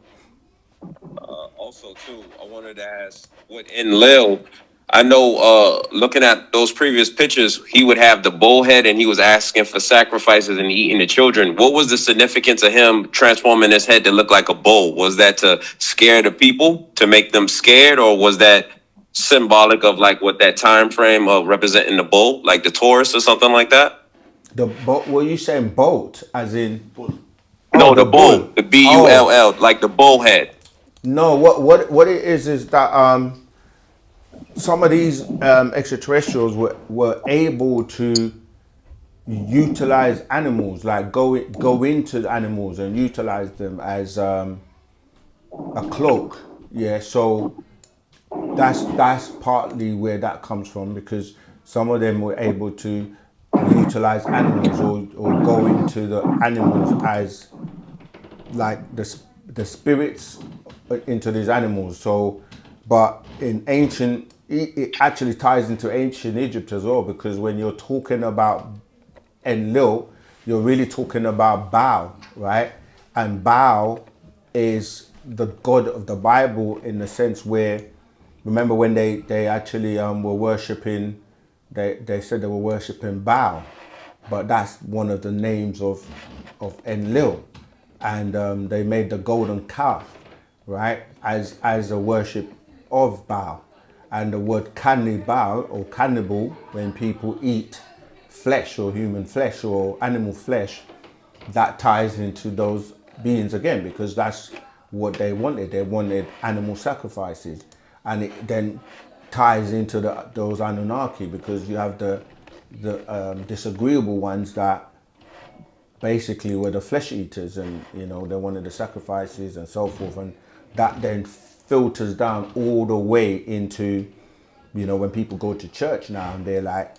Also too, I wanted to ask, with Enlil, I know, looking at those previous pictures, he would have the bullhead and he was asking for sacrifices and eating the children. What was the significance of him transforming his head to look like a bull? Was that to scare the people, to make them scared, or was that symbolic of like what that time frame of representing the bull, like the Taurus or something like that? The boat? Were you saying boat? As in? Oh, No, the the bull, bull. the Oh, bull, like the bullhead. no. What it is that some of these extraterrestrials were able to utilize animals, like go into animals and utilize them as a cloak. Yeah, so that's partly where that comes from, because some of them were able to utilize animals, or go into the animals as like the spirits into these animals. So, but in ancient, it actually ties into ancient Egypt as well, because when you're talking about Enlil, you're really talking about Baal, right? And Baal is the god of the Bible, in the sense where, remember when they actually were worshipping, they said they were worshipping Baal, but that's one of the names of Enlil, and they made the golden calf, right, as a worship of Baal. And the word cannibal, or cannibal, when people eat flesh, or human flesh or animal flesh, that ties into those beings again, because that's what they wanted. They wanted animal sacrifices, and it then ties into those Anunnaki, because you have the disagreeable ones that basically were the flesh eaters, and they wanted the sacrifices and so forth, and that then filters down all the way into, when people go to church now and they're like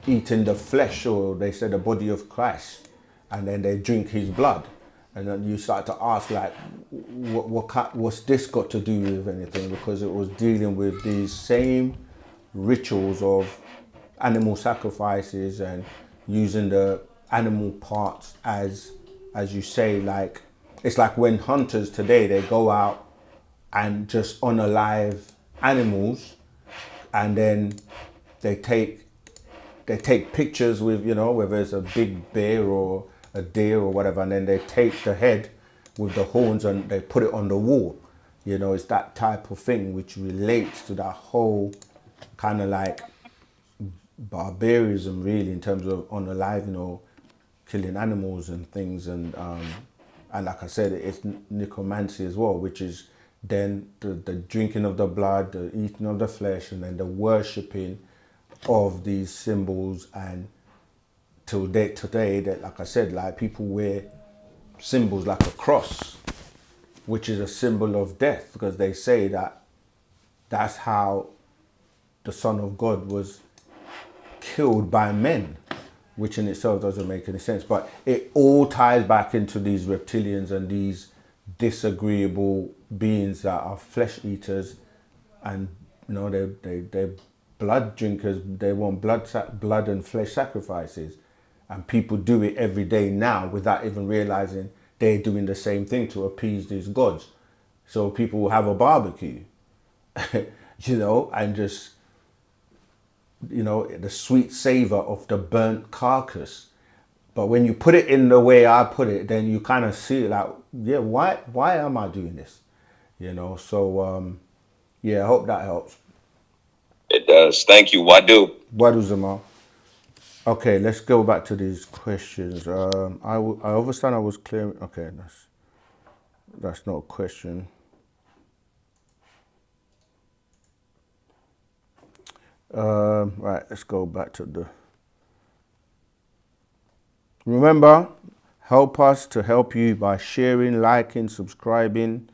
eating the flesh, or they say the body of Christ, and then they drink his blood, and then you start to ask, like, what's this got to do with anything? Because it was dealing with these same rituals of animal sacrifices, and using the animal parts as you say, like, it's like when hunters today, they go out and just unalive animals, and then they take pictures with, whether it's a big bear or a deer or whatever, and then they take the head with the horns and they put it on the wall. It's that type of thing which relates to that whole kind of like barbarism, really, in terms of unaliving or killing animals and things. And like I said, it's necromancy as well, which is then the drinking of the blood, the eating of the flesh, and then the worshipping of these symbols. And today, that, like I said, like, people wear symbols like a cross, which is a symbol of death, because they say that that's how the Son of God was killed by men, which in itself doesn't make any sense. But it all ties back into these reptilians and these disagreeable beings that are flesh eaters, and they're blood drinkers. They want blood and flesh sacrifices, and people do it every day now without even realizing they're doing the same thing to appease these gods. So people will have a barbecue, and just, the sweet savor of the burnt carcass. But when you put it in the way I put it, then you kind of see it like, yeah, why am I doing this? So yeah, I hope that helps. It does. Thank you. Wadu. Wadu Zamal. Okay, let's go back to these questions. I understand I was clear. Okay, that's not a question. Right, let's go back to the... Remember, help us to help you by sharing, liking, subscribing,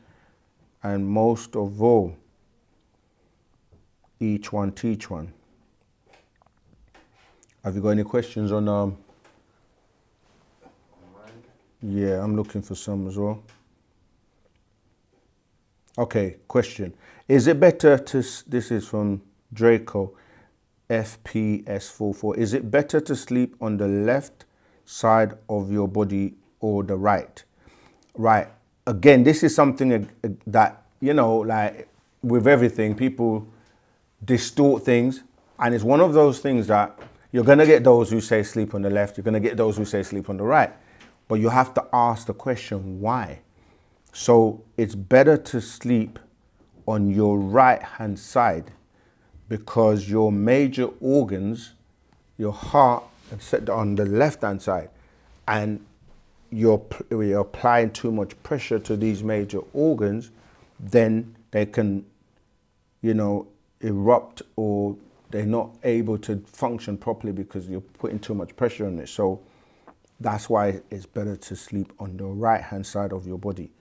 and most of all, each one teach one. Have you got any questions on... Yeah, I'm looking for some as well. Okay, question. Is it better to... This is from Draco, FPS44. Is it better to sleep on the left side of your body or the right? Right. Again, this is something that, like with everything, people distort things. And it's one of those things that you're going to get those who say sleep on the left, you're going to get those who say sleep on the right. But you have to ask the question, why? So it's better to sleep on your right hand side, because your major organs, your heart, are set on the left hand side, and you're applying too much pressure to these major organs, then they can, you know, erupt, or they're not able to function properly because you're putting too much pressure on it. So that's why it's better to sleep on the right hand side of your body,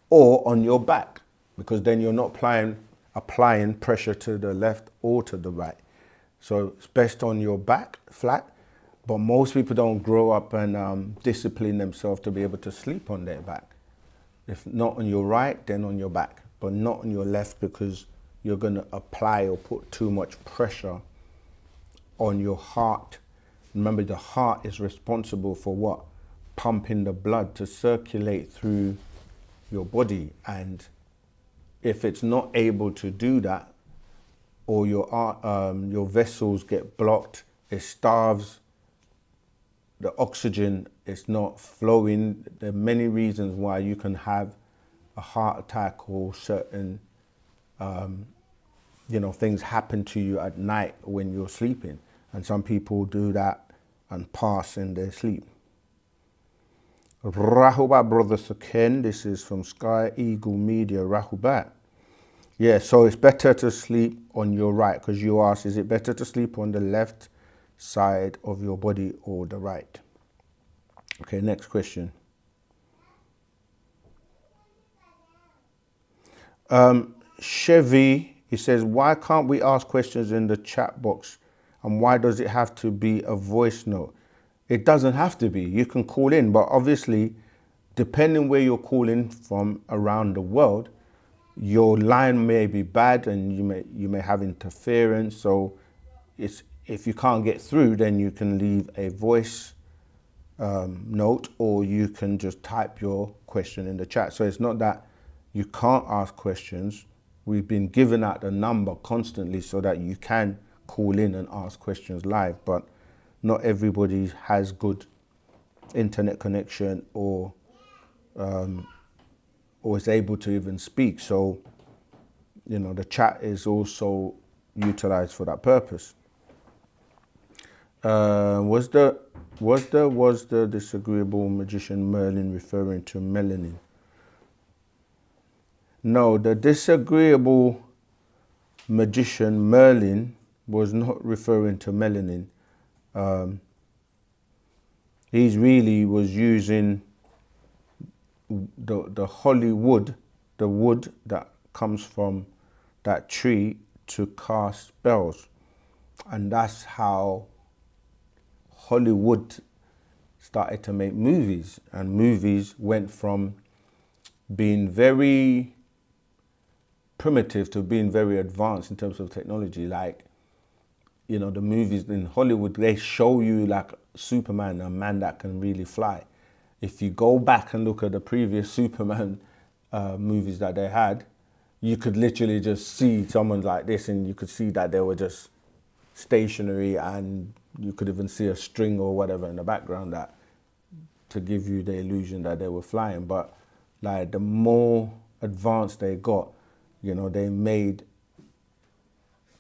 or on your back, because then you're not applying pressure to the left or to the right. So it's best on your back, flat. But most people don't grow up and discipline themselves to be able to sleep on their back. If not on your right, then on your back, but not on your left, because you're going to apply or put too much pressure on your heart. Remember, the heart is responsible for what? Pumping the blood to circulate through your body. And if it's not able to do that, or your vessels get blocked, it starves, the oxygen is not flowing. There are many reasons why you can have a heart attack, or certain things happen to you at night when you're sleeping. And some people do that and pass in their sleep. Rahubat, Brother Saken, this is from Sky Eagle Media, Rahubat. Yeah, so it's better to sleep on your right, because you asked, is it better to sleep on the left side of your body or the right? Okay, next question. Chevy, he says, why can't we ask questions in the chat box, and why does it have to be a voice note? It doesn't have to be. You can call in, but obviously, depending where you're calling from around the world, your line may be bad and you may have interference. So if you can't get through, then you can leave a voice note, or you can just type your question in the chat. So it's not that you can't ask questions. We've been giving out the number constantly so that you can call in and ask questions live, but not everybody has good internet connection, or is able to even speak. So, the chat is also utilized for that purpose. Was the disagreeable magician Merlin referring to melanin? No, the disagreeable magician Merlin was not referring to melanin. He really was using the holy wood, the wood that comes from that tree, to cast spells. And that's how Hollywood started to make movies. And movies went from being very primitive to being very advanced in terms of technology. Like, the movies in Hollywood, they show you like Superman, a man that can really fly. If you go back and look at the previous Superman movies that they had, you could literally just see someone like this, and you could see that they were just stationary, and you could even see a string or whatever in the background that to give you the illusion that they were flying. But like, the more advanced they got, they made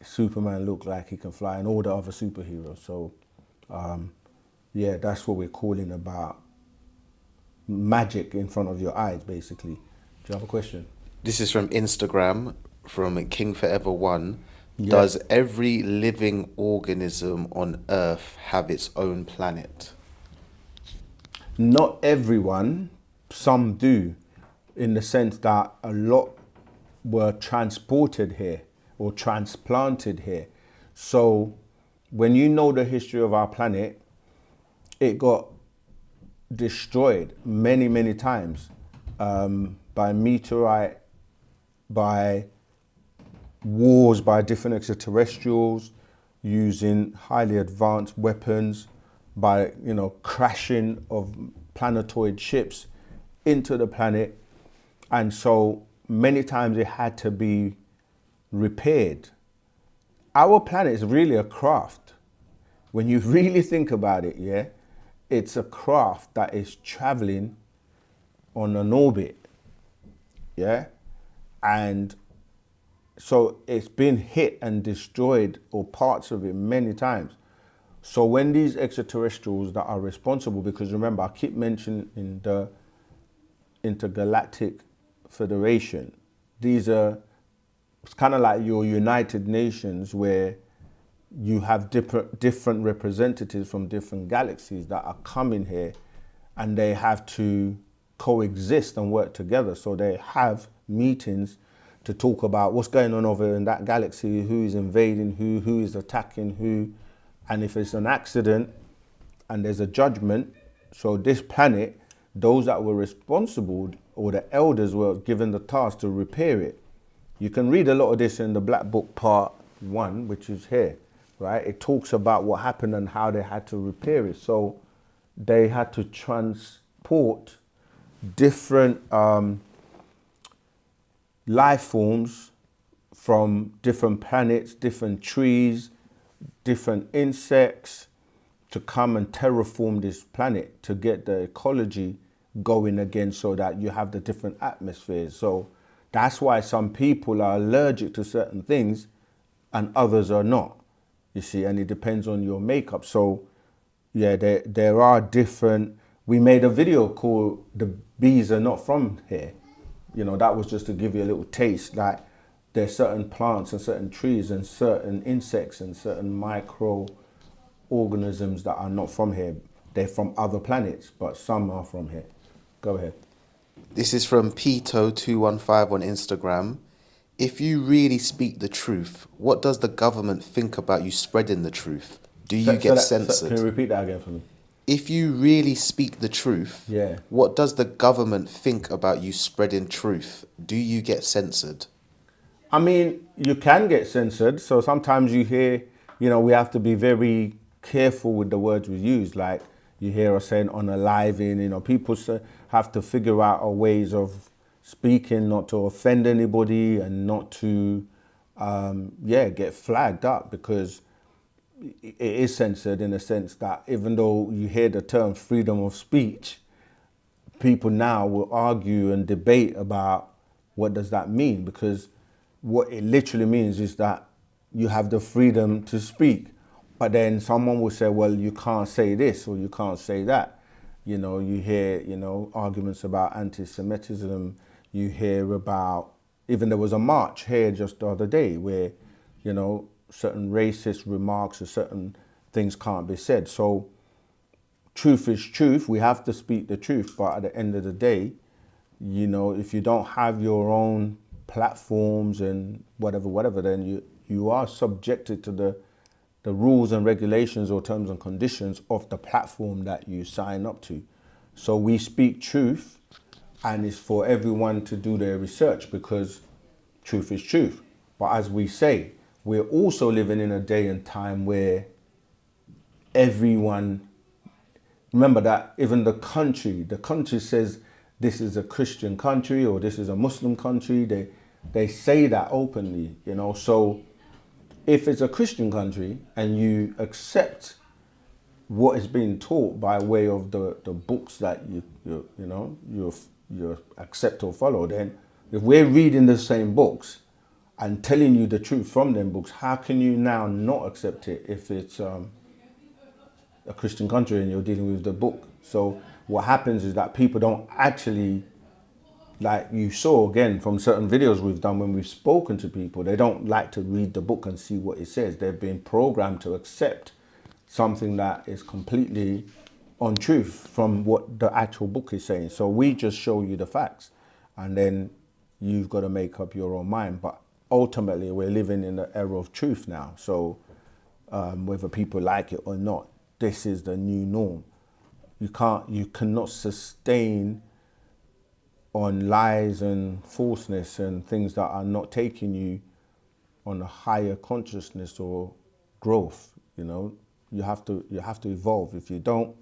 Superman look like he can fly, and all the other superheroes. So yeah, that's what we're calling about magic in front of your eyes, basically. Do you have a question? This is from Instagram, from King Forever One. Yeah. Does every living organism on Earth have its own planet? Not everyone. Some do, in the sense that a lot were transported here or transplanted here. So when you know the history of our planet, it got destroyed many, many times by meteorite, by wars by different extraterrestrials, using highly advanced weapons, by crashing of planetoid ships into the planet. And so many times it had to be repaired. our planet is really a craft. When you really think about it, yeah, it's a craft that is traveling on an orbit, yeah, and so it's been hit and destroyed, or parts of it, many times. So when these extraterrestrials that are responsible, because remember, I keep mentioning in the Intergalactic Federation, these are, it's kind of like your United Nations, where you have different representatives from different galaxies that are coming here, and they have to coexist and work together. So they have meetings to talk about what's going on over in that galaxy, who is invading who is attacking who, and if it's an accident and there's a judgment. So this planet, those that were responsible, or the elders, were given the task to repair it. You can read a lot of this in the Black Book Part 1, which is here, right? It talks about what happened and how they had to repair it. So they had to transport different life forms from different planets, different trees, different insects, to come and terraform this planet to get the ecology going again, so that you have the different atmospheres. So that's why some people are allergic to certain things and others are not, you see, and it depends on your makeup. So yeah, there are different, we made a video called The Bees Are Not From Here. You know, that was just to give you a little taste, that there's certain plants and certain trees and certain insects and certain microorganisms that are not from here. They're from other planets, but some are from here. Go ahead. This is from Pito215 on Instagram. If you really speak the truth, what does the government think about you spreading the truth? Do you get censored? Can you repeat that again for me? If you really speak the truth, yeah, what does the government think about you spreading truth? Do you get censored? I mean, you can get censored. So sometimes you hear, you know, we have to be very careful with the words we use. Like you hear us saying unaliving, you know, people have to figure out ways of speaking, not to offend anybody and not to, get flagged up, because it is censored in a sense that even though you hear the term freedom of speech, people now will argue and debate about what does that mean, because what it literally means is that you have the freedom to speak, but then someone will say, well, you can't say this or you can't say that. You know, you hear, you know, arguments about anti-Semitism. You hear about, even there was a march here just the other day where, you know, certain racist remarks or certain things can't be said. So truth is truth. We have to speak the truth. But at the end of the day, you know, if you don't have your own platforms and whatever, then you are subjected to the rules and regulations or terms and conditions of the platform that you sign up to. So we speak truth, and it's for everyone to do their research, because truth is truth. But as we say, we're also living in a day and time where everyone, remember that even the country says this is a Christian country or this is a Muslim country. They say that openly, you know. So if it's a Christian country and you accept what is being taught by way of the books that you accept or follow, then if we're reading the same books and telling you the truth from them books, how can you now not accept it if it's a Christian country and you're dealing with the book? So what happens is that people don't actually, like you saw again from certain videos we've done when we've spoken to people, they don't like to read the book and see what it says. They've been programmed to accept something that is completely untruth from what the actual book is saying. So we just show you the facts, and then you've got to make up your own mind. But ultimately, we're living in the era of truth now. So whether people like it or not, this is the new norm. You cannot sustain on lies and falseness and things that are not taking you on a higher consciousness or growth. You know, you have to evolve. If you don't,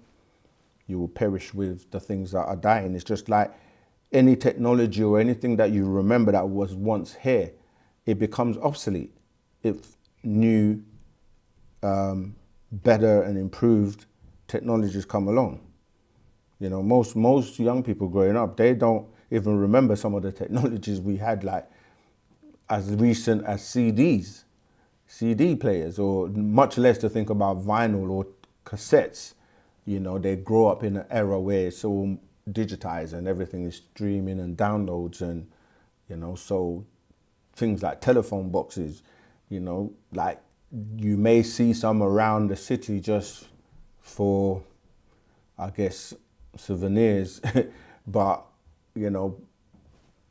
you will perish with the things that are dying. It's just like any technology or anything that you remember that was once here, it becomes obsolete. If new, better and improved technologies come along. You know, most young people growing up, they don't even remember some of the technologies we had, like as recent as CDs, CD players, or much less to think about vinyl or cassettes. You know, they grow up in an era where it's all digitized and everything is streaming and downloads, and, you know, so things like telephone boxes, you know, like you may see some around the city just for, I guess, souvenirs, but, you know,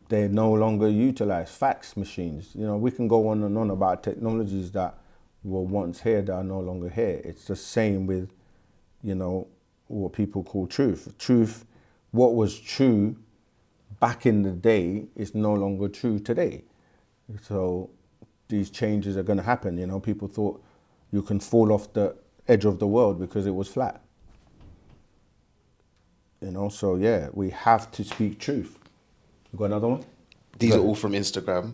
they no longer utilize fax machines. You know, we can go on and on about technologies that were once here that are no longer here. It's the same with, you know, what people call truth. Truth, what was true back in the day is no longer true today. So these changes are going to happen. You know, people thought you can fall off the edge of the world because it was flat. You know, so yeah, we have to speak truth. You got another one? These are all from Instagram.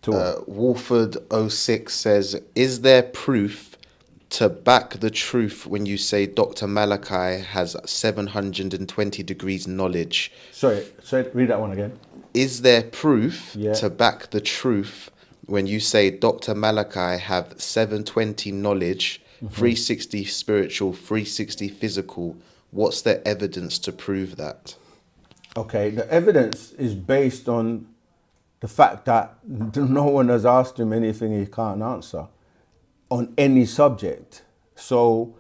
Talk. Wolford06 says, is there proof to back the truth when you say Dr. Malachi has 720 degrees knowledge? Sorry, read that one again. Is there proof to back the truth when you say Dr. Malachi have 720 knowledge, 360 spiritual, 360 physical? What's the evidence to prove that? Okay, the evidence is based on the fact that no one has asked him anything he can't answer on any subject. So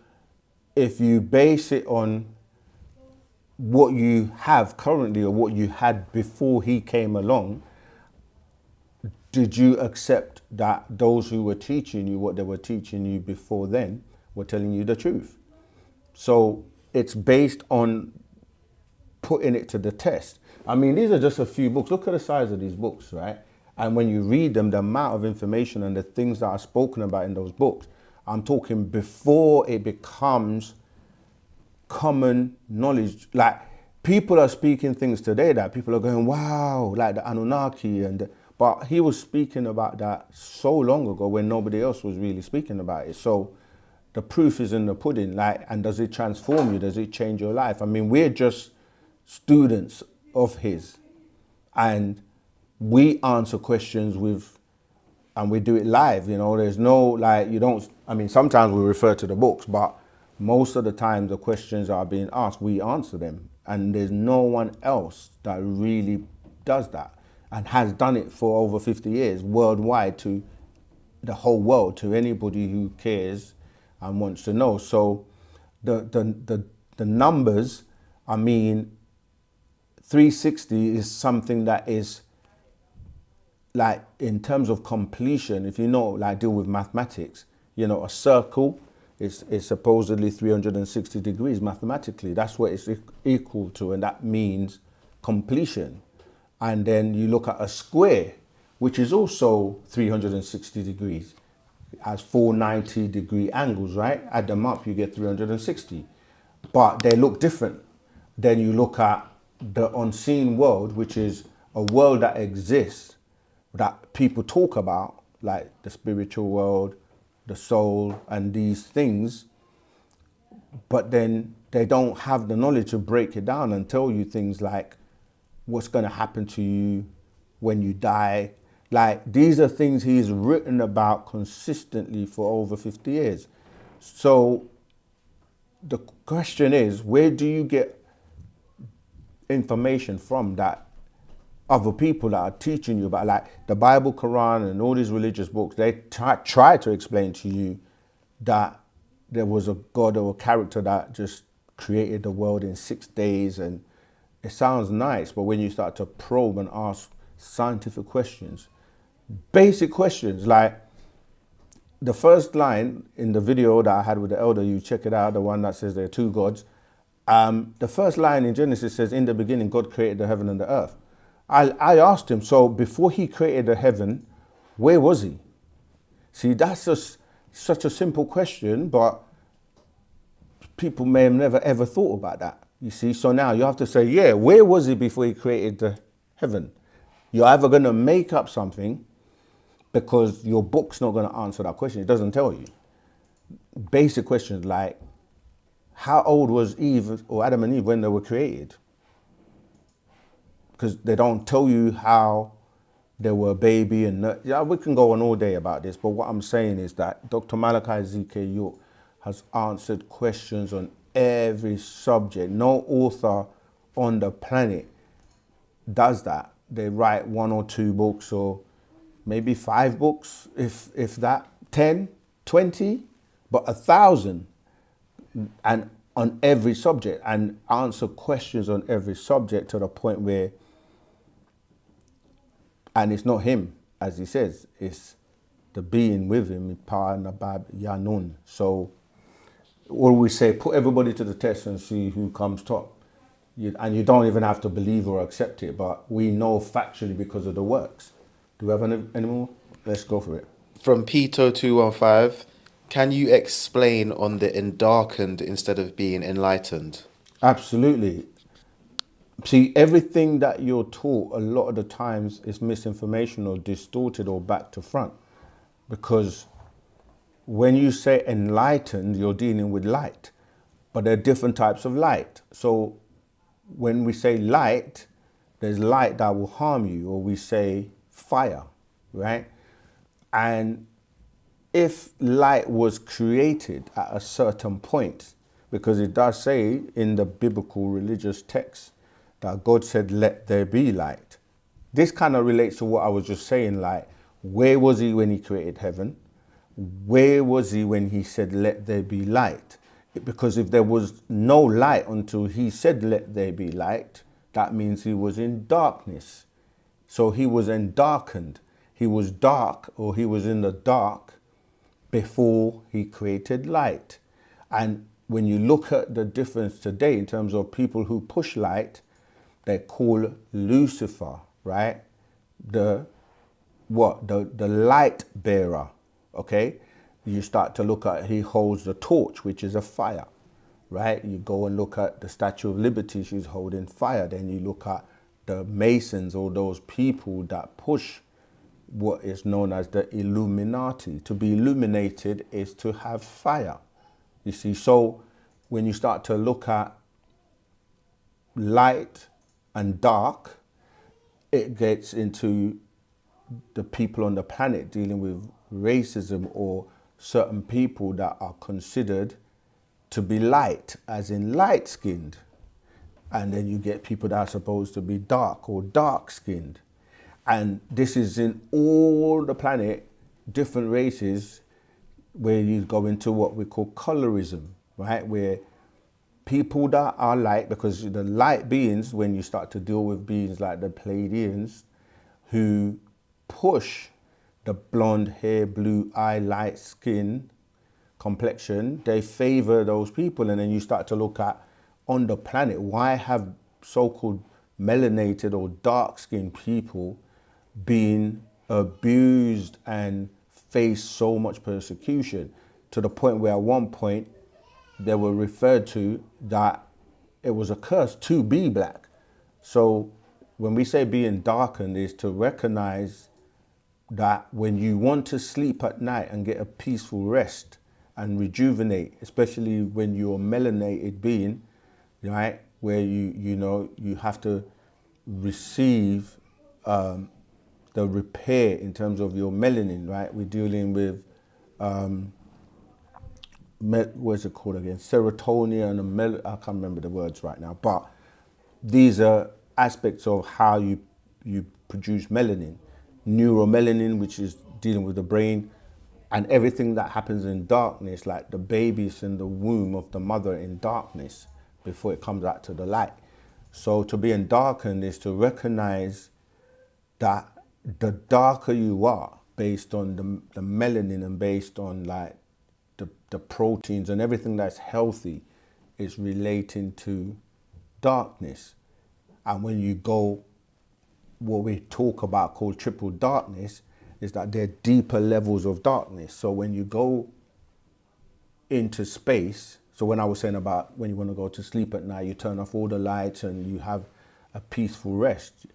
if you base it on what you have currently or what you had before he came along, did you accept that those who were teaching you what they were teaching you before then were telling you the truth? So it's based on putting it to the test. I mean, these are just a few books. Look at the size of these books, right? And when you read them, the amount of information and the things that are spoken about in those books, I'm talking before it becomes common knowledge. Like, people are speaking things today that people are going, wow, like the Anunnaki, but he was speaking about that so long ago when nobody else was really speaking about it. So the proof is in the pudding, like, and does it transform you? Does it change your life? I mean, we're just students of his, and we answer questions and we do it live. You know, there's no, like, you don't, I mean, sometimes we refer to the books, but most of the time the questions are being asked, we answer them, and there's no one else that really does that and has done it for over 50 years worldwide, to the whole world, to anybody who cares and wants to know. So the numbers, I mean, 360 is something that is, like, in terms of completion, if you know, like, deal with mathematics, you know, a circle is supposedly 360 degrees mathematically. That's what it's equal to, and that means completion. And then you look at a square, which is also 360 degrees. It has 490 degree angles, right? Add them up, you get 360. But they look different. Then you look at the unseen world, which is a world that exists, that people talk about, like the spiritual world, the soul, and these things, but then they don't have the knowledge to break it down and tell you things like what's going to happen to you when you die. Like, these are things he's written about consistently for over 50 years. So the question is, where do you get information from that other people that are teaching you about, like the Bible, Quran, and all these religious books? They try to explain to you that there was a God or a character that just created the world in 6 days, and it sounds nice, but when you start to probe and ask scientific questions, basic questions, like the first line in the video that I had with the elder, you check it out, the one that says there are two gods. The first line in Genesis says, in the beginning, God created the heaven and the earth. I asked him, so before he created the heaven, where was he? See, that's just such a simple question, but people may have never ever thought about that. You see, so now you have to say, yeah, where was he before he created the heaven? You're either going to make up something, because your book's not going to answer that question. It doesn't tell you. Basic questions like, how old was Eve or Adam and Eve when they were created? Because they don't tell you how they were a baby. And yeah, we can go on all day about this, but what I'm saying is that Dr. Malachi Z.K. York has answered questions on every subject. No author on the planet does that. They write 1 or 2 books, or maybe 5 books, if that, 10, 20, but 1,000, and on every subject, and answer questions on every subject to the point where, and it's not him, as he says, it's the being with him, Pa Nabab Yanun. So what we say, put everybody to the test and see who comes top. And you don't even have to believe or accept it, but we know factually because of the works. Do we have any more? Let's go for it. From Pito215, can you explain on the darkened instead of being enlightened? Absolutely. See, everything that you're taught a lot of the times is misinformation or distorted or back to front. Because when you say enlightened, you're dealing with light. But there are different types of light. So when we say light, there's light that will harm you, or we say fire, right? And if light was created at a certain point, because it does say in the biblical religious text that God said, let there be light. This kind of relates to what I was just saying, like, where was he when he created heaven? Where was he when he said, let there be light? Because if there was no light until he said, let there be light, that means he was in darkness. So he was in darkened. He was dark, or he was in the dark before he created light. And when you look at the difference today in terms of people who push light, they call Lucifer, right? The light bearer, okay? You start to look at, he holds the torch, which is a fire, right? You go and look at the Statue of Liberty, she's holding fire. Then you look at the Masons, or those people that push what is known as the Illuminati. To be illuminated is to have fire, you see. So when you start to look at light and dark, it gets into the people on the planet dealing with racism, or certain people that are considered to be light, as in light-skinned. And then you get people that are supposed to be dark or dark-skinned. And this is in all the planet, different races, where you go into what we call colorism, right? Where people that are light, because the light beings, when you start to deal with beings like the Pleiadians, who push the blonde hair, blue eye, light skin complexion, they favor those people. And then you start to look at, on the planet, why have so-called melanated or dark-skinned people been abused and faced so much persecution, to the point where at one point they were referred to that it was a curse to be black. So when we say being darkened, is to recognize that when you want to sleep at night and get a peaceful rest and rejuvenate, especially when you're a melanated being, right, where you have to receive the repair in terms of your melanin, right? We're dealing with what's it called again? Serotonin and I can't remember the words right now, but these are aspects of how you produce melanin. Neuromelanin, which is dealing with the brain, and everything that happens in darkness, like the baby's in the womb of the mother in darkness before it comes out to the light. So to be in darkened is to recognize that the darker you are, based on the melanin and based on like the proteins and everything that's healthy, is relating to darkness. And when you go, what we talk about called triple darkness, is that there are deeper levels of darkness. So when you go into space, so when I was saying about when you want to go to sleep at night, you turn off all the lights and you have a peaceful rest.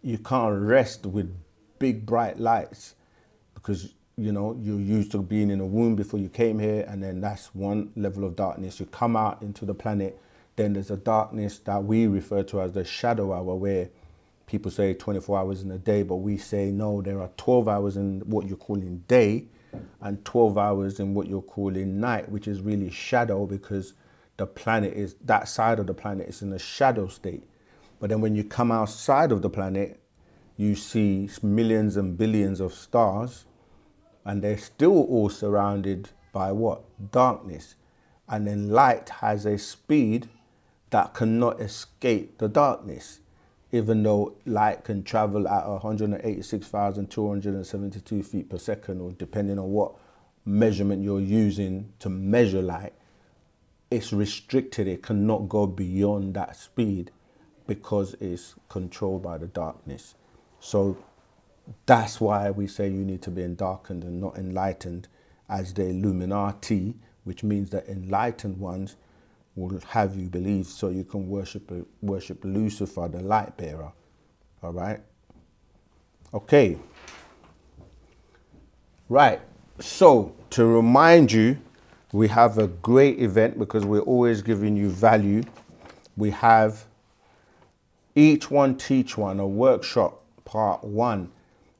You can't rest with big bright lights, because you know you're used to being in a womb before you came here, and then that's one level of darkness. You come out into the planet, then there's a darkness that we refer to as the shadow hour, where people say 24 hours in a day, but we say no, there are 12 hours in what you're calling day and 12 hours in what you're calling night, which is really shadow, because the planet is, that side of the planet is in a shadow state. But then when you come outside of the planet, you see millions and billions of stars, and they're still all surrounded by what? Darkness. And then light has a speed that cannot escape the darkness, even though light can travel at 186,272 feet per second, or depending on what measurement you're using to measure light, it's restricted. It cannot go beyond that speed because it's controlled by the darkness. So that's why we say you need to be darkened and not enlightened, as the Illuminati, which means the enlightened ones will have you believe, so you can worship Lucifer, the light bearer. All right. Okay. Right. So to remind you, we have a great event, because we're always giving you value. We have Each One Teach One, a workshop, part 1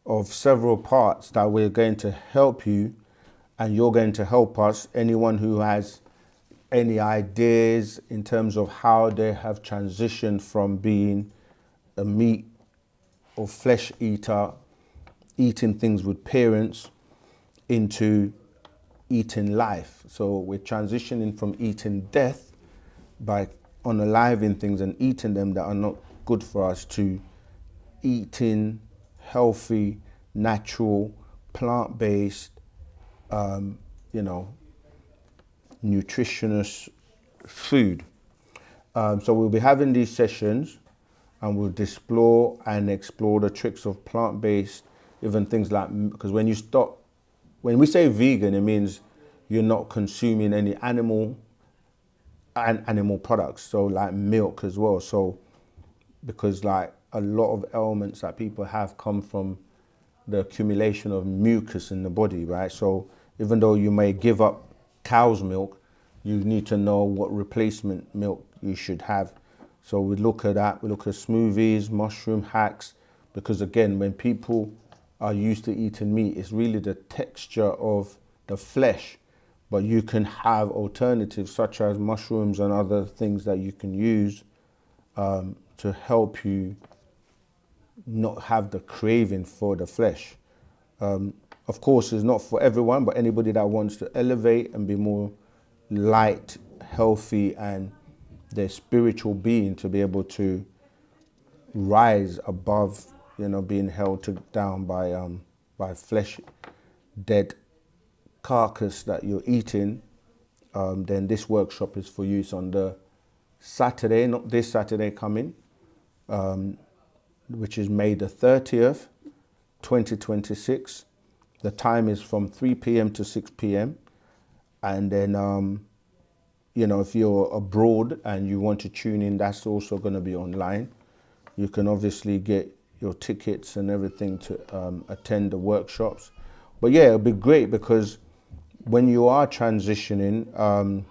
of several parts that we're going to help you, and you're going to help us. Anyone who has any ideas in terms of how they have transitioned from being a meat or flesh eater, eating things with parents, into eating life. So we're transitioning from eating death by unaliving things and eating them that are not good for us, to eating healthy, natural, plant-based, nutritious food. So we'll be having these sessions, and we'll explore the tricks of plant-based, even things like, because when we say vegan, it means you're not consuming any animal products, so like milk as well. So because like a lot of ailments that people have come from the accumulation of mucus in the body, right? So even though you may give up cow's milk, you need to know what replacement milk you should have. So we look at that. We look at smoothies, mushroom hacks, because again, when people are used to eating meat, it's really the texture of the flesh. But you can have alternatives such as mushrooms and other things that you can use to help you not have the craving for the flesh. Of course, it's not for everyone, but anybody that wants to elevate and be more light, healthy, and their spiritual being to be able to rise above, being held down by flesh, dead carcass that you're eating, then this workshop is for you. It's on the Saturday, not this Saturday coming, which is May the 30th, 2026. The time is from 3 p.m. to 6 p.m. And then, if you're abroad and you want to tune in, that's also going to be online. You can obviously get your tickets and everything to attend the workshops. But yeah, it'll be great, because when you are transitioning,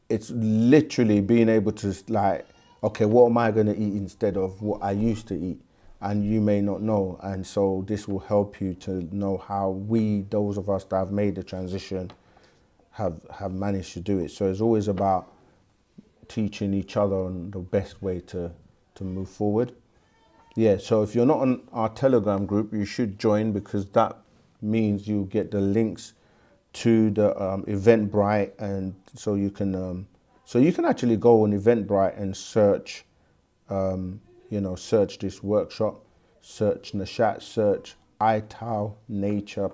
it's literally being able to like, okay, what am I going to eat instead of what I used to eat? And you may not know. And so this will help you to know how those of us that have made the transition, have managed to do it. So it's always about teaching each other on the best way to move forward. Yeah, so if you're not on our Telegram group, you should join, because that means you'll get the links to the Eventbrite, and so you can actually go on Eventbrite and search, search this workshop, search Nashat, search ITAL Nature,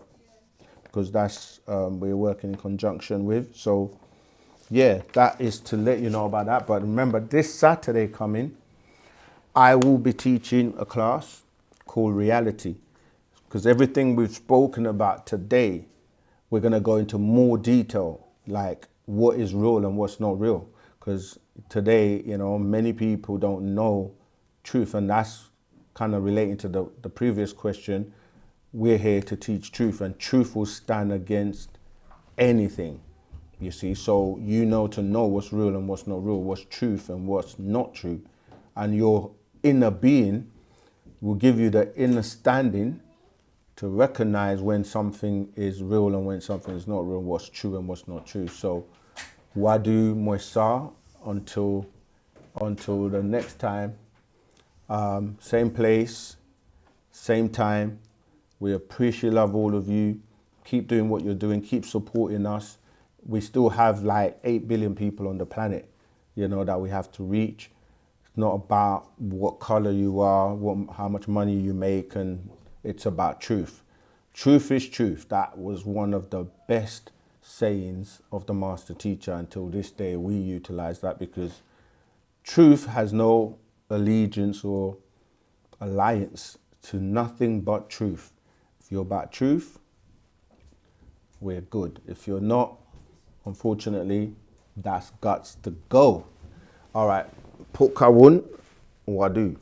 because that's we're working in conjunction with. So yeah, that is to let you know about that. But remember, this Saturday coming, I will be teaching a class called Reality, because everything we've spoken about today, we're going to go into more detail, like what is real and what's not real. Because today, many people don't know truth, and that's kind of relating to the previous question. we're here to teach truth, and truth will stand against anything, you see. So you know, to know what's real and what's not real, what's truth and what's not true. And your inner being will give you the inner standing to recognize when something is real and when something is not real, what's true and what's not true. So Wadu Moisa, until the next time, same place, same time. We appreciate, love all of you. Keep doing what you're doing, keep supporting us. We still have like 8 billion people on the planet, you know, that we have to reach. It's not about what color you are, how much money you make, and it's about truth. Truth is truth. That was one of the best sayings of the master teacher. Until this day, we utilize that, because truth has no allegiance or alliance to nothing but truth. If you're about truth, we're good. If you're not, unfortunately, that's guts to go. All right, Pukawun Wadu.